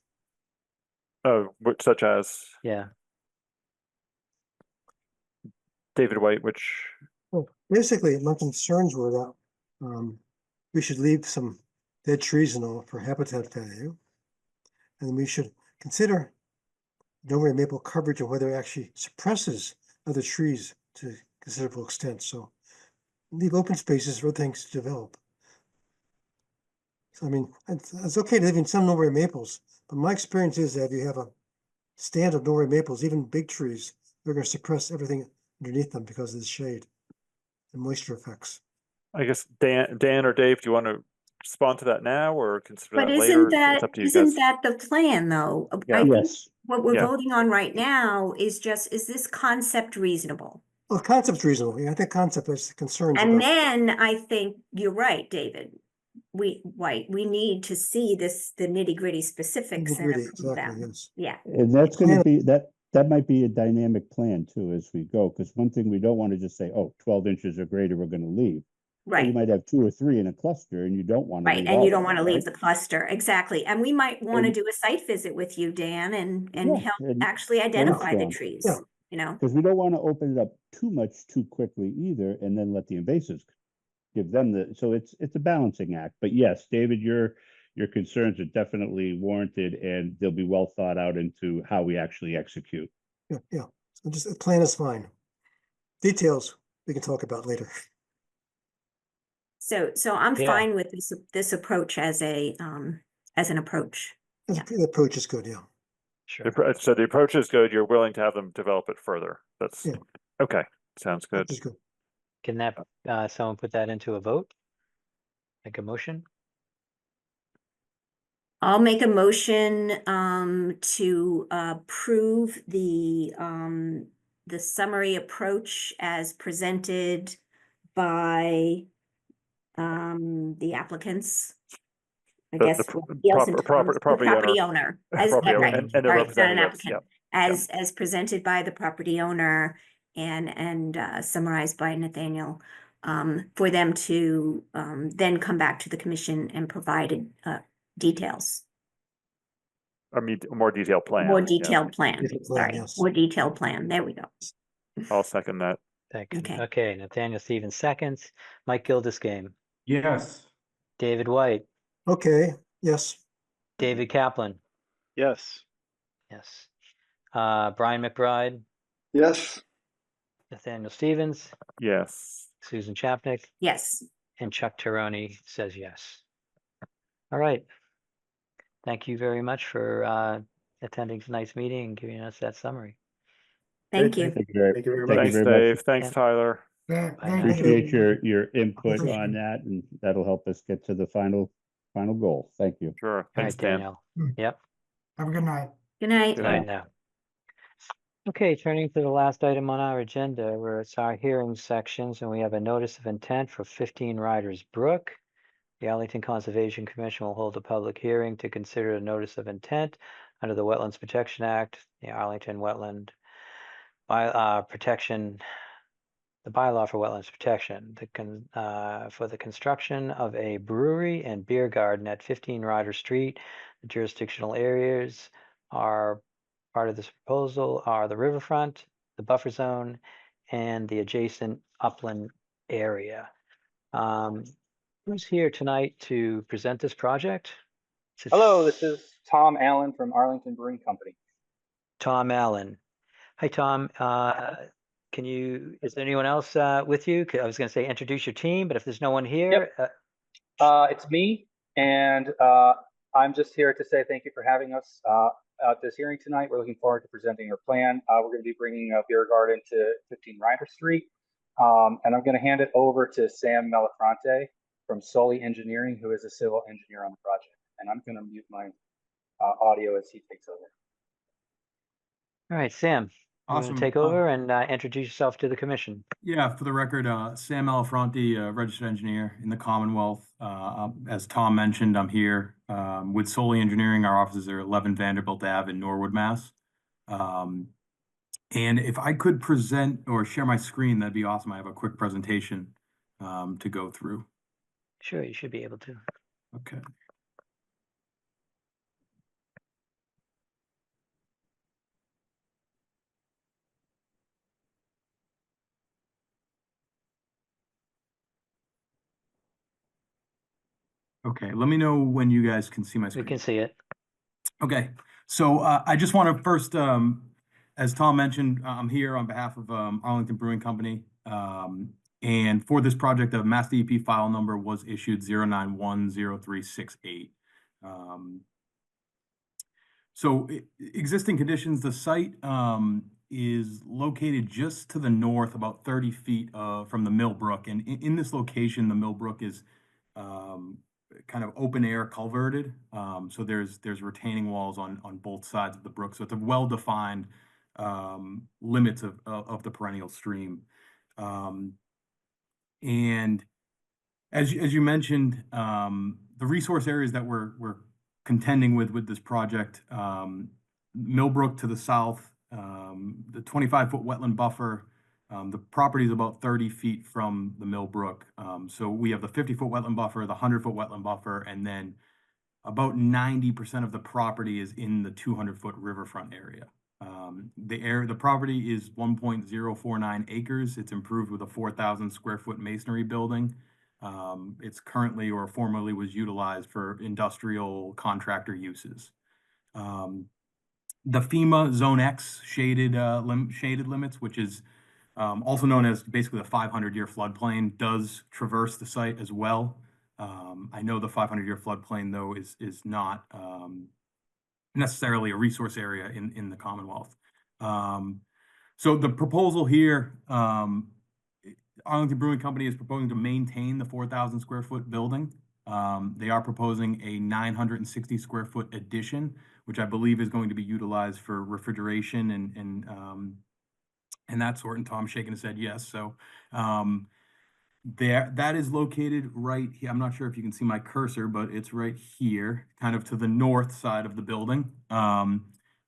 S4: Such as
S2: Yeah.
S4: David White, which
S3: Well, basically, my concerns were that we should leave some dead trees and all for habitat value, and we should consider Norway maple coverage and whether it actually suppresses other trees to a considerable extent. So leave open spaces for things to develop. So, I mean, it's okay to live in some Norway maples, but my experience is that if you have a stand of Norway maples, even big trees, they're going to suppress everything underneath them because of the shade and moisture effects.
S4: I guess Dan or Dave, do you want to respond to that now or consider
S5: But
S4: that later?
S5: isn't
S4: It's up to you
S5: isn't
S4: guys.
S5: that the plan though?
S4: Yeah.
S5: I think
S12: Yes.
S5: what we're
S4: Yeah.
S5: voting on right now is this concept reasonable?
S3: Well, concept's reasonable. Yeah, I think concept has concerns
S5: And
S3: about.
S5: then I think you're right, David. We need to see the nitty-gritty specifics and
S3: Nitty-gritty,
S5: approve
S3: exactly,
S5: them.
S3: yes.
S5: Yeah.
S12: And that's going
S3: plan-
S12: to be that might be a dynamic plan too as we go, because one thing we don't want to just say, oh, 12 inches or greater, we're going to leave. Well, you
S5: Right.
S12: might have 2 or 3 in a cluster and you don't want to
S5: Right.
S12: leave
S5: And
S12: all
S5: you
S12: of
S5: don't want to
S12: them,
S5: leave
S12: right?
S5: the cluster. Exactly. And we might want to
S12: And-
S5: do a site visit with you, Dan, and
S12: Yeah,
S5: help
S12: and
S5: actually identify the
S12: brainstorm.
S5: trees,
S3: Yeah.
S5: you know?
S12: Because we don't want to open it up too much too quickly either, and then let the invasives give them so it's a balancing act. But yes, David, your concerns are definitely warranted, and they'll be well thought out into how we actually execute.
S3: Yeah. So just a plan is fine. Details we can talk about later.
S5: So I'm
S2: Yeah.
S5: fine with this approach as an approach. Yeah.
S3: The approach is good, yeah.
S2: Sure.
S4: So the approach is good. You're willing to have them develop it further. That's
S3: Yeah.
S4: okay. Sounds good.
S3: Approach is good.
S2: Can that someone put that into a vote? Make a motion?
S5: I'll make a motion to approve the summary approach as presented by the applicants. I
S4: The-
S5: guess
S4: the
S5: property owner. As
S4: Property owner
S5: right,
S4: and the
S5: sorry, it's not an
S4: representatives,
S5: applicant.
S4: yeah.
S5: As presented by the property owner and summarized by Nathaniel, for them to then come back to the commission and provide details.
S4: A more detailed plan.
S5: More
S4: yeah.
S5: detailed plan,
S3: Detailed plan,
S5: sorry,
S3: yes.
S5: more detailed plan, there we go.
S4: I'll second that.
S2: Second.
S5: Okay.
S2: Okay, Nathaniel Stevens seconds. Mike Gilderscame,
S7: Yes.
S2: David White,
S3: Okay, yes.
S2: David Kaplan,
S9: Yes.
S2: yes. Brian McBride,
S6: Yes.
S2: Nathaniel Stevens,
S4: Yes.
S2: Susan Chapnick,
S5: Yes,
S2: and Chuck Tirone says yes. All right. Thank you very much for attending tonight's meeting and giving us that summary.
S5: thank
S11: Great,
S5: you.
S12: Thank you very,
S11: Thank you very
S12: thank
S11: much.
S12: you
S4: Thanks,
S12: very much.
S4: Dave. Thanks,
S2: Yeah.
S4: Tyler.
S5: Bye now.
S12: Appreciate your input
S10: Appreciate
S12: on
S10: it.
S12: that, and that'll help us get to the final goal. Thank you.
S4: Sure.
S2: All
S4: Thanks,
S2: right,
S4: Dan.
S2: Danielle. Yep.
S10: Have a good night.
S5: Good night.
S4: Good
S2: Right
S4: night.
S2: now. Okay, turning to the last item on our agenda, where it's our hearing sections, and we have a notice of intent for 15 Riders Brook. The Arlington Conservation Commission will hold a public hearing to consider a notice of intent under the Wetlands Protection Act, the Arlington Wetland Protection, the bylaw for wetlands protection, for the construction of a brewery and beer garden at 15 Ryder Street. The jurisdictional areas are part of this proposal are the riverfront, the buffer zone, and the adjacent upland area. Who's here tonight to present this project?
S15: Hello, this is Tom Allen from Arlington Brewing Company.
S2: Tom Allen. Hi, Tom. Is there anyone else with you? I was going to say introduce your team, but if there's no one here,
S15: It's me, and I'm just here to say thank you for having us at this hearing tonight. We're looking forward to presenting our plan. We're going to be bringing a beer garden to 15 Ryder Street, and I'm going to hand it over to Sam Melafronte from Soli Engineering, who is a civil engineer on the project. And I'm going to mute my audio as he takes over.
S2: all right, Sam. You want to
S7: Awesome.
S2: take over and introduce yourself to the commission?
S7: Yeah, for the record, Sam Melafronte, registered engineer in the Commonwealth. As Tom mentioned, I'm here with Soli Engineering. Our offices are 11 Vanderbilt Ave in Norwood, Mass. And if I could present or share my screen, that'd be awesome. I have a quick presentation to go through.
S2: Sure, you should be able to.
S7: Okay. Okay, let me know when you guys can see my screen.
S2: We can see it.
S7: Okay, so I just want to first, as Tom mentioned, I'm here on behalf of Arlington Brewing Company. And for this project, a Mass DEP file number was issued 0910368. So existing conditions, the site is located just to the north, about 30 feet from the Mill Brook. And in this location, the Mill Brook is kind of open air culverted. So there's retaining walls on both sides of the brook. So it's a well-defined limits of the perennial stream. And as you mentioned, the resource areas that we're contending with this project, Millbrook to the south, the 25-foot wetland buffer. The property is about 30 feet from the Millbrook. So we have the 50-foot wetland buffer, the 100-foot wetland buffer, and then about 90% of the property is in the 200-foot riverfront area. The property is 1.049 acres. It's improved with a 4,000 square foot masonry building. It's currently or formerly was utilized for industrial contractor uses. The FEMA Zone X shaded limits, which is also known as basically the 500-year floodplain, does traverse the site as well. I know the 500-year floodplain, though, is not necessarily a resource area in the Commonwealth. So the proposal here, Arlington Brewing Company is proposing to maintain the 4,000 square foot building. They are proposing a 960 square foot addition, which I believe is going to be utilized for refrigeration and that sort. And Tom's shaking his head yes. So that is located right here. I'm not sure if you can see my cursor, but it's right here, kind of to the north side of the building.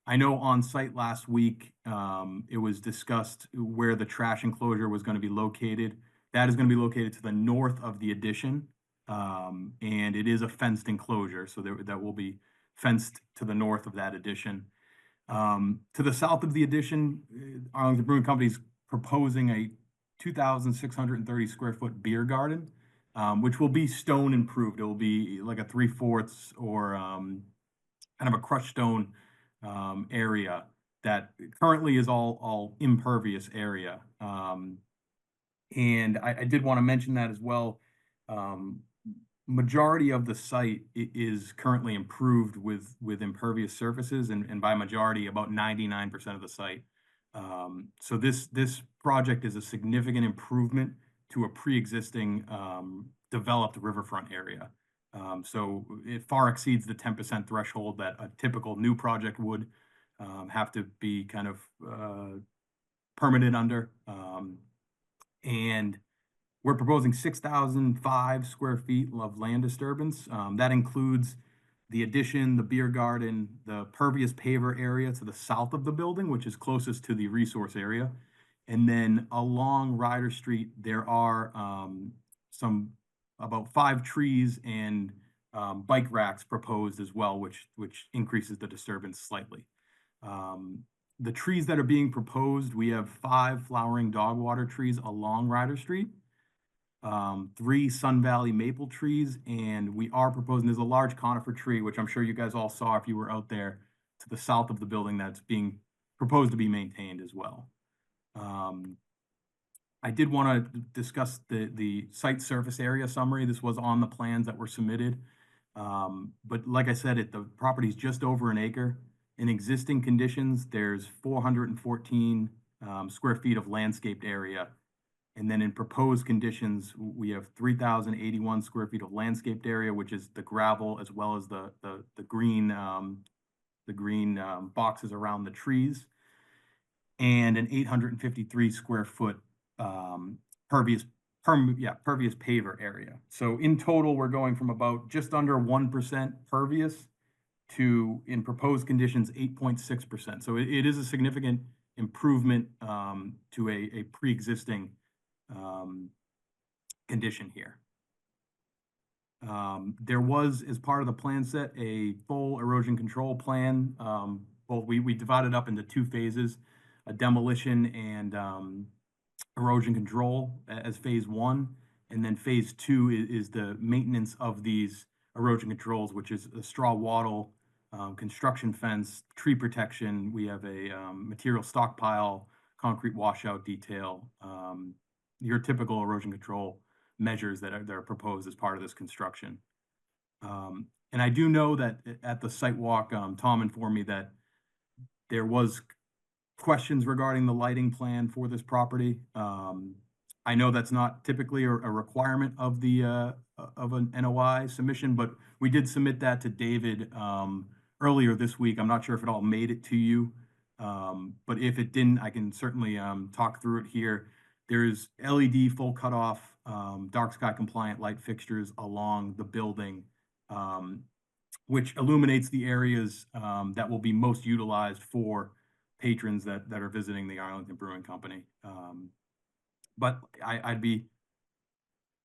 S7: I know on site last week, it was discussed where the trash enclosure was going to be located. That is going to be located to the north of the addition. And it is a fenced enclosure, so that will be
S16: fenced to the north of that addition. To the south of the addition, Arlington Brewing Company is proposing a 2,630 square foot beer garden, which will be stone improved. It will be like a 3/4 or kind of a crushed stone area that currently is all impervious area. And I did want to mention that as well. Majority of the site is currently improved with impervious surfaces, and by majority, about 99% of the site. So this project is a significant improvement to a pre-existing developed riverfront area. So it far exceeds the 10% threshold that a typical new project would have to be kind of permitted under. And we're proposing 6,005 square feet of land disturbance. That includes the addition, the beer garden, the pervious paver area to the south of the building, which is closest to the resource area. And then along Ryder Street, there are about 5 trees and bike racks proposed as well, which increases the disturbance slightly. The trees that are being proposed, we have 5 flowering dogwater trees along Ryder Street, 3 Sun Valley maple trees, and we are proposing, there's a large conifer tree, which I'm sure you guys all saw if you were out there, to the south of the building that's being proposed to be maintained as well. I did want to discuss the site surface area summary. This was on the plans that were submitted. But like I said, the property is just over an acre. In existing conditions, there's 414 square feet of landscaped area. And then in proposed conditions, we have 3,081 square feet of landscaped area, which is the gravel as well as the green boxes around the trees, and an 853 square foot pervious paver area. So in total, we're going from about just under 1% pervious to, in proposed conditions, 8.6%. So it is a significant improvement to a pre-existing condition here. There was, as part of the plan set, a full erosion control plan. We divided up into 2 phases, a demolition and erosion control as phase 1. And then phase 2 is the maintenance of these erosion controls, which is a straw wattle, construction fence, tree protection. We have a material stockpile, concrete washout detail, your typical erosion control measures that are proposed as part of this construction. And I do know that at the site walk, Tom informed me that there was questions regarding the lighting plan for this property. I know that's not typically a requirement of the of an NOI submission, but we did submit that to David earlier this week. I'm not sure if it all made it to you, but if it didn't, I can certainly talk through it here. There's LED full cutoff, dark sky compliant light fixtures along the building, which illuminates the areas that will be most utilized for patrons that are visiting the Arlington Brewing Company. But I'd be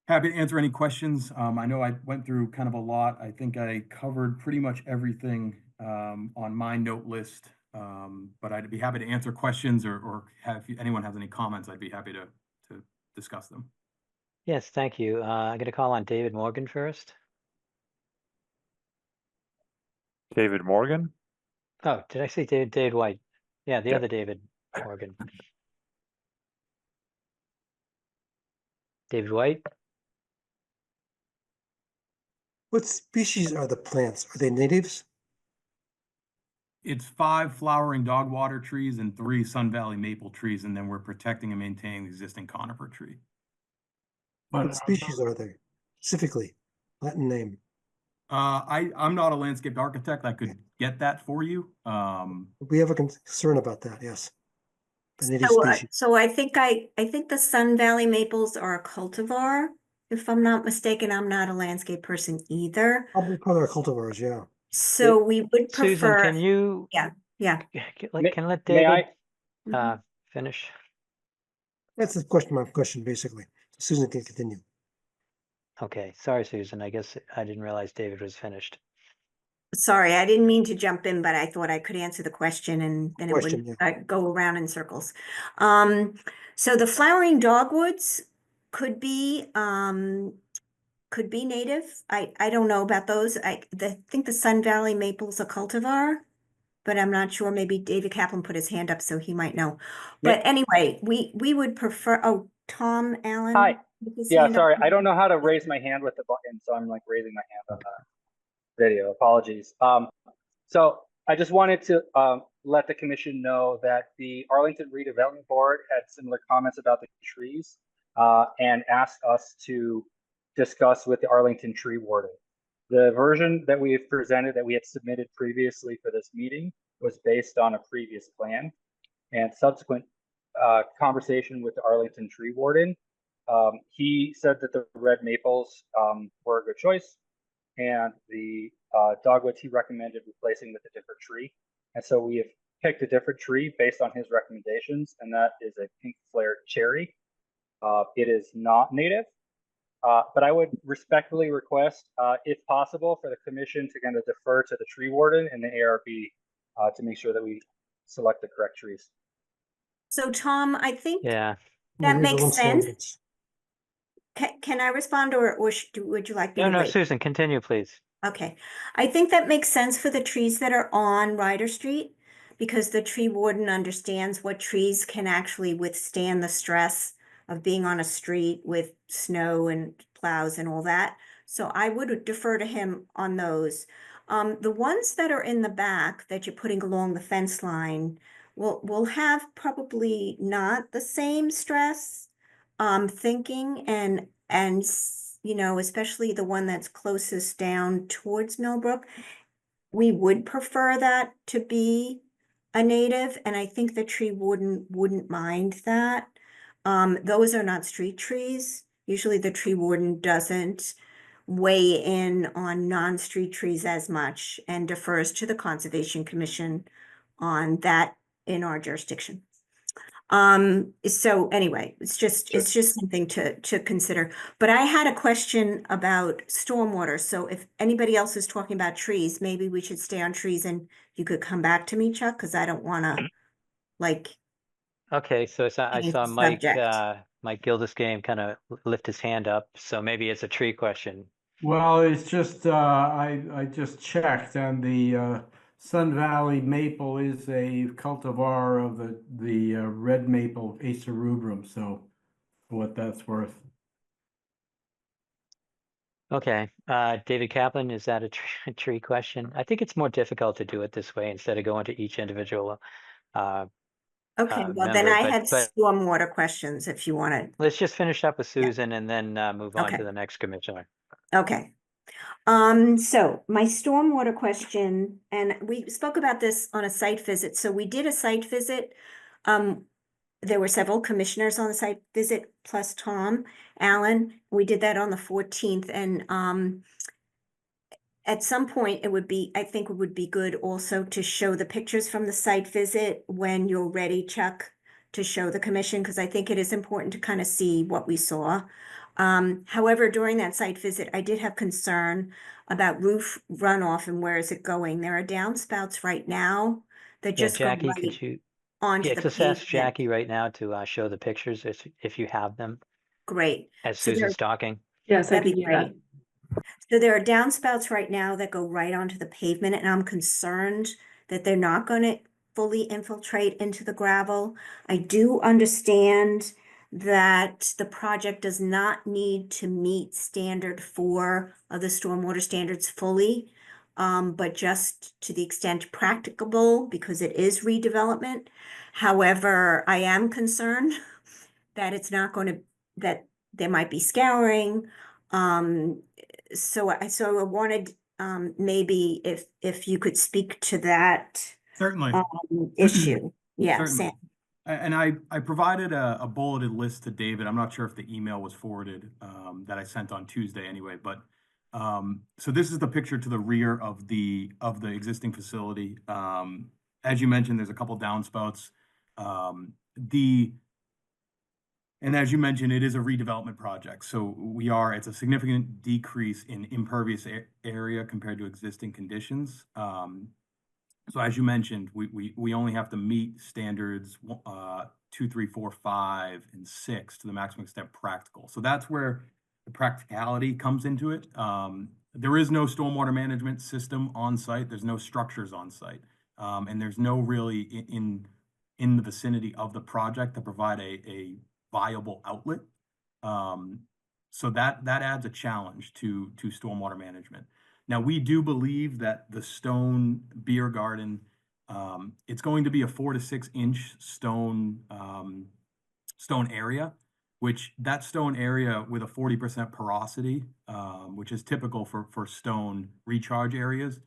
S16: happy to answer any questions. I know I went through kind of a lot. I think I covered pretty much everything on my note list. But I'd be happy to answer questions or if anyone has any comments, I'd be happy to discuss them.
S2: Yes, thank you. I'm going to call on David Morgan first.
S4: David Morgan?
S2: Oh, did I say David White? Yeah, the other David Morgan. David White?
S3: What species are the plants? Are they natives?
S16: It's 5 flowering dogwater trees and 3 Sun Valley maple trees, and then we're protecting and maintaining the existing conifer tree.
S3: What species are they specifically? Latin name.
S16: I'm not a landscape architect. I could get that for you.
S3: We have a concern about that. Yes. The native species.
S5: So I think the Sun Valley maples are a cultivar. If I'm not mistaken, I'm not a landscape person either.
S3: Probably part of our cultivars, yeah.
S5: So we would prefer.
S2: Susan, can you?
S5: Yeah.
S2: Can let David finish?
S3: That's the question. My question, basically. Susan can continue.
S2: Okay, sorry, Susan. I guess I didn't realize David was finished.
S5: Sorry, I didn't mean to jump in, but I thought I could answer the question and then it
S3: Question,
S5: would go around in circles. So the flowering dogwoods could be native. I don't know about those. I think the Sun Valley maple's a cultivar, but I'm not sure. Maybe David Kaplan put his hand up, so he might know. But anyway, we would prefer. Oh, Tom Allen.
S15: Hi.
S5: put his
S15: Yeah,
S5: hand up.
S15: sorry. I don't know how to raise my hand with the button, so I'm like raising my hand on the video. Apologies. So I just wanted to let the commission know that the Arlington Redevelopment Board had similar comments about the trees and asked us to discuss with the Arlington Tree Warden. The version that we have presented that we had submitted previously for this meeting was based on a previous plan, and subsequent conversation with the Arlington Tree Warden, he said that the red maples were a good choice, and the dogwoods he recommended replacing with a different tree. And so we have picked a different tree based on his recommendations, and that is a pink flared cherry. It is not native, but I would respectfully request, if possible, for the commission to kind of defer to the tree warden and the ARB to make sure that we select the correct trees.
S5: So Tom, I think
S2: Yeah.
S5: that makes sense. Can I respond, or would you like me
S2: No,
S5: to
S2: no,
S5: wait?
S2: Susan, continue, please.
S5: Okay, I think that makes sense for the trees that are on Ryder Street, because the tree warden understands what trees can actually withstand the stress of being on a street with snow and plows and all that. So I would defer to him on those. The ones that are in the back that you're putting along the fence line will have probably not the same stress thinking, and you know, especially the one that's closest down towards Millbrook, we would prefer that to be a native, and I think the tree warden wouldn't mind that. Those are not street trees. Usually the tree warden doesn't weigh in on non-street trees as much and defers to the Conservation Commission on that in our jurisdiction. So anyway, it's just something to consider. But I had a question about stormwater. So if anybody else is talking about trees, maybe we should stay on trees and you could come back to me, Chuck, because I don't want to like.
S2: Okay, so I
S5: change
S2: saw
S5: the
S2: Mike
S5: subject.
S2: Mike Gildersgame kind of lift his hand up, so maybe it's a tree question.
S7: Well, it's just, I just checked, and the Sun Valley maple is a cultivar of the red maple Acer rubrum, so for what that's worth.
S2: Okay, David Kaplan, is that a tree question? I think it's more difficult to do it this way instead of going to each individual
S5: Okay, well then
S2: member,
S5: I had
S2: but
S5: stormwater questions if you wanted.
S2: let's just finish up with Susan and then move on
S5: Okay.
S2: to the next commissioner.
S5: Okay. So my stormwater question, and we spoke about this on a site visit. So we did a site visit. There were several commissioners on the site visit, plus Tom Allen. We did that on the 14th, and at some point it would be, I think it would be good also to show the pictures from the site visit when you're ready, Chuck, to show the commission, because I think it is important to kind of see what we saw. However, during that site visit, I did have concern about roof runoff and where is it going. There are downspouts right now that
S2: Yeah,
S5: just go
S2: Jackie,
S5: right
S2: could you
S5: onto the
S2: just ask
S5: pavement.
S2: Jackie right now to show the pictures if you have them
S5: Great.
S2: as
S5: So
S2: Susan's talking?
S1: Yes, I
S5: that'd
S1: can
S5: be
S1: do that.
S5: great. So there are downspouts right now that go right onto the pavement, and I'm concerned that they're not going to fully infiltrate into the gravel. I do understand that the project does not need to meet standard 4 of the stormwater standards fully, but just to the extent practicable, because it is redevelopment. However, I am concerned that it's not going to, that there might be scouring. So I wanted, maybe if you could speak to that
S16: Certainly.
S5: issue. Yeah,
S16: Certainly.
S5: Sam.
S16: And I provided a bulleted list to David. I'm not sure if the email was forwarded that I sent on Tuesday anyway, but so this is the picture to the rear of the existing facility. As you mentioned, there's a couple downspouts. And as you mentioned, it is a redevelopment project. So it's a significant decrease in impervious area compared to existing conditions. So as you mentioned, we only have to meet standards 2, 3, 4, 5, and 6 to the maximum extent practical. So that's where the practicality comes into it. There is no stormwater management system on site. There's no structures on site. And there's no really in the vicinity of the project to provide a viable outlet. So that adds a challenge to stormwater management. Now, we do believe that the stone beer garden, it's going to be a 4 to 6 inch stone area, which that stone area with a 40% porosity, which is typical for stone recharge areas,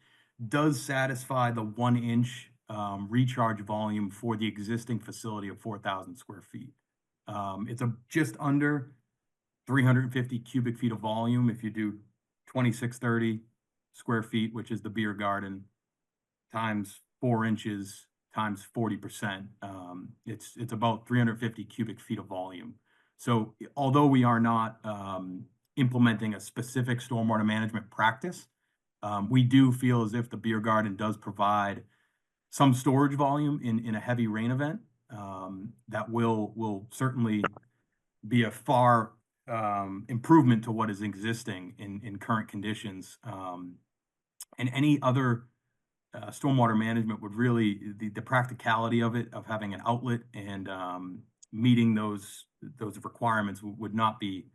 S16: does satisfy the 1 inch recharge volume for the existing facility of 4,000 square feet. It's just under 350 cubic feet of volume if you do 2630 square feet, which is the beer garden, times 4 inches times 40%. It's about 350 cubic feet of volume. So although we are not implementing a specific stormwater management practice, we do feel as if the beer garden does provide some storage volume in a heavy rain event that will certainly be a far improvement to what is existing in current conditions. And any other stormwater management would really, the practicality of it, of having an outlet and meeting those requirements would not be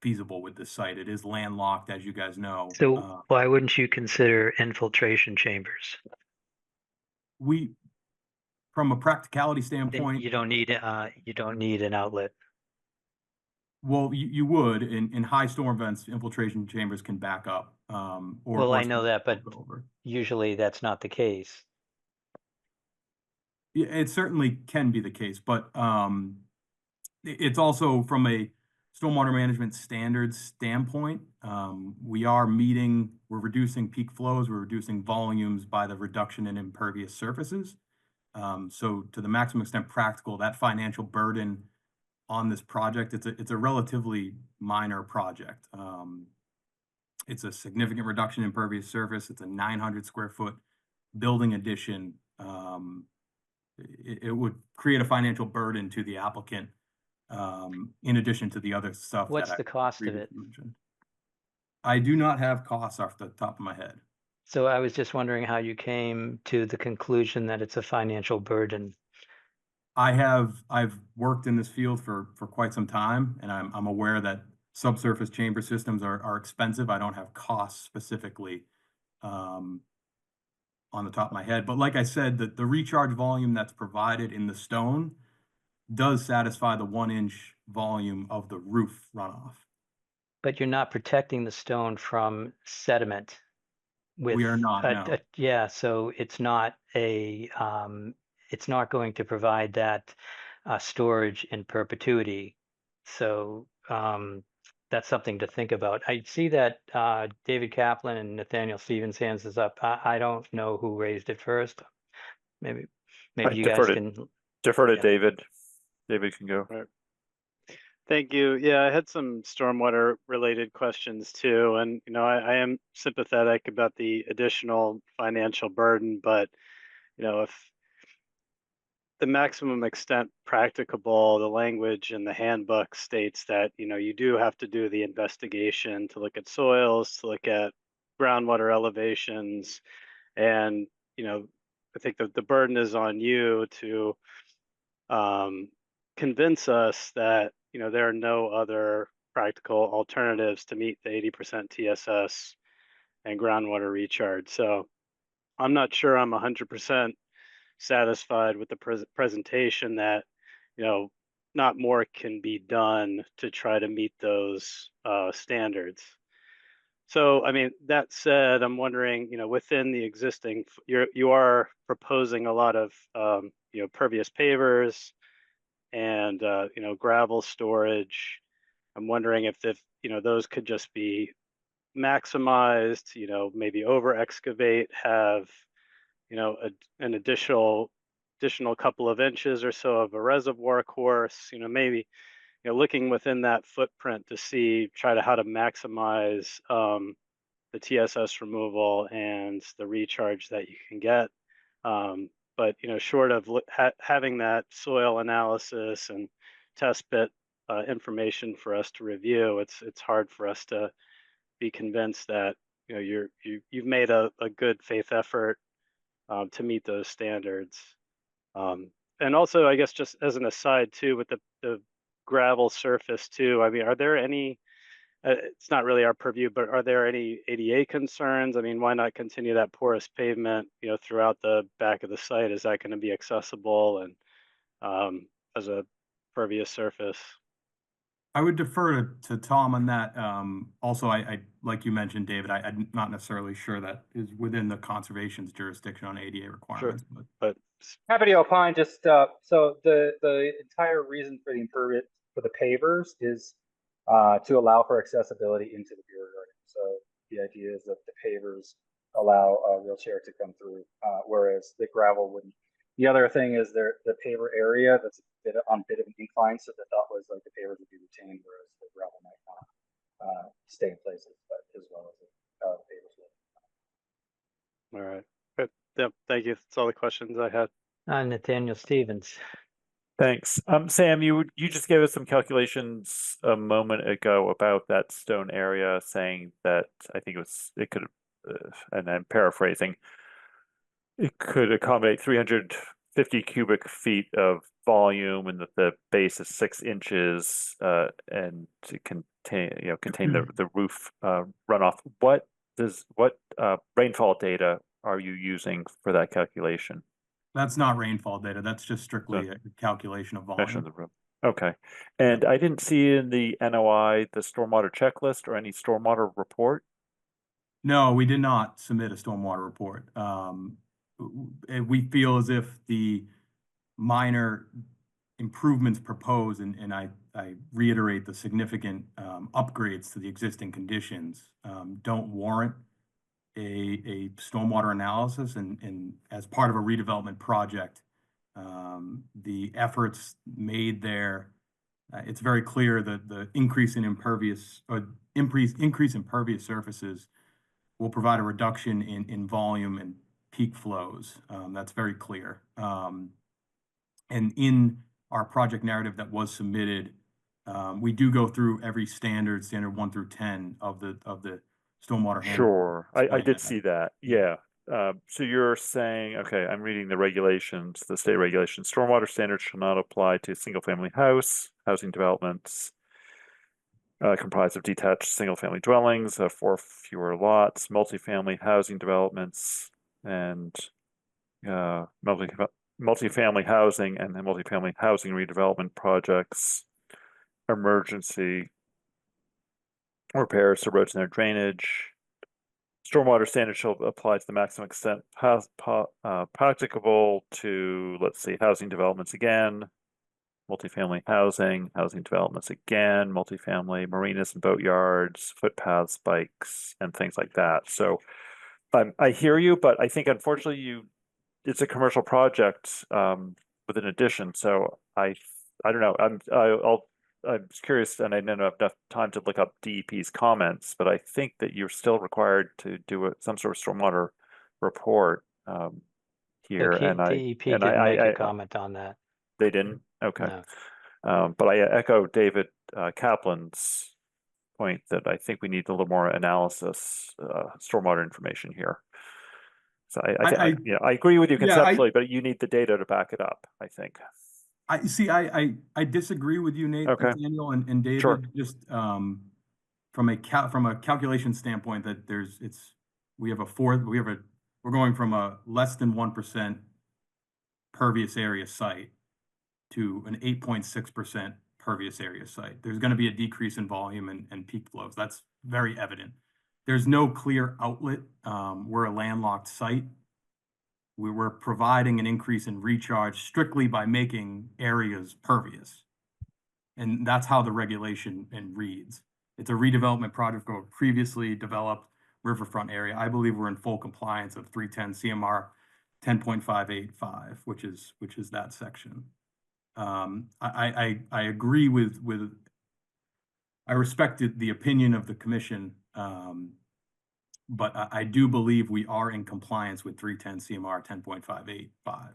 S16: feasible with this site. It is landlocked, as you guys know.
S2: So why wouldn't you consider infiltration chambers?
S16: From a practicality
S2: Then
S16: standpoint,
S2: you don't need an outlet.
S16: well, you would in high storm events, infiltration chambers can back up.
S2: Well, I know that, but
S16: over.
S2: usually that's not the case.
S16: Yeah, it certainly can be the case, but it's also from a stormwater management standards standpoint, we're reducing peak flows, we're reducing volumes by the reduction in impervious surfaces. So to the maximum extent practical, that financial burden on this project, it's a relatively minor project. It's a significant reduction in impervious surface. It's a 900 square foot building addition. It would create a financial burden to the applicant, in addition to the other stuff.
S2: What's the cost of it?
S16: Mentioned. I do not have costs off the top of my head.
S2: So I was just wondering how you came to the conclusion that it's a financial burden.
S16: I've worked in this field for quite some time, and I'm aware that subsurface chamber systems are expensive. I don't have costs specifically on the top of my head, but like I said, the recharge volume that's provided in the stone does satisfy the 1 inch volume of the roof runoff.
S2: But you're not protecting the stone from sediment.
S16: We are not, no.
S2: Yeah, so it's not it's not going to provide that storage in perpetuity. So that's something to think about. I see that David Kaplan and Nathaniel Stevens' hands is up. I don't know who raised it first. Maybe you guys can
S4: defer to David. David can go.
S9: Right. Thank you. Yeah, I had some stormwater related questions too. And, I am sympathetic about the additional financial burden, but, if the maximum extent practicable, the language in the handbook states that, you do have to do the investigation to look at soils, to look at groundwater elevations. And, I think that the burden is on you to convince us that, there are no other practical alternatives to meet the 80% TSS and groundwater recharge. So I'm not sure I'm 100% satisfied with the presentation that, not more can be done to try to meet those standards. So, I mean, that said, I'm wondering, within the existing, you are proposing a lot of, pervious pavers and, gravel storage. I'm wondering if those could just be maximized, maybe over excavate, have, an additional couple of inches or so of a reservoir course, maybe looking within that footprint to see, try to how to maximize the TSS removal and the recharge that you can get. But short of having that soil analysis and test bit information for us to review, it's hard for us to be convinced that you've made a good faith effort to meet those standards. And also, I guess just as an aside too, with the gravel surface too, I mean, are there any, it's not really our purview, but are there any ADA concerns? I mean, why not continue that porous pavement, throughout the back of the site? Is that going to be accessible and as a pervious surface?
S16: I would defer to Tom on that. Also, I like you mentioned, David, I'm not necessarily sure that is within the conservation's jurisdiction on ADA requirements,
S9: but
S15: happy to opine. Just so the entire reason for the impervious for the pavers is to allow for accessibility into the beer garden. So the idea is that the pavers allow a wheelchair to come through, whereas the gravel wouldn't. The other thing is the paver area that's on a bit of an incline, so the thought was like the pavers would be retained, whereas the gravel might not stay in place as well as the pavers would.
S9: All right. Good. Yep. Thank you. That's all the questions I had.
S2: Nathaniel Stevens.
S4: Thanks. Sam, you just gave us some calculations a moment ago about that stone area, saying that I think it could, and I'm paraphrasing, it could accommodate 350 cubic feet of volume, and that the base is 6 inches, and to contain the roof runoff. What rainfall data are you using for that calculation?
S16: That's not rainfall data. That's just strictly a calculation of volume.
S4: Okay. And I didn't see in the NOI the stormwater checklist or any stormwater report.
S16: No, we did not submit a stormwater report. We feel as if the minor improvements proposed, and I reiterate the significant upgrades to the existing conditions, don't warrant a stormwater analysis, and as part of a redevelopment project, the efforts made there, it's very clear that the increase in impervious surfaces will provide a reduction in volume and peak flows. That's very clear. And in our project narrative that was submitted, we do go through every standard 1 through 10 of the stormwater handling.
S4: Sure, I did see that. Yeah. So you're saying, okay, I'm reading the regulations, the state regulations. Stormwater standards shall not apply to single-family housing developments comprised of detached single-family dwellings, 4 or fewer lots, multifamily housing developments, and multifamily housing and multifamily housing redevelopment projects, emergency repairs to roads and their drainage. Stormwater standards shall apply to the maximum extent practicable to, let's see, housing developments again, multifamily housing developments again, multifamily marinas and boatyards, footpaths, bikes, and things like that. So I hear you, but I think unfortunately it's a commercial project with an addition. So I don't know. I'm curious, and I didn't have enough time to look up DEP's comments, but I think that you're still required to do some sort of stormwater report here.
S2: DEP didn't make a comment on that.
S4: They didn't? Okay.
S2: No.
S4: But I echo David Kaplan's point that I think we need a little more analysis, stormwater information here. So I agree with you conceptually, but you need the data to back it up, I think.
S16: I disagree with you, Nate,
S4: okay.
S16: Daniel, and David.
S4: Sure.
S16: Just from a calculation standpoint, that we're going from a less than 1% pervious area site to an 8.6% pervious area site. There's going to be a decrease in volume and peak flows. That's very evident. There's no clear outlet. We're a landlocked site. We were providing an increase in recharge strictly by making areas pervious. And that's how the regulation reads. It's a redevelopment project for a previously developed riverfront area. I believe we're in full compliance of 310 CMR 10.585, which is that section. I agree with I respected the opinion of the commission, but I do believe we are in compliance with 310 CMR 10.585,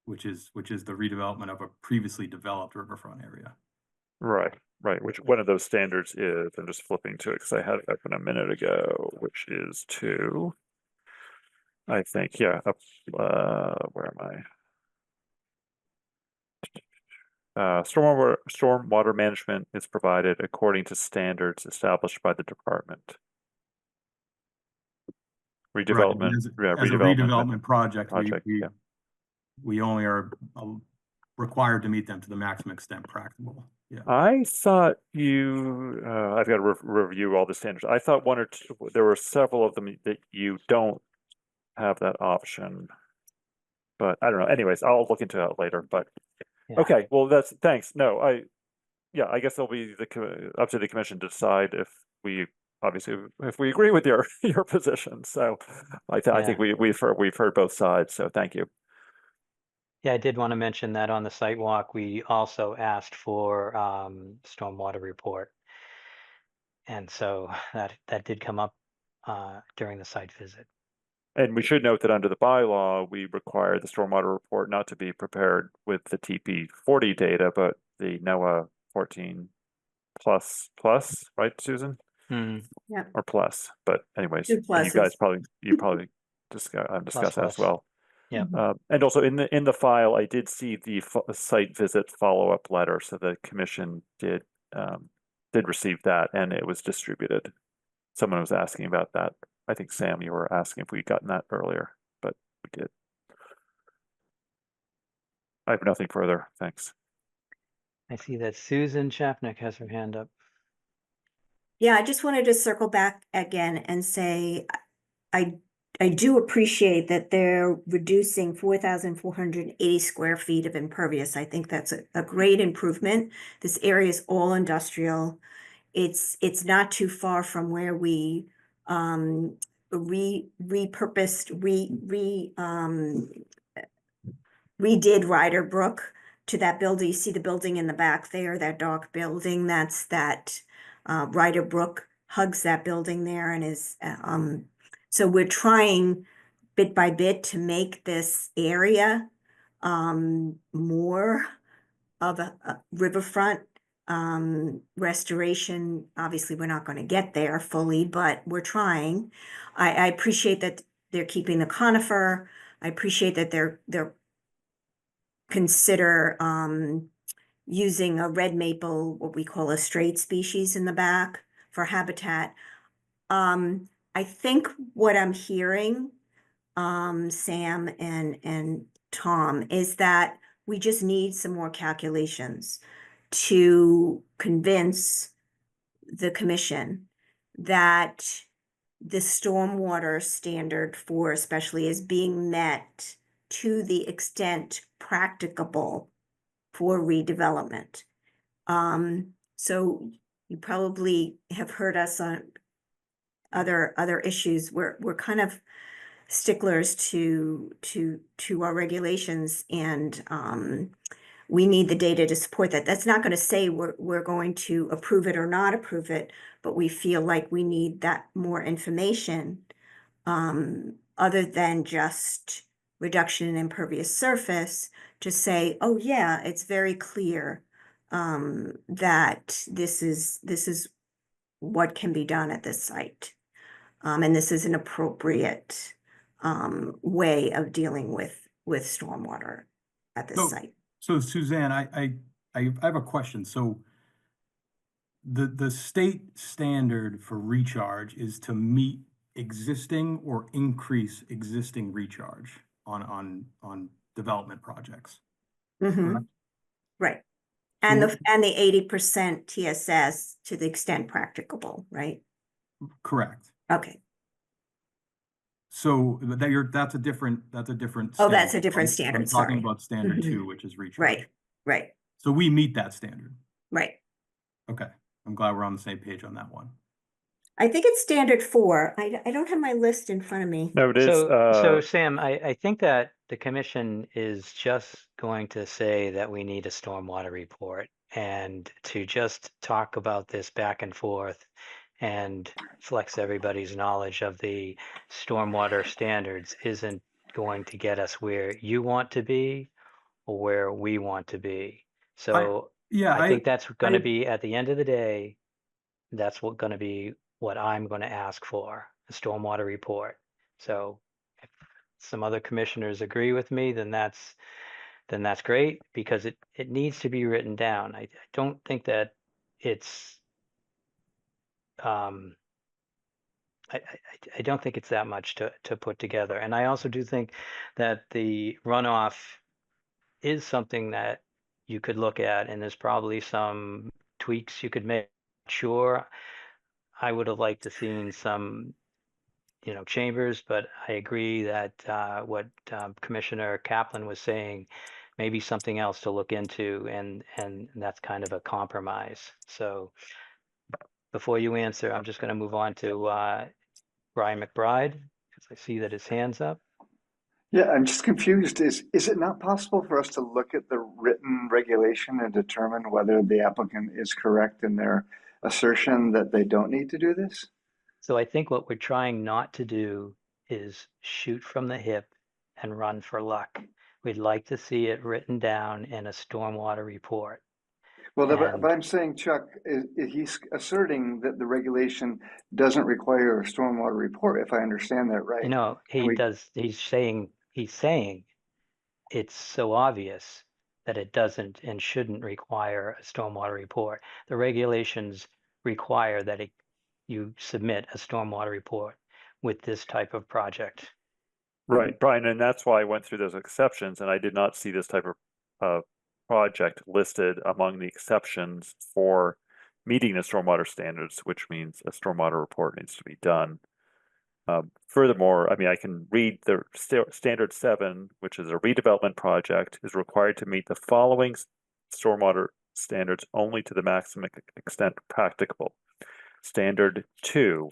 S16: which is the redevelopment of a previously developed riverfront area.
S4: Right, right. Which one of those standards is? I'm just flipping to it because I had it open a minute ago, which is 2. I think, yeah. Where am I? Stormwater management is provided according to standards established by the department. Redevelopment,
S16: Right. As a redevelopment project,
S4: yeah.
S16: we only are required to meet them to the maximum extent practicable. Yeah.
S4: I thought you, I've got to review all the standards. I thought one or two, there were several of them that you don't have that option. But I don't know. Anyways, I'll look into that later. But
S2: Yeah.
S4: okay, well, thanks. No, I guess it'll be up to the commission to decide if we agree with your position. So I think we've heard both sides. So thank you.
S2: Yeah, I did want to mention that on the site walk, we also asked for stormwater report. And so that did come up during the site visit.
S4: And we should note that under the bylaw, we require the stormwater report not to be prepared with the TP40 data, but the NOAA 14 plus, right, Susan?
S5: Yep.
S4: Or plus, but anyways,
S5: 2
S4: and you guys
S5: pluses.
S4: probably discuss that as well.
S2: Yeah.
S4: And also in the file, I did see the site visit follow-up letter, so the commission did receive that, and it was distributed. Someone was asking about that. I think Sam, you were asking if we'd gotten that earlier, but we did. I have nothing further. Thanks.
S2: I see that Susan Chapnick has her hand up.
S5: Yeah, I just wanted to circle back again and say, I do appreciate that they're reducing 4,480 square feet of impervious. I think that's a great improvement. This area is all industrial. It's not too far from where we redid Ryder Brook to that building. You see the building in the back there, that dark building. That's that Ryder Brook hugs that building there and is so we're trying bit by bit to make this area more of a riverfront restoration. Obviously, we're not going to get there fully, but we're trying. I appreciate that they're keeping the conifer. I appreciate that they're consider using a red maple, what we call a straight species in the back for habitat. I think what I'm hearing, Sam and Tom, is that we just need some more calculations to convince the commission that the stormwater standard for especially is being met to the extent practicable for redevelopment. So you probably have heard us on other issues. We're kind of sticklers to our regulations, and we need the data to support that. That's not going to say we're going to approve it or not approve it, but we feel like we need that more information other than just reduction in impervious surface to say, oh yeah, it's very clear that this is what can be done at this site. And this is an appropriate way of dealing with stormwater at this site.
S16: So Suzanne, I have a question. So the state standard for recharge is to meet existing or increase existing recharge on development projects.
S5: Mm-hmm. Right. And the 80% TSS to the extent practicable, right?
S16: Correct.
S5: Okay.
S16: So that's a different
S5: Oh, that's a
S16: standard,
S5: different
S16: right?
S5: standard.
S16: I'm talking
S5: Sorry.
S16: about standard
S5: Mhm.
S16: 2, which is recharge.
S5: Right.
S16: So we meet that standard.
S5: Right.
S16: Okay. I'm glad we're on the same page on that one.
S5: I think it's standard 4. I don't have my list in front of me.
S4: No, it is.
S2: So Sam, I think that the commission is just going to say that we need a stormwater report, and to just talk about this back and forth and flex everybody's knowledge of the stormwater standards isn't going to get us where you want to be or where we want to be. So
S7: Yeah,
S2: I think that's going to
S7: I-
S2: be, at the end of the day, that's going to be what I'm going to ask for, a stormwater report. So if some other commissioners agree with me, then that's great, because it needs to be written down. I don't think that it's I don't think it's that much to put together. And I also do think that the runoff is something that you could look at, and there's probably some tweaks you could make. Sure, I would have liked to seen some, chambers, but I agree that what Commissioner Kaplan was saying, maybe something else to look into, and that's kind of a compromise. So before you answer, I'm just going to move on to Brian McBride, because I see that his hand's up.
S6: Yeah, I'm just confused. Is it not possible for us to look at the written regulation and determine whether the applicant is correct in their assertion that they don't need to do this?
S2: So I think what we're trying not to do is shoot from the hip and run for luck. We'd like to see it written down in a stormwater report.
S6: Well,
S2: And
S6: but I'm saying, Chuck, he's asserting that the regulation doesn't require a stormwater report, if I understand that right.
S2: he's saying it's so obvious that it doesn't and shouldn't require a stormwater report. The regulations require that you submit a stormwater report with this type of project.
S4: Right, Brian, and that's why I went through those exceptions, and I did not see this type of project listed among the exceptions for meeting the stormwater standards, which means a stormwater report needs to be done. Furthermore, I mean, I can read the standard 7, which is a redevelopment project, is required to meet the following stormwater standards only to the maximum extent practicable. Standard 2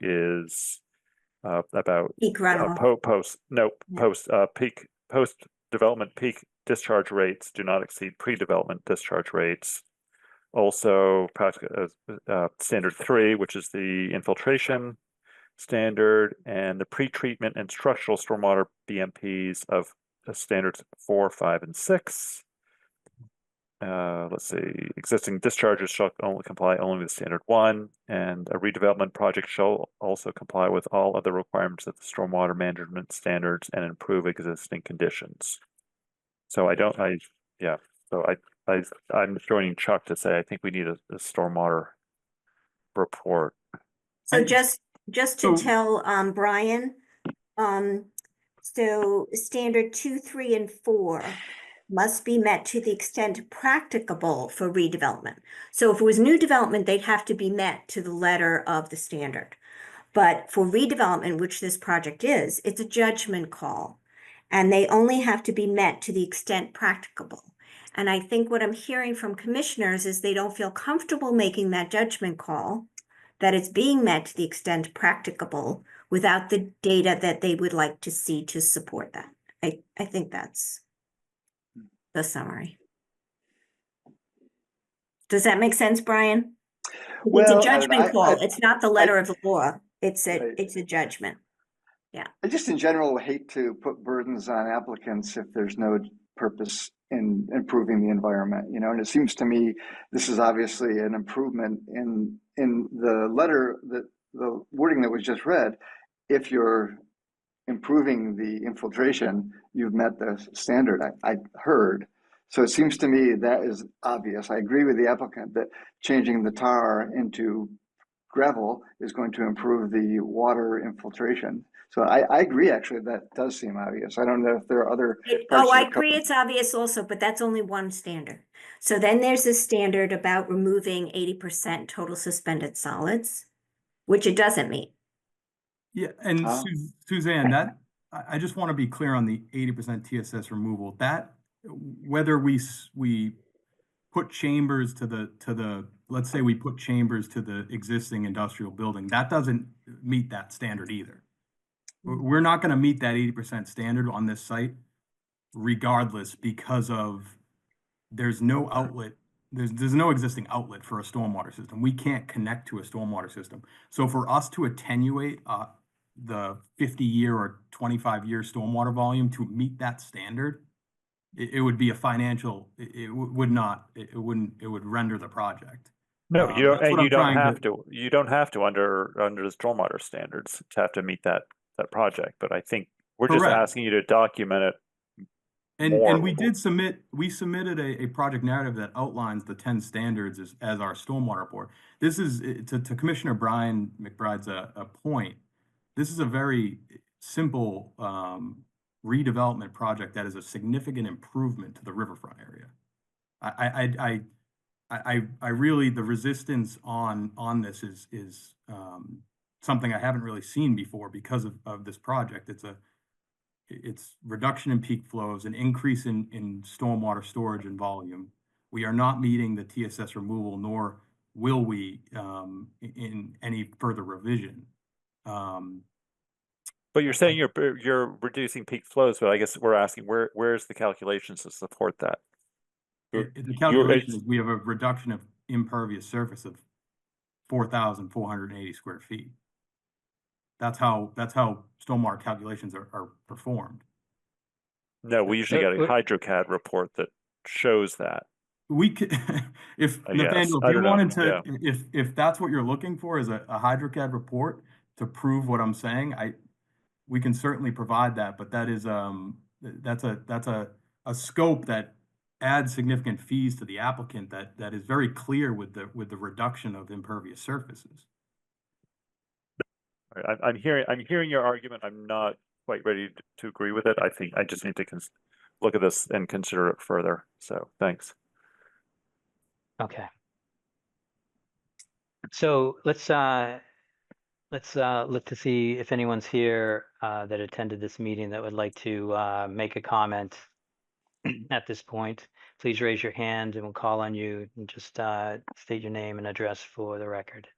S4: is about
S5: Peak runoff.
S4: post development peak discharge rates do not exceed pre-development discharge rates. Also, standard 3, which is the infiltration standard, and the pre-treatment and structural stormwater BMPs of standards 4, 5, and 6. Let's see, existing discharges shall comply only with standard 1, and a redevelopment project shall also comply with all other requirements of the stormwater management standards and improve existing conditions. So I'm joining Chuck to say I think we need a stormwater report.
S5: So just to tell Brian, so standard 2, 3, and 4 must be met to the extent practicable for redevelopment. So if it was new development, they'd have to be met to the letter of the standard. But for redevelopment, which this project is, it's a judgment call, and they only have to be met to the extent practicable. And I think what I'm hearing from commissioners is they don't feel comfortable making that judgment call, that it's being met to the extent practicable without the data that they would like to see to support that. I think that's the summary. Does that make sense, Brian? It's a judgment call. It's not the letter of the law. It's a judgment. Yeah.
S6: I just in general hate to put burdens on applicants if there's no purpose in improving the environment, and it seems to me this is obviously an improvement in the letter, that the wording that was just read. If you're improving the infiltration, you've met the standard, I heard. So it seems to me that is obvious. I agree with the applicant that changing the tar into gravel is going to improve the water infiltration. So I agree, actually, that does seem obvious. I don't know if there are other parts
S5: I
S6: of the
S5: agree it's obvious also, but that's only one standard. So then there's a standard about removing 80% total suspended solids, which it doesn't meet.
S16: Yeah, and Suzanne, that I just want to be clear on the 80% TSS removal. That whether we put chambers to the let's say we put chambers to the existing industrial building, that doesn't meet that standard either. We're not going to meet that 80% standard on this site regardless, because of there's no outlet. There's no existing outlet for a stormwater system. We can't connect to a stormwater system. So for us to attenuate the 50-year or 25-year stormwater volume to meet that standard, it would be a financial, it would render the project.
S4: No, you don't,
S16: That's what
S4: and you
S16: I'm
S4: don't
S16: trying
S4: have to. You don't have to under the stormwater standards to have to meet that project. But I think we're just
S16: Correct.
S4: asking you to document it
S16: And
S4: more.
S16: we submitted a project narrative that outlines the 10 standards as our stormwater report. This is to Commissioner Brian McBride's a point. This is a very simple redevelopment project that is a significant improvement to the riverfront area. I really, the resistance on this is something I haven't really seen before because of this project. It's reduction in peak flows, an increase in stormwater storage and volume. We are not meeting the TSS removal, nor will we in any further revision.
S4: But you're saying you're reducing peak flows, but I guess we're asking where's the calculations to support that?
S16: The calculation is we have a reduction of impervious surface of 4,480 square feet. That's how stormwater calculations are performed.
S4: No, we usually get a HydroCAD report that shows that.
S16: We could, if Nathaniel, if you wanted to, if that's what you're looking for, is a HydroCAD report to prove what I'm saying, we can certainly provide that. But that is that's a scope that adds significant fees to the applicant that is very clear with the reduction of impervious surfaces.
S4: I'm hearing your argument. I'm not quite ready to agree with it. I think I just need to look at this and consider it further. So thanks.
S2: Okay. So let's look to see if anyone's here that attended this meeting that would like to make a comment at this point. Please raise your hand and we'll call on you, and just state your name and address for the record.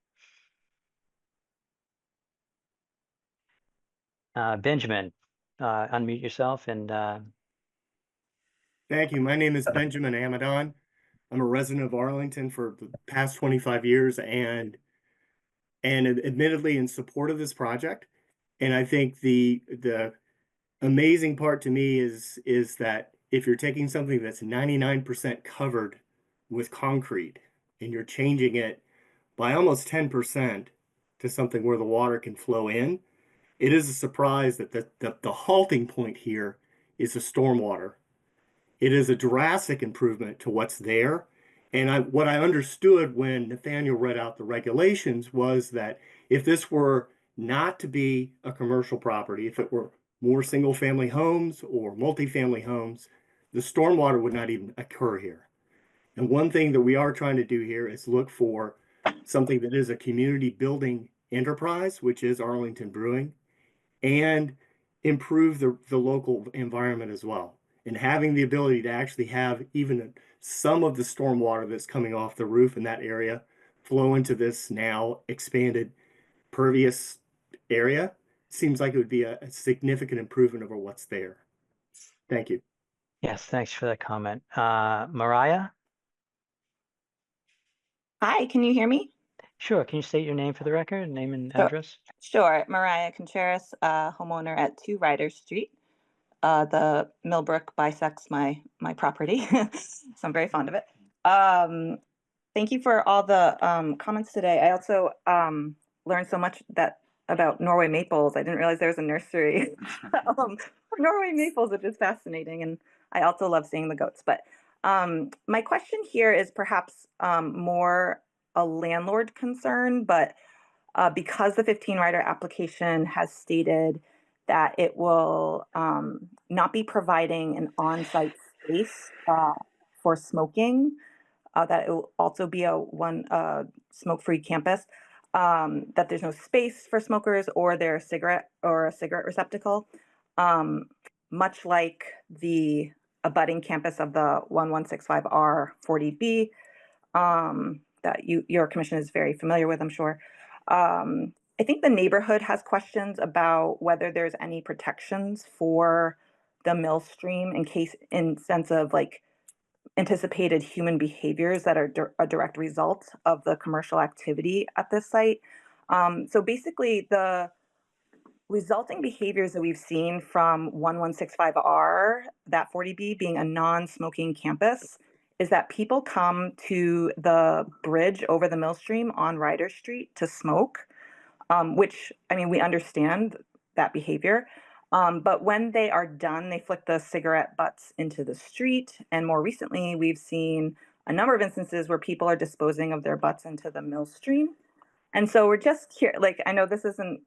S2: Benjamin, unmute yourself and
S17: Thank you. My name is Benjamin Amadon. I'm a resident of Arlington for the past 25 years and admittedly in support of this project. And I think the amazing part to me is that if you're taking something that's 99% covered with concrete and you're changing it by almost 10% to something where the water can flow in, it is a surprise that the halting point here is the stormwater. It is a drastic improvement to what's there. And what I understood when Nathaniel read out the regulations was that if this were not to be a commercial property, if it were more single-family homes or multifamily homes, the stormwater would not even occur here. And one thing that we are trying to do here is look for something that is a community building enterprise, which is Arlington Brewing, and improve the local environment as well. And having the ability to actually have even some of the stormwater that's coming off the roof in that area flow into this now expanded pervious area seems like it would be a significant improvement over what's there. Thank you.
S2: yes, thanks for that comment. Mariah?
S18: Hi, can you hear me?
S2: Sure. Can you state your name for the record, name and address?
S18: Sure. Mariah Contreras, homeowner at 2 Ryder Street. The Millbrook bisects my property, so I'm very fond of it. Thank you for all the comments today. I also learned so much about Norway maples. I didn't realize there was a nursery for Norway maples, which is fascinating. And I also love seeing the goats. But my question here is perhaps more a landlord concern, but because the 15 Ryder application has stated that it will not be providing an on-site space for smoking, that it will also be a smoke-free campus, that there's no space for smokers or a cigarette receptacle, much like the abutting campus of the 1165R 40B that your commission is very familiar with, I'm sure. I think the neighborhood has questions about whether there's any protections for the mill stream in sense of like anticipated human behaviors that are a direct result of the commercial activity at this site. So basically, the resulting behaviors that we've seen from 1165R, that 40B being a non-smoking campus, is that people come to the bridge over the mill stream on Ryder Street to smoke, which, I mean, we understand that behavior. But when they are done, they flick the cigarette butts into the street. And more recently, we've seen a number of instances where people are disposing of their butts into the mill stream. And so we're just here, like, I know this isn't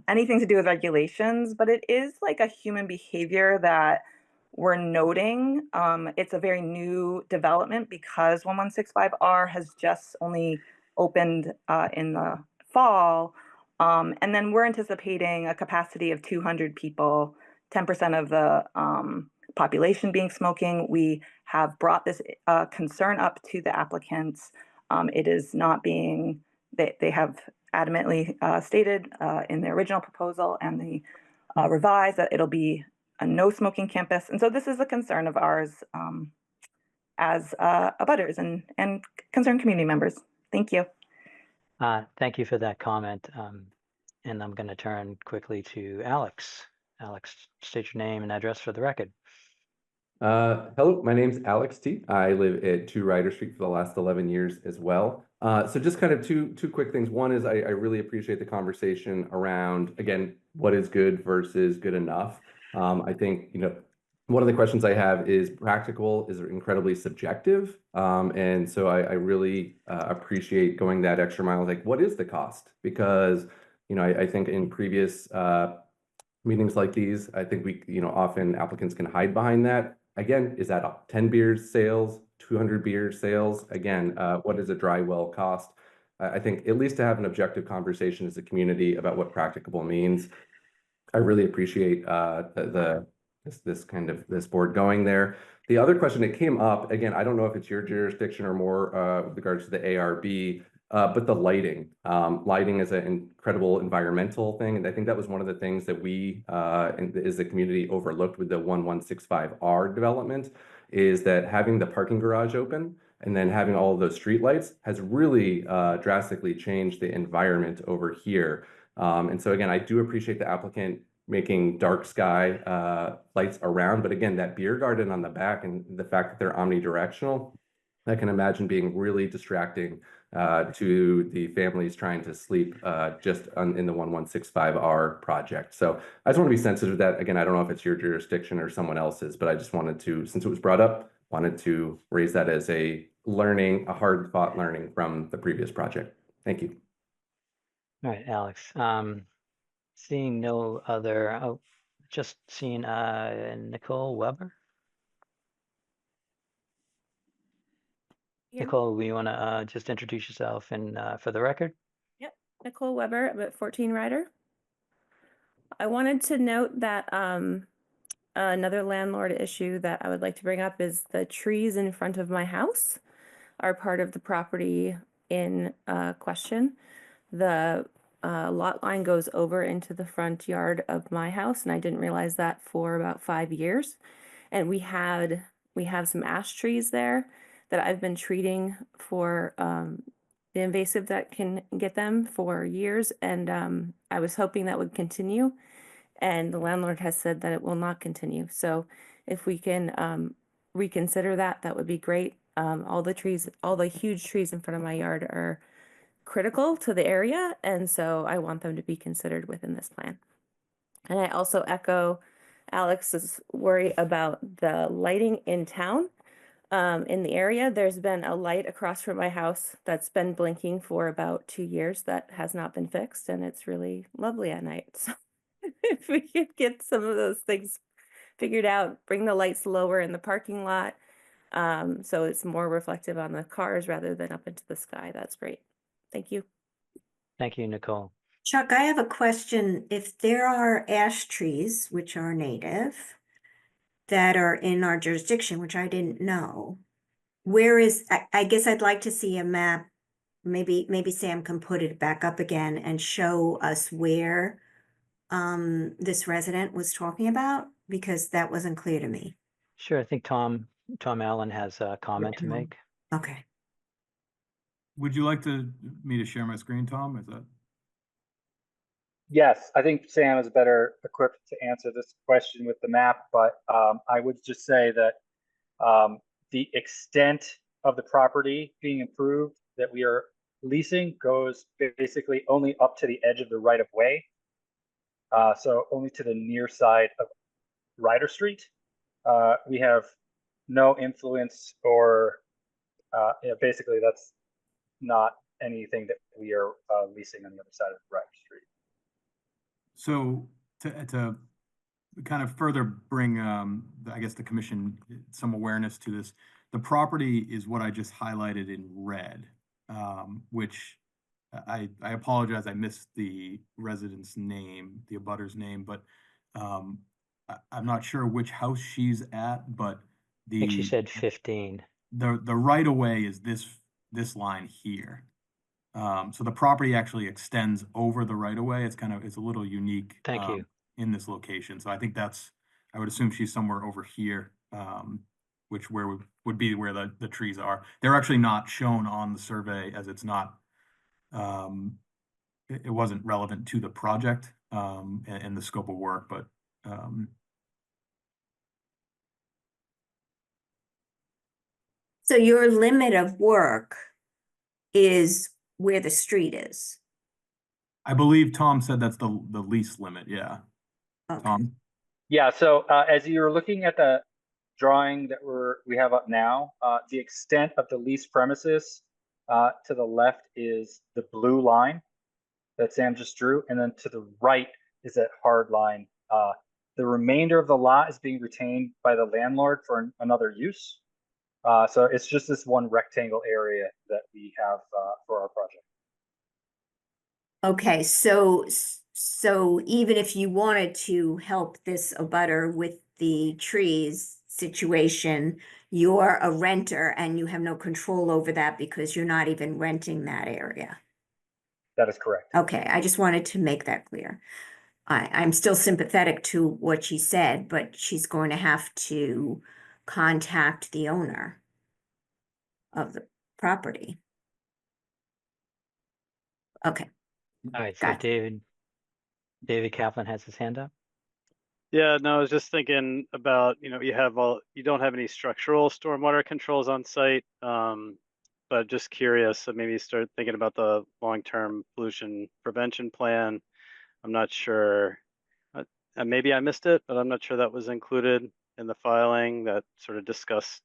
S18: anything to do with regulations, but it is like a human behavior that we're noting. It's a very new development because 1165R has just only opened in the fall. And then we're anticipating a capacity of 200 people, 10% of the population being smoking. We have brought this concern up to the applicants. It is not being, they have adamantly stated in the original proposal and the revised that it'll be a no smoking campus. And so this is a concern of ours as abutters and concerned community members. Thank you.
S2: Thank you for that comment. And I'm going to turn quickly to Alex. Alex, state your name and address for the record.
S19: Hello, my name's Alex T. I live at 2 Ryder Street for the last 11 years as well. So just kind of two quick things. One is I really appreciate the conversation around, again, what is good versus good enough. I think, one of the questions I have is practical is incredibly subjective. And so I really appreciate going that extra mile. Like, what is the cost? Because, I think in previous meetings like these, I think we, often applicants can hide behind that. Again, is that 10 beers sales, 200 beers sales? Again, what does a dry well cost? I think at least to have an objective conversation as a community about what practicable means. I really appreciate this board going there. The other question that came up, again, I don't know if it's your jurisdiction or more with regards to the ARB, but the lighting. Lighting is an incredible environmental thing. And I think that was one of the things that we, as the community, overlooked with the 1165R development, is that having the parking garage open and then having all of those street lights has really drastically changed the environment over here. And so again, I do appreciate the applicant making dark sky lights around, but again, that beer garden on the back and the fact that they're omnidirectional, I can imagine being really distracting to the families trying to sleep just in the 1165R project. So I just want to be sensitive to that. Again, I don't know if it's your jurisdiction or someone else's, but I just wanted to, since it was brought up, wanted to raise that as a hard fought learning from the previous project. Thank you.
S2: All right, Alex. Seeing no other, just seeing Nicole Weber.
S20: Yeah.
S2: Nicole, you want to just introduce yourself and for the record?
S20: Yep, Nicole Weber, I'm at 14 Ryder. I wanted to note that another landlord issue that I would like to bring up is the trees in front of my house are part of the property in question. The lot line goes over into the front yard of my house, and I didn't realize that for about 5 years. And we have some ash trees there that I've been treating for the invasive that can get them for years, and I was hoping that would continue, and the landlord has said that it will not continue. So if we can reconsider that, that would be great. All the huge trees in front of my yard are critical to the area, and so I want them to be considered within this plan. And I also echo Alex's worry about the lighting in town. In the area, there's been a light across from my house that's been blinking for about 2 years that has not been fixed, and it's really lovely at night. So if we could get some of those things figured out, bring the lights lower in the parking lot, so it's more reflective on the cars rather than up into the sky, that's great. Thank you.
S2: Thank you, Nicole.
S5: Chuck, I have a question. If there are ash trees, which are native, that are in our jurisdiction, which I didn't know, where is, I guess I'd like to see a map maybe Sam can put it back up again and show us where this resident was talking about, because that wasn't clear to me.
S2: Sure, I think Tom Allen has a comment to make.
S5: Okay.
S16: Would you like me to share my screen, Tom? Is that?
S15: Yes, I think Sam is better equipped to answer this question with the map, but I would just say that the extent of the property being improved that we are leasing goes basically only up to the edge of the right of way. So only to the near side of Ryder Street. We have no influence or basically that's not anything that we are leasing on the other side of Ryder Street.
S16: So to kind of further bring, I guess, the commission some awareness to this, the property is what I just highlighted in red, which I apologize, I missed the resident's name, the abutter's name, but I'm not sure which house she's at, but
S2: I think she said 15.
S16: The right of way is this line here. So the property actually extends over the right of way. It's a little unique.
S2: Thank you.
S16: In this location. So I think I would assume she's somewhere over here, which would be where the trees are. They're actually not shown on the survey as it's not, it wasn't relevant to the project and the scope of work, but
S5: So your limit of work is where the street is.
S16: I believe Tom said that's the lease limit. Yeah.
S5: Okay.
S16: Tom?
S15: Yeah, so as you're looking at the drawing that we have up now, the extent of the leased premises to the left is the blue line that Sam just drew, and then to the right is that hard line. The remainder of the lot is being retained by the landlord for another use. So it's just this one rectangle area that we have for our project.
S5: Okay, so even if you wanted to help this abutter with the trees situation, you're a renter and you have no control over that because you're not even renting that area.
S15: That is correct.
S5: Okay, I just wanted to make that clear. I'm still sympathetic to what she said, but she's going to have to contact the owner of the property. Okay.
S2: All right, so David Kaplan has his hand up.
S9: Yeah, no, I was just thinking about, you don't have any structural stormwater controls on site, but just curious, so maybe start thinking about the long-term pollution prevention plan. I'm not sure, maybe I missed it, but I'm not sure that was included in the filing that sort of discussed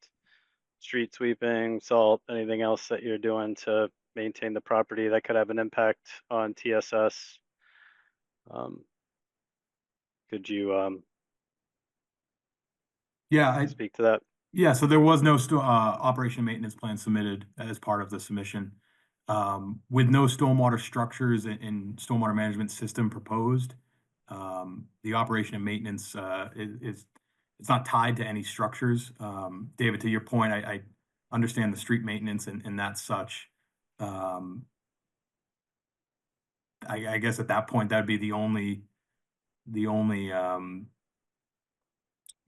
S9: street sweeping, salt, anything else that you're doing to maintain the property that could have an impact on TSS. Could you speak to that?
S16: Yeah, so there was no operation maintenance plan submitted as part of the submission. With no stormwater structures and stormwater management system proposed, the operation and maintenance it's not tied to any structures. David, to your point, I understand the street maintenance and that's such. I guess at that point that'd be the only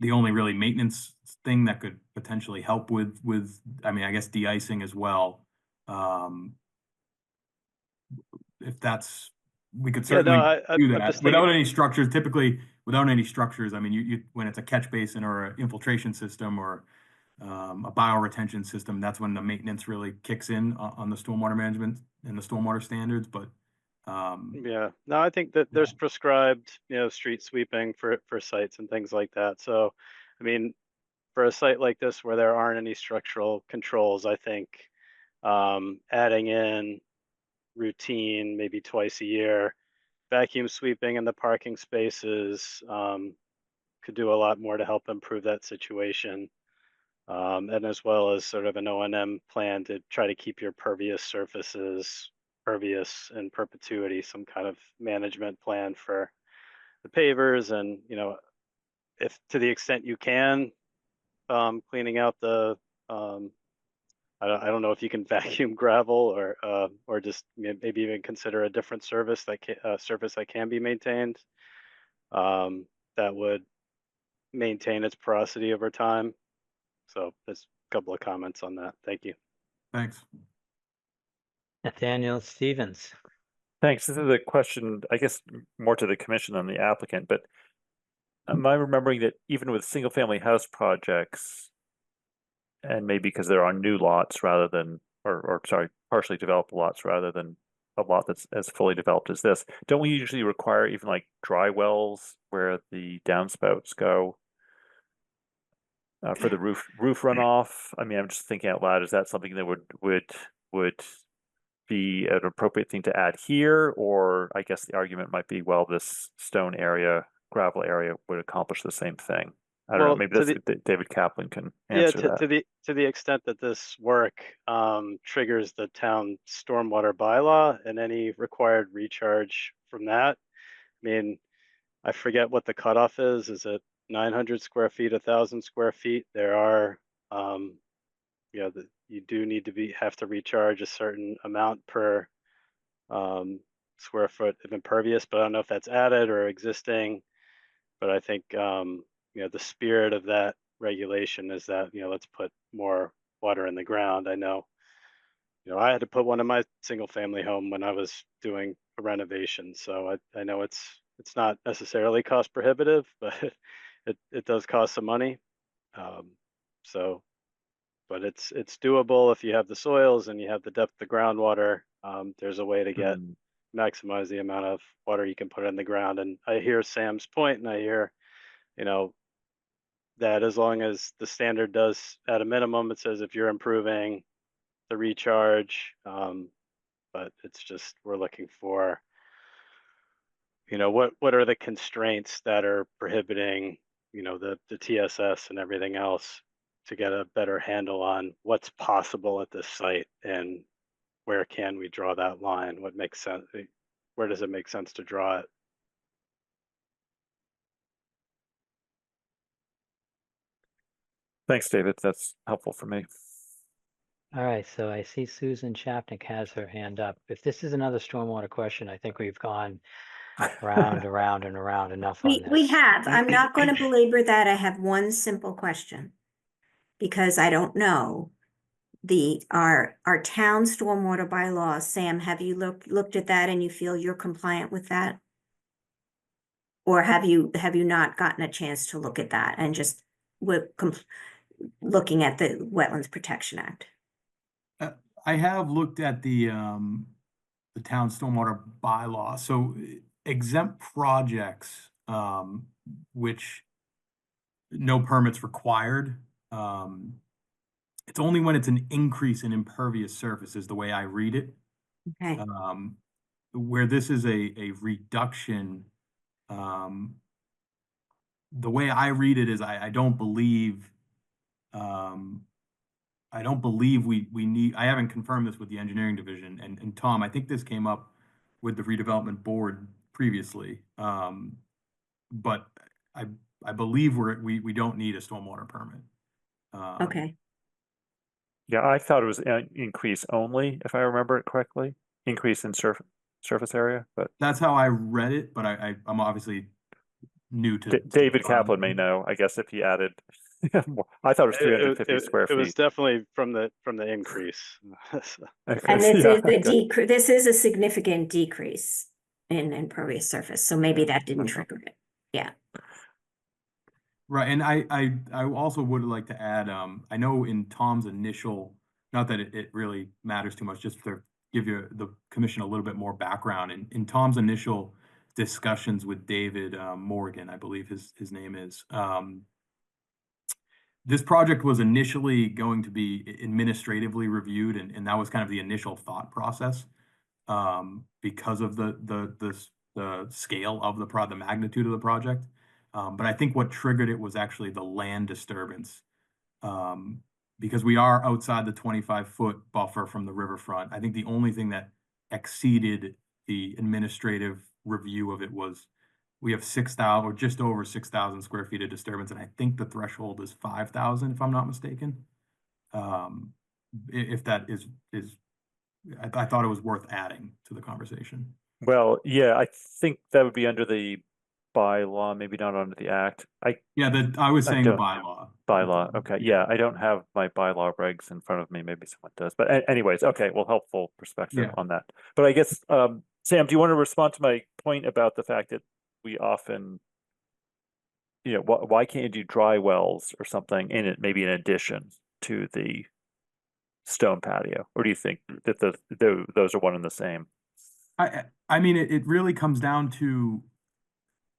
S16: really maintenance thing that could potentially help with I mean, I guess de-icing as well. If we could certainly do that without any structures. Typically, without any structures, I mean, you when it's a catch basin or an infiltration system or a bioretention system, that's when the maintenance really kicks in on the stormwater management and the stormwater standards. But
S9: yeah, no, I think that there's prescribed, street sweeping for sites and things like that. So, I mean, for a site like this where there aren't any structural controls, I think adding in routine, maybe twice a year, vacuum sweeping in the parking spaces could do a lot more to help improve that situation. And as well as sort of an O&M plan to try to keep your pervious surfaces pervious in perpetuity, some kind of management plan for the pavers, and if to the extent you can, cleaning out the I don't know if you can vacuum gravel or just maybe even consider a different service surface that can be maintained, that would maintain its porosity over time. So there's a couple of comments on that. Thank you.
S16: Thanks.
S2: Nathaniel Stevens.
S4: Thanks. This is a question, I guess, more to the commission than the applicant, but am I remembering that even with single family house projects, and maybe because they're on new lots rather than, or sorry, partially developed lots rather than a lot that's as fully developed as this, don't we usually require even like dry wells where the downspouts go for the roof runoff? I mean, I'm just thinking out loud. Is that something that would be an appropriate thing to add here? Or I guess the argument might be, well, this stone area, gravel area would accomplish the same thing. I don't know. Maybe David Kaplan can answer that.
S9: To the extent that this work triggers the town stormwater bylaw and any required recharge from that. I mean, I forget what the cutoff is. Is it 900 square feet, 1,000 square feet? There are, you do need to have to recharge a certain amount per square foot of impervious, but I don't know if that's added or existing. But I think the spirit of that regulation is that let's put more water in the ground. I know I had to put one in my single family home when I was doing a renovation, so I know it's not necessarily cost prohibitive, but it does cost some money. But it's doable if you have the soils and you have the depth of groundwater. There's a way to maximize the amount of water you can put in the ground. And I hear Sam's point, and I hear that as long as the standard does at a minimum, it says if you're improving the recharge, but it's just we're looking for what are the constraints that are prohibiting the TSS and everything else, to get a better handle on what's possible at this site and where can we draw that line, what makes sense, where does it make sense to draw it.
S4: Thanks, David. That's helpful for me.
S2: All right, so I see Susan Chapnick has her hand up. If this is another stormwater question, I think we've gone round, around, and around enough on this.
S5: We have. I'm not going to belabor that. I have one simple question, because I don't know our town stormwater bylaws. Sam, have you looked at that and you feel you're compliant with that? Or have you not gotten a chance to look at that and just looking at the Wetlands Protection Act?
S16: I have looked at the town stormwater bylaw. So exempt projects, which no permits required. It's only when it's an increase in impervious surface is the way I read it.
S5: Okay.
S16: Where this is a reduction, the way I read it is I don't believe we need, I haven't confirmed this with the engineering division, and Tom, I think this came up with the redevelopment board previously. But I believe we don't need a stormwater permit.
S5: Okay.
S4: Yeah, I thought it was an increase only, if I remember it correctly. Increase in surface area, but
S16: that's how I read it. But I'm obviously new to
S4: David Kaplan may know. I guess if he added, I thought it was 350 square feet.
S9: It was definitely from the increase.
S5: And this is a significant decrease in impervious surface, so maybe that didn't trigger it. Yeah.
S16: Right, and I also would like to add, I know in Tom's initial, not that it really matters too much, just to give you the commission a little bit more background. In Tom's initial discussions with David Morgan, I believe his name is, this project was initially going to be administratively reviewed, and that was kind of the initial thought process, because of the scale of the magnitude of the project. But I think what triggered it was actually the land disturbance, because we are outside the 25-foot buffer from the riverfront. I think the only thing that exceeded the administrative review of it was we have 6,000 or just over 6,000 square feet of disturbance, and I think the threshold is 5,000, if I'm not mistaken. if that is, I thought it was worth adding to the conversation.
S4: Well, yeah, I think that would be under the bylaw, maybe not under the act.
S16: Yeah, I was saying the
S4: don't-
S16: bylaw.
S4: Bylaw, okay, yeah, I don't have my bylaw regs in front of me, maybe someone does, but anyways, okay, well, helpful perspective
S16: Yeah.
S4: on that. But I guess, Sam, do you want to respond to my point about the fact that we often, you know, why can't you do dry wells or something in it, maybe in addition to the stone patio? Or do you think that those are one and the same?
S16: I mean, it really comes down to,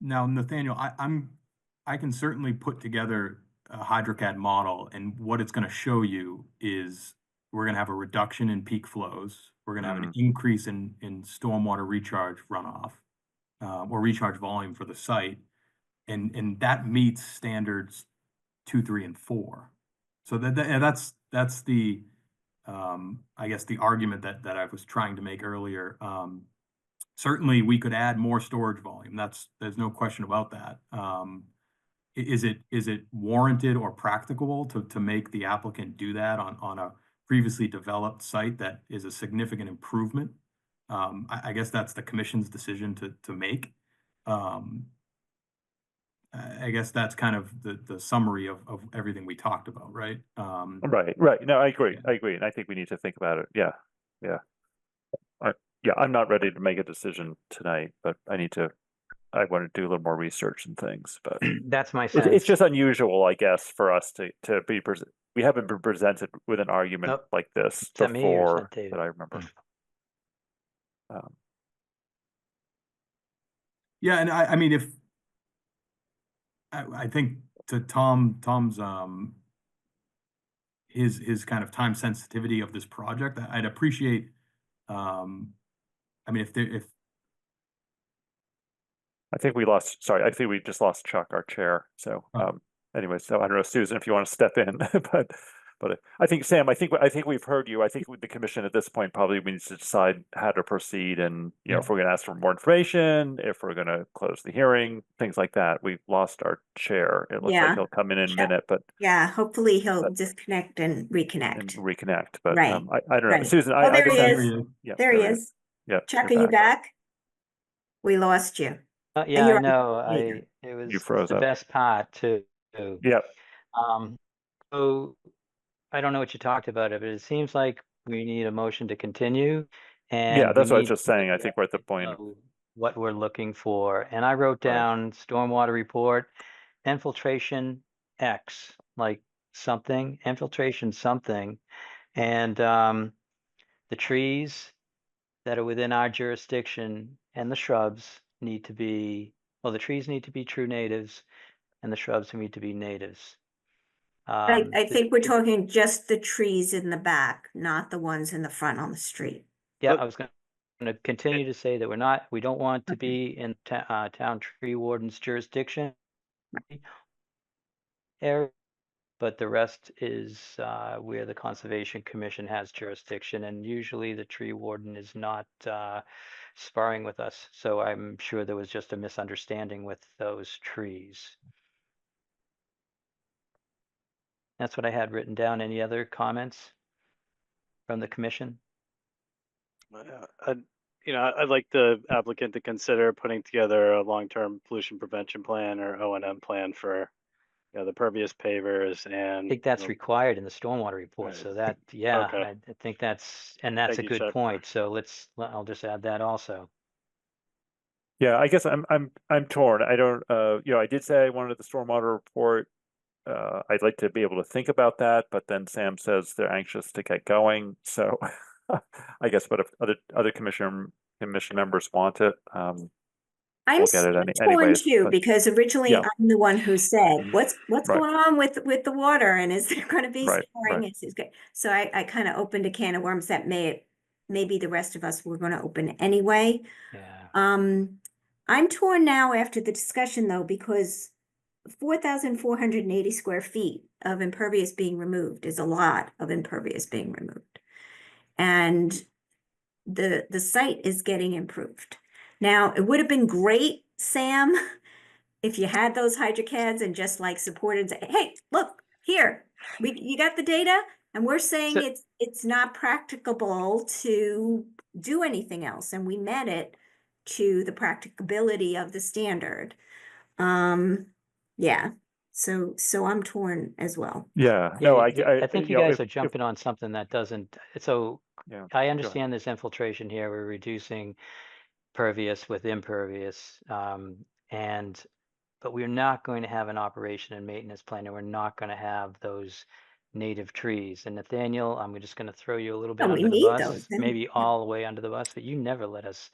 S16: now, Nathaniel, I can certainly put together a HydroCAD model, and what it's going to show you is we're going to have a reduction in peak flows. We're going to have an increase in stormwater recharge runoff, or recharge volume for the site. And that meets standards 2, 3, and 4. So that's the, I guess, the argument that I was trying to make earlier. Certainly we could add more storage volume. There's no question about that. Is it warranted or practicable to make the applicant do that on a previously developed site that is a significant improvement? I guess that's the commission's decision to make. I guess that's kind of the summary of everything we talked about, right?
S4: Right. No, I agree. And I think we need to think about it. Yeah. I'm not ready to make a decision tonight, but I want to do a little more research and things, but
S2: That's my sense.
S4: it's just unusual, I guess, for us to be we haven't been presented with an argument like this
S2: that me or is
S4: before
S2: that David?
S4: that I remember.
S16: Yeah, and I mean, if I think to Tom's his kind of time sensitivity of this project, I'd appreciate, I mean, if
S4: I think we just lost Chuck, our chair. So anyway, so I don't know, Susan, if you want to step in, but I think, Sam, I think we've heard you. I think the commission at this point probably needs to decide how to proceed, and you know, if we're going to ask for more information, if we're going to close the hearing, things like that. We've lost our chair. It looks like he'll come in a minute, but
S5: yeah, hopefully he'll disconnect and reconnect.
S4: But
S5: Right.
S4: I don't know,
S5: Right.
S4: Susan.
S5: Oh, there he
S4: I
S5: is.
S4: yeah,
S5: There he is.
S4: Yeah,
S5: Chuck, are you back? We lost you.
S2: Yeah,
S5: you're
S2: I know.
S5: on
S2: It was
S4: You froze
S2: the
S4: up.
S2: best part too.
S4: Yeah.
S2: So I don't know what you talked about it, but it seems like we need a motion to continue. And
S4: yeah, that's
S2: we
S4: what I was
S2: need
S4: just
S2: to
S4: saying. I think we're at the point of
S2: know what we're looking for. And I wrote down stormwater report, infiltration X, like something, infiltration something. And the trees that are within our jurisdiction and the shrubs need to be, well, the trees need to be true natives and the shrubs need to be natives.
S5: I think we're talking just the trees in the back, not the ones in the front on the street.
S2: Yeah, I was going to continue to say that we don't want to be in town tree warden's jurisdiction area, but the rest is where the Conservation Commission has jurisdiction, and usually the tree warden is not sparring with us. So I'm sure there was just a misunderstanding with those trees. That's what I had written down. Any other comments from the commission?
S9: I'd like the applicant to consider putting together a long-term pollution prevention plan or O&M plan for, the pervious pavers, and
S2: I think that's required in the stormwater report. So that, yeah,
S9: Okay.
S2: I think that's a
S9: Thank you,
S2: good
S9: Chuck.
S2: point. So I'll just add that also.
S4: Yeah, I guess I'm torn. I don't, I did say I wanted the stormwater report. I'd like to be able to think about that, but then Sam says they're anxious to get going. So I guess, but if other commission members want it,
S5: I'm
S4: we'll get it
S5: torn
S4: anyways.
S5: too,
S4: But
S5: because originally I'm the one who said, what's
S4: Right.
S5: going on with the water, and is there going to be
S4: Right,
S5: storing?
S4: right.
S5: It's good. So I kind of opened a can of worms that maybe the rest of us were going to open anyway.
S2: Yeah.
S5: I'm torn now after the discussion though, because 4,480 square feet of impervious being removed is a lot of impervious being removed. And the site is getting improved. Now, it would have been great, Sam, if you had those HydroCADs and just like supported, say, hey, look, here, you got the data, And we're saying
S2: So-
S5: it's not practicable to do anything else, and we met it to the practicability of the standard. Yeah, so I'm torn as well.
S4: Yeah,
S2: Yeah,
S4: no,
S2: I think you
S4: know,
S2: guys
S4: if-
S2: are jumping on something that doesn't, so
S4: Yeah,
S2: I
S4: go
S2: understand this infiltration here. We're reducing pervious with impervious. But we're not going to have an operation and maintenance plan, and we're not going to have those native trees. And Nathaniel, I'm just going to throw you a little bit
S5: No, we
S2: under the
S5: need
S2: bus,
S5: those.
S2: maybe all the way under the bus, but you never let us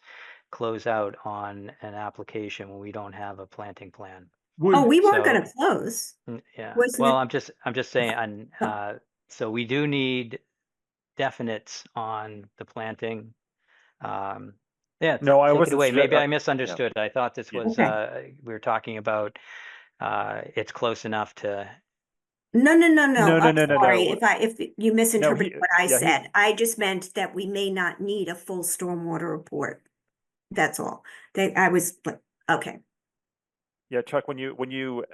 S2: close out on an application when we don't have a planting plan.
S5: Oh, we weren't
S2: So-
S5: gonna close.
S2: Yeah,
S5: Wasn't
S2: well,
S5: it-
S2: I'm just saying, so we do need definites on the planting. Yeah,
S4: No, I
S2: take it
S4: wasn't
S2: away. Maybe
S4: yeah.
S2: I misunderstood. I thought this was, we were talking about, it's close enough to,
S5: No.
S4: No,
S5: I'm
S4: no.
S5: sorry if you misinterpreted
S4: he-
S5: what I
S4: yeah, he-
S5: said. I just meant that we may not need a full stormwater report. That's all. That I was like, okay.
S4: Yeah, Chuck, when you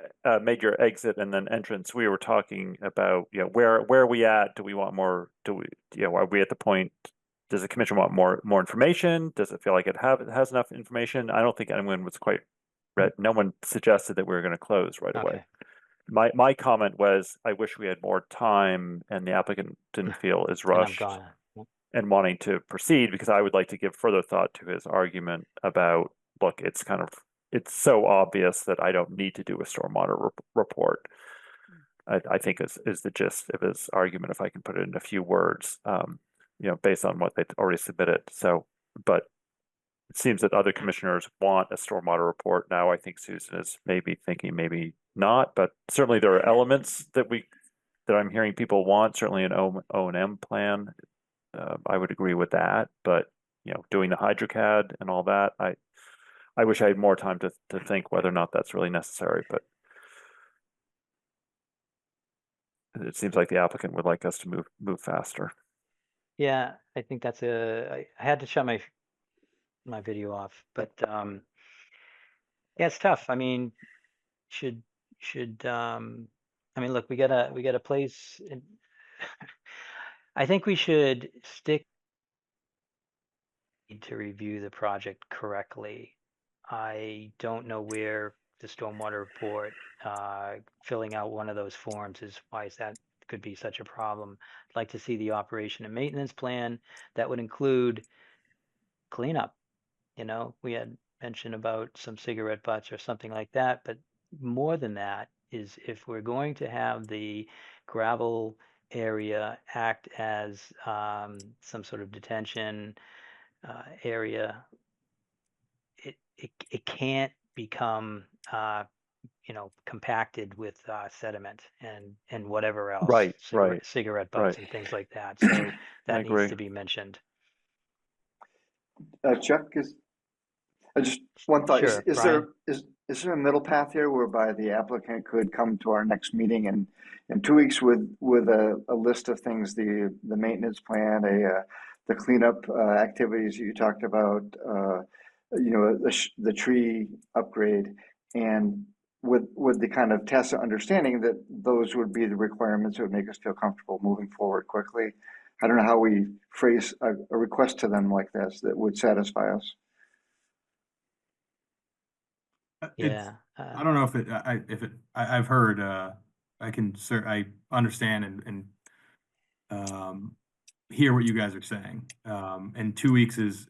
S4: made your exit and then entrance, we were talking about, where are we at? Do we want more? Are we at the point? Does the commission want more information? Does it feel like it has enough information? I don't think anyone was quite ready. No one suggested that we were going to close right away. My comment was, I wish we had more time, and the applicant didn't feel as
S2: and I'm
S4: rushed
S2: gone.
S4: and wanting to proceed, because I would like to give further thought to his argument about, look, it's so obvious that I don't need to do a stormwater report. I think is the gist of his argument, if I can put it in a few words, based on what they've already submitted. So, but it seems that other commissioners want a stormwater report now. I think Susan is maybe thinking maybe not, but certainly there are elements that I'm hearing people want. Certainly an O&M plan. I would agree with that, but doing the HydroCAD and all that, I wish I had more time to think whether or not that's really necessary, but it seems like the applicant would like us to move faster.
S2: Yeah, I think that's I had to shut my video off, but yeah, it's tough. I mean, should I mean, look, we got a place. I think we should stick to review the project correctly. I don't know where the stormwater report, filling out one of those forms why is that could be such a problem. I'd like to see the operation and maintenance plan that would include cleanup. We had mentioned about some cigarette butts or something like that, but more than that is, if we're going to have the gravel area act as some sort of detention area, it can't become compacted with sediment and whatever else,
S4: Right.
S2: cigarette butts and things like that. So that needs
S4: agree.
S2: to be mentioned.
S6: Chuck, just one thought.
S2: Sure,
S6: Is
S2: Brian?
S6: there a middle path here whereby the applicant could come to our next meeting in 2 weeks with a list of things, the maintenance plan, the cleanup activities you talked about, the tree upgrade, and with the kind of tacit understanding that those would be the requirements that would make us feel comfortable moving forward quickly. I don't know how we phrase a request to them like this that would satisfy us.
S2: Yeah.
S16: I don't know I've heard, I understand and hear what you guys are saying. And 2 weeks is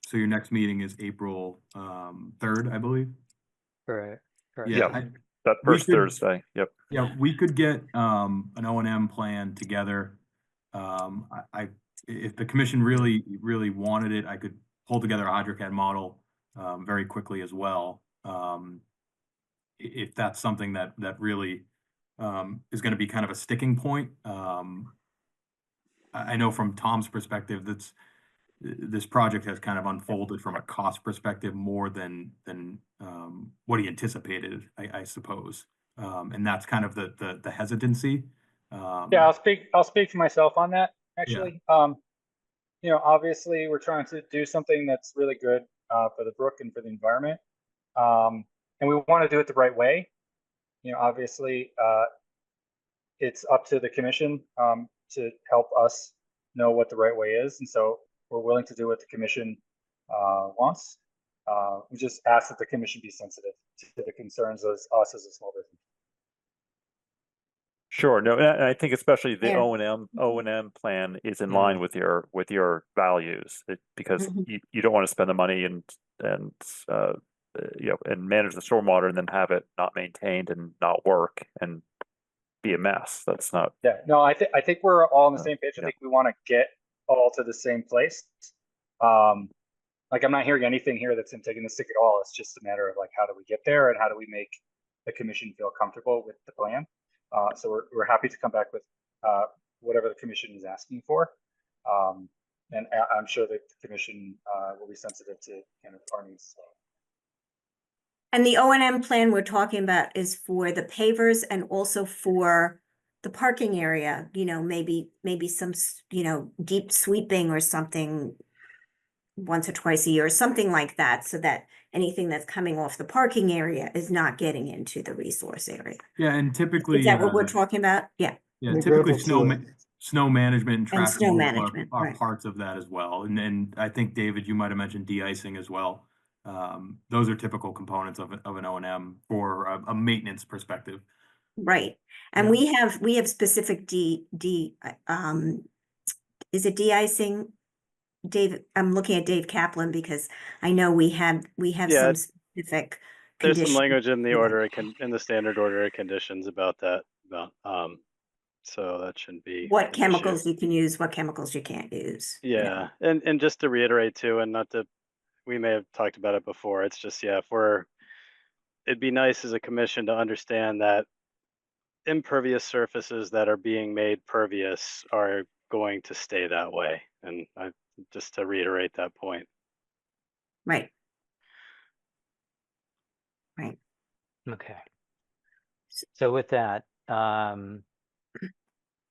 S16: so your next meeting is April 3rd, I believe.
S2: Correct.
S4: Yeah, that first Thursday. Yep.
S16: Yeah, we could get an O&M plan together. If the commission really wanted it, I could pull together a HydroCAD model very quickly as well. If that's something that really is going to be kind of a sticking point. I know from Tom's perspective, this project has kind of unfolded from a cost perspective more than what he anticipated, I suppose. And that's kind of the hesitancy.
S15: Yeah, I'll speak for myself on that, actually. Obviously we're trying to do something that's really good for the brook and for the environment. And we want to do it the right way. Obviously it's up to the commission to help us know what the right way is. And so we're willing to do what the commission wants. We just ask that the commission be sensitive to the concerns of us as a small business.
S4: Sure. No, and I think especially the
S5: Yeah.
S4: O&M plan is in line with your values, because you don't want to spend the money and and manage the stormwater and then have it not maintained and not work and be a mess. That's not.
S15: Yeah. No, I think we're all on the same page. I think we want to get all to the same place. Like, I'm not hearing anything here that's taking the stick at all. It's just a matter of like, how do we get there and how do we make the commission feel comfortable with the plan? So we're happy to come back with whatever the commission is asking for. And I'm sure that the commission will be sensitive to kind of our needs.
S5: And the O&M plan we're talking about is for the pavers and also for the parking area, maybe some, deep sweeping or something once or twice a year or something like that, so that anything that's coming off the parking area is not getting into the resource area.
S16: Yeah, and typically
S5: Is that what we're talking about? Yeah.
S16: Yeah,
S3: And
S16: typically
S3: gravel too.
S16: snow management and trash
S5: snow
S16: removal
S5: management,
S16: are
S5: right.
S16: parts of that as well. And I think, David, you might have mentioned de-icing as well. Those are typical components of an O&M for a maintenance perspective.
S5: Right. And
S16: Yeah.
S5: we have specific is it de-icing? Dave, I'm looking at Dave Kaplan because I know we have
S9: Yeah,
S5: some specific
S9: there's some
S5: conditions.
S9: language in the
S5: Yeah.
S9: order in the standard order of conditions about that. So that shouldn't be
S5: What
S9: an
S5: chemicals
S9: issue.
S5: you can use, what chemicals you can't use.
S9: Yeah, and just to reiterate too, and not to, we may have talked about it before. It's just, yeah, it'd be nice as a commission to understand that impervious surfaces that are being made pervious are going to stay that way. And just to reiterate that point.
S5: Right. Right.
S2: Okay. So with that,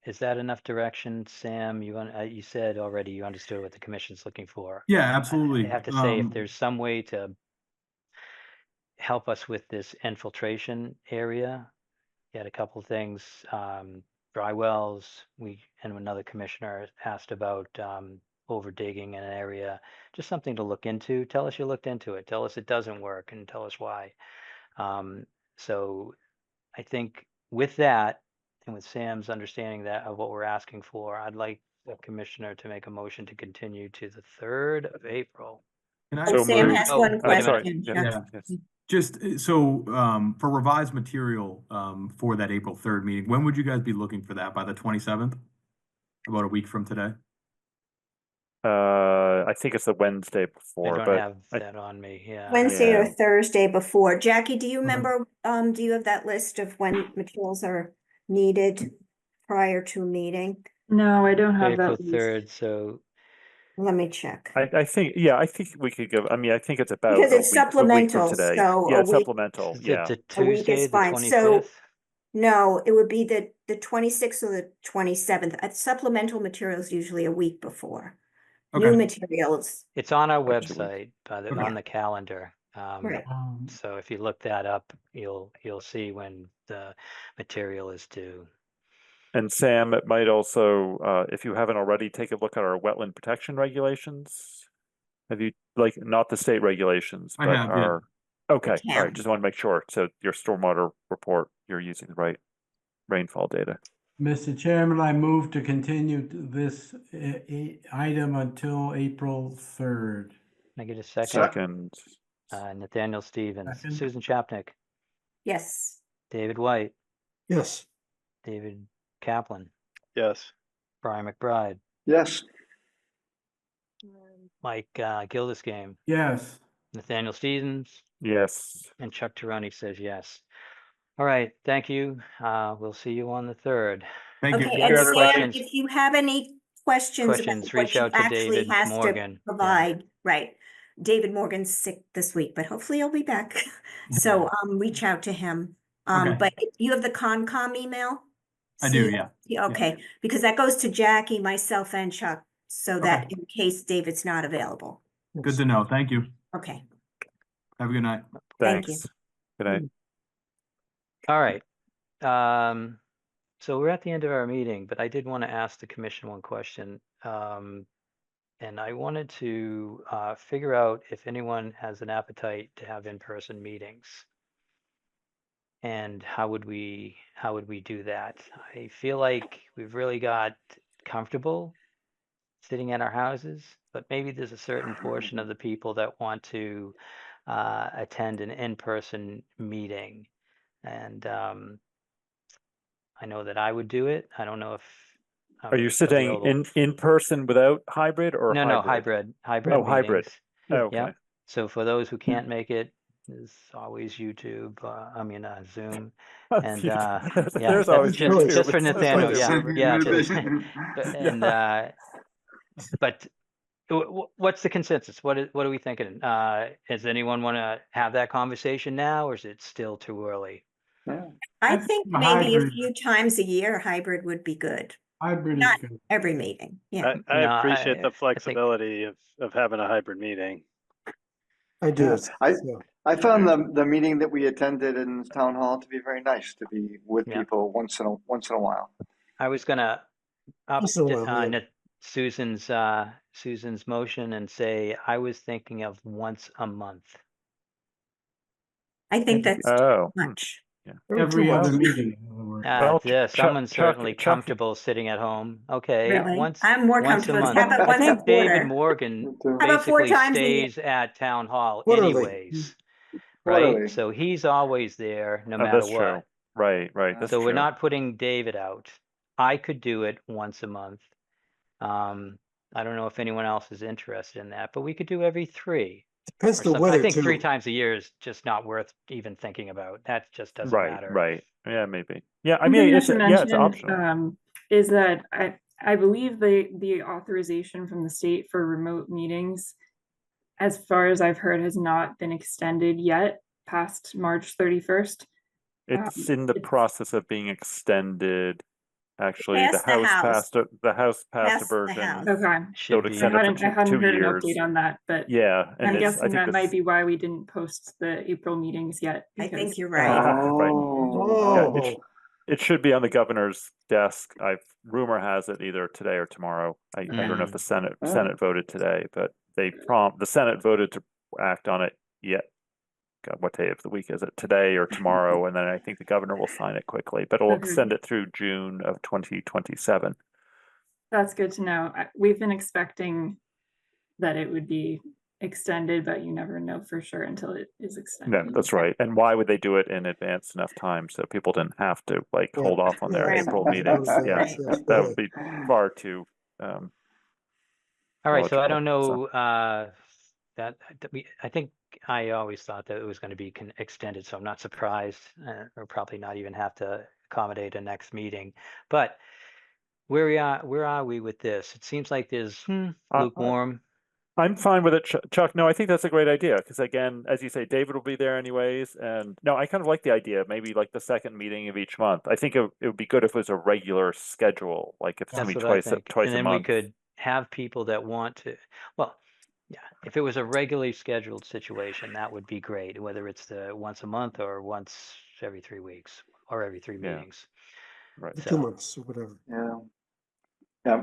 S2: is that enough direction, Sam? You said already you understood what the commission's looking for.
S16: Yeah, absolutely.
S2: I have to say, if there's some way to help us with this infiltration area, you had a couple of things, dry wells. And another commissioner asked about over digging in an area, just something to look into. Tell us you looked into it. Tell us it doesn't work and tell us why. So I think with that, and with Sam's understanding that of what we're asking for, I'd like the commissioner to make a motion to continue to the 3rd of April.
S16: Can I-
S5: Oh, Sam has one
S2: wait a minute.
S5: question.
S16: Yeah. Just so for revised material for that April 3rd meeting, when would you guys be looking for that? By the 27th? About a week from today?
S4: I think it's the Wednesday before.
S2: I don't have that on me. Yeah.
S5: Wednesday or Thursday before. Jackie, do you remember, do you have that list of when materials are needed prior to a meeting?
S1: No, I don't have
S2: April
S1: that list.
S2: 3rd, so
S5: Let me check.
S4: I think we could give. I mean, I think it's about
S5: Because it's
S4: a week from
S5: supplemental,
S4: today.
S5: so
S4: Yeah,
S5: a
S4: it's
S5: week.
S4: supplemental.
S2: is
S4: Yeah.
S2: it the
S5: A week
S2: Tuesday,
S5: is
S2: the
S5: fine.
S2: 25th?
S5: So no, it would be the 26th or the 27th. Supplemental materials usually a week before. New materials.
S2: It's on our
S4: Next week.
S2: website on the calendar.
S5: Right.
S2: So if you look that up, you'll see when the material is due.
S4: And Sam, it might also, if you haven't already, take a look at our wetland protection regulations. Have you, not the state regulations,
S16: I
S4: but
S16: have, yeah.
S4: our, okay,
S5: The
S4: all right,
S5: town.
S4: just want to make sure. So your stormwater report, you're using the right rainfall data.
S7: Mr. Chairman, I move to continue this item until April 3rd.
S2: Can I get a second?
S4: Second.
S2: Nathaniel Stevens,
S7: Second.
S2: Susan Chapnick,
S5: Yes.
S2: David White,
S3: Yes.
S2: David Kaplan,
S9: Yes.
S2: Brian McBride,
S6: Yes.
S2: Mike Gildersgame,
S7: Yes.
S2: Nathaniel Stevens,
S4: Yes.
S2: and Chuck Teroni says yes. All right, thank you. We'll see you on the 3rd.
S16: Thank you.
S5: Okay,
S2: If you
S5: and
S2: have
S5: Sam,
S2: questions,
S5: if you have any questions about what
S2: reach
S5: you
S2: out to
S5: actually
S2: David
S5: has
S2: Morgan.
S5: to provide, right? David Morgan's sick this week, but hopefully he'll be back. So reach out to him.
S16: Okay.
S5: But you have the Concom email?
S16: I do, yeah.
S5: Okay, because that goes to Jackie, myself, and Chuck, so that in case David's not available.
S16: Good to know. Thank you.
S5: Okay.
S16: Have a good night.
S5: Thank you.
S4: Thanks. Good night.
S2: All right. So we're at the end of our meeting, but I did want to ask the commission one question. And I wanted to figure out if anyone has an appetite to have in-person meetings. And how would we do that? I feel like we've really got comfortable sitting at our houses, but maybe there's a certain portion of the people that want to attend an in-person meeting. And I know that I would do it. I don't know if
S4: Are you sitting
S2: available.
S4: in person without hybrid or
S2: No,
S4: hybrid?
S2: hybrid
S4: Oh, hybrid.
S2: meetings.
S4: Okay.
S2: Yeah. So for those who can't make it, there's always YouTube. Zoom. And yeah,
S4: There's always YouTube.
S2: just for
S4: It's
S2: Nathaniel. Yeah, just and but what's the consensus? What are we thinking? Does anyone want to have that conversation now, or is it still too early?
S5: I
S7: I
S5: think
S7: think
S5: maybe a
S7: hybrid-
S5: few times a year, hybrid would be good.
S7: Hybrid
S5: Not
S7: is good.
S5: every meeting, yeah.
S9: I
S2: No,
S9: appreciate
S2: I
S9: the
S2: think-
S9: flexibility of having a hybrid meeting.
S3: I do.
S6: Yeah,
S3: So,
S6: I found the meeting that we attended in town hall to be very nice to be with
S2: Yeah.
S6: people once in a while.
S2: I was gonna up
S3: Once in a while, yeah.
S2: Susan's motion and say I was thinking of once a month.
S5: I think that's
S4: Oh.
S5: much.
S7: Every other meeting, in other words.
S4: Well,
S2: Someone's
S4: Chuck-
S2: certainly
S4: Chuck-
S2: comfortable sitting at home. Okay,
S5: Really? I'm more
S2: once a
S5: comfortable.
S2: month.
S5: How about
S2: I
S5: once a
S2: think David
S5: quarter?
S2: Morgan
S6: How
S5: about 4
S2: basically
S5: times a year?
S2: stays at town hall
S3: Quarterly.
S2: anyways,
S6: Quarterly.
S2: right? So he's always there no matter
S4: that's
S2: what.
S4: true. Right. That's
S2: So
S4: true.
S2: we're not putting David out. I could do it once a month. I don't know if anyone else is interested in that, but we could do every 3.
S3: Depends
S2: Or
S3: the
S2: something.
S3: weather
S2: I think
S3: too.
S2: 3 times a year is just not worth even thinking about. That just doesn't matter.
S4: Right. Yeah, maybe. Yeah, I
S1: Something
S4: mean,
S1: not
S4: it's
S1: to
S4: it's
S1: mention,
S4: optional.
S1: is that I believe the authorization from the state for remote meetings, as far as I've heard, has not been extended yet past March 31st.
S4: It's in the process of being extended. Actually,
S5: Passed the House.
S4: passed a
S5: Passed the
S4: version.
S5: House.
S1: Okay.
S4: So it
S2: Should be.
S4: extended for
S1: I hadn't
S4: two
S1: heard
S4: years.
S1: an update on that, but
S4: Yeah, and
S1: I'm
S4: I
S1: guessing
S4: think
S1: that
S4: this,
S1: might be why we didn't post the April meetings yet.
S5: I think
S1: because-
S5: you're right.
S4: right.
S3: Oh,
S4: Yeah, it should be on the governor's desk. Rumor has it either today or tomorrow. I don't know if the Senate voted today, but the Senate voted to act on it yet. God, what day of the week is it? Today or tomorrow, and then I think the governor will sign it quickly, but it'll
S1: Okay.
S4: extend it through June of 2027.
S1: That's good to know. We've been expecting that it would be extended, but you never know for sure until it is extended.
S4: No, that's right. And why would they do it in advance enough time so people didn't have to hold off on their
S5: Right.
S4: April meetings?
S5: Right.
S4: Yeah, that would be far too.
S2: All right, so I
S4: logical,
S2: don't know I think I always thought that it was going to be extended, so I'm not surprised. Or probably not even have to accommodate a next meeting. But where are we with this? It seems like there's lukewarm.
S4: I'm fine with it, Chuck. No, I think that's a great idea because, again, as you say, David will be there anyways. And no, I kind of like the idea. Maybe like the second meeting of each month. I think it would be good if it was a regular schedule, like if it's going to be twice
S2: and
S4: a
S2: then
S4: month.
S2: we could have people that want to. Well, yeah, if it was a regularly scheduled situation, that would be great. Whether it's the once a month or once every 3 weeks or every 3 meetings.
S4: Right.
S3: 2 months or whatever.
S6: Yeah.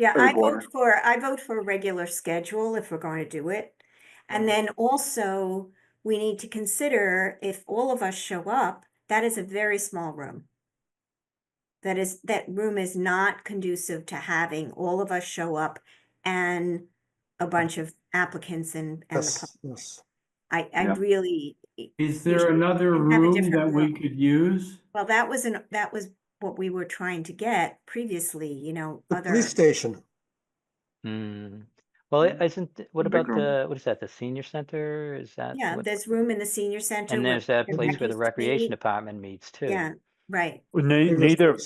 S5: Yeah,
S6: Very
S5: I
S6: border.
S5: vote for a regular schedule if we're going to do it. And then also, we need to consider if all of us show up, that is a very small room. That room is not conducive to having all of us show up and a bunch of applicants and the
S3: Yes,
S5: public.
S3: yes.
S5: I really.
S7: Is there another
S5: have a
S7: room
S5: different
S7: that we
S5: room.
S7: could use?
S5: Well, that was what we were trying to get previously,
S3: The
S5: other.
S3: police station.
S2: Well, what
S6: A big
S2: about what is that? The senior center? Is that?
S5: Yeah, there's room in the senior center.
S2: And there's
S5: where
S2: that place where the
S5: used to
S2: recreation
S5: meet.
S2: department meets too.
S5: Yeah, right.
S4: Neither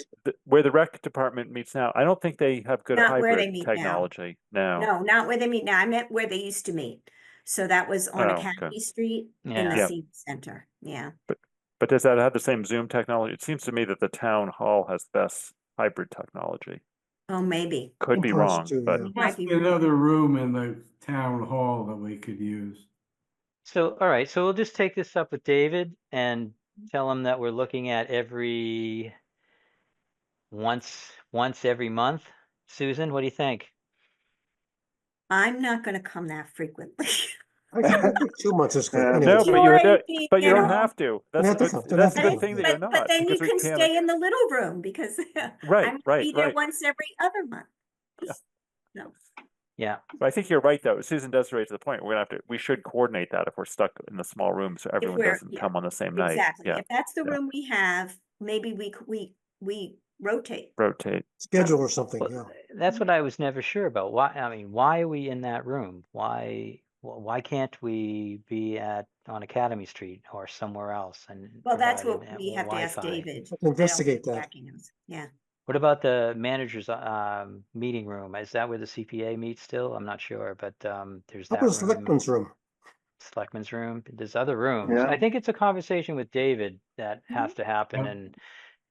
S4: where the rec department meets now. I don't think they have good
S5: Not where they
S4: hybrid
S5: meet now.
S4: technology now.
S5: No, not where they meet now. I meant where they used to meet. So that was on
S4: Oh,
S5: Academy
S4: okay.
S5: Street in the senior center. Yeah.
S4: But does that have the same Zoom technology? It seems to me that the town hall has best hybrid technology.
S5: Oh, maybe.
S4: Could be wrong, but
S7: Must be another room in the town hall that we could use.
S2: So, all right, so we'll just take this up with David and tell him that we're looking at every once every month? Susan, what do you think?
S5: I'm not gonna come that frequently.
S3: I think 2 months is good.
S6: Yeah.
S3: Anyway,
S4: No, but you
S5: You
S4: don't
S5: know.
S4: have to. That's
S3: have
S4: the
S3: to
S4: good,
S3: come. Don't
S4: that's
S3: have
S4: the
S3: to
S4: good
S3: come.
S4: thing that you're not.
S5: But then you
S4: because we
S5: can
S4: can't-
S5: stay in the little room because
S4: Right,
S5: I'm
S4: right,
S5: be there
S4: right.
S5: once every other month.
S4: Yeah.
S5: No.
S2: Yeah.
S4: But I think you're right, though. Susan does raise the point. We should coordinate that if we're stuck in the small room, so everyone doesn't come on the same night.
S5: Exactly.
S4: Yeah,
S5: If that's the
S4: yeah.
S5: room we have, maybe we rotate.
S4: Rotate.
S3: Schedule or something,
S2: Well,
S3: yeah.
S2: that's what I was never sure about. Why are we in that room? Why can't we be on Academy Street or somewhere else and
S5: Well, that's
S2: provided
S5: what we have to ask
S2: Wi-Fi?
S5: David.
S3: Let's investigate that.
S5: Jackie knows. Yeah.
S2: What about the manager's meeting room? Is that where the CPA meets still? I'm not sure, but there's
S3: How
S2: that
S3: about the
S2: room.
S3: selectmen's room?
S2: Selectmen's room. There's other rooms.
S6: Yeah.
S2: I think it's a conversation with David that has to happen,
S7: Yep.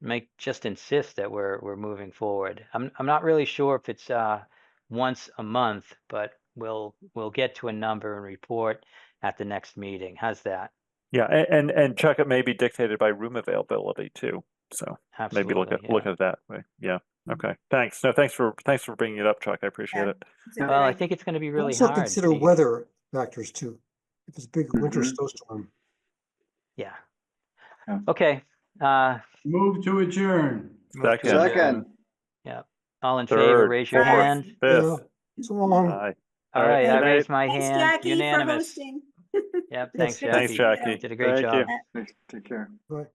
S2: and just insist that we're moving forward. I'm not really sure if it's once a month, but we'll get to a number and report at the next meeting. How's that?
S4: Yeah, and Chuck, it may be dictated by room availability too. So maybe look
S2: Absolutely,
S4: at it that way. Yeah. Okay. Thanks. No, thanks for bringing it up, Chuck. I appreciate it.
S2: Well, I think it's going to be really
S3: Also
S2: hard.
S3: consider weather factors too. If it's a big winter
S6: Mhm.
S3: snowstorm.
S2: Yeah.
S6: Yeah.
S2: Okay.
S7: Move to adjourn.
S2: Move to
S4: Second.
S2: adjourn. Yeah. All in favor,
S4: Third,
S2: raise your
S4: fourth,
S2: hand.
S3: Yeah,
S4: fifth.
S3: so long.
S4: Aye.
S2: All right, I
S4: good
S2: raised
S4: night.
S2: my
S5: Thanks,
S2: hand.
S5: Jackie,
S2: Unanimous.
S5: for hosting.
S2: Yep. Thanks,
S3: Yes.
S4: Thanks,
S2: Jackie.
S4: Jackie.
S2: Did a great
S4: Thank
S2: job.
S4: you.
S6: Take care.
S3: Right.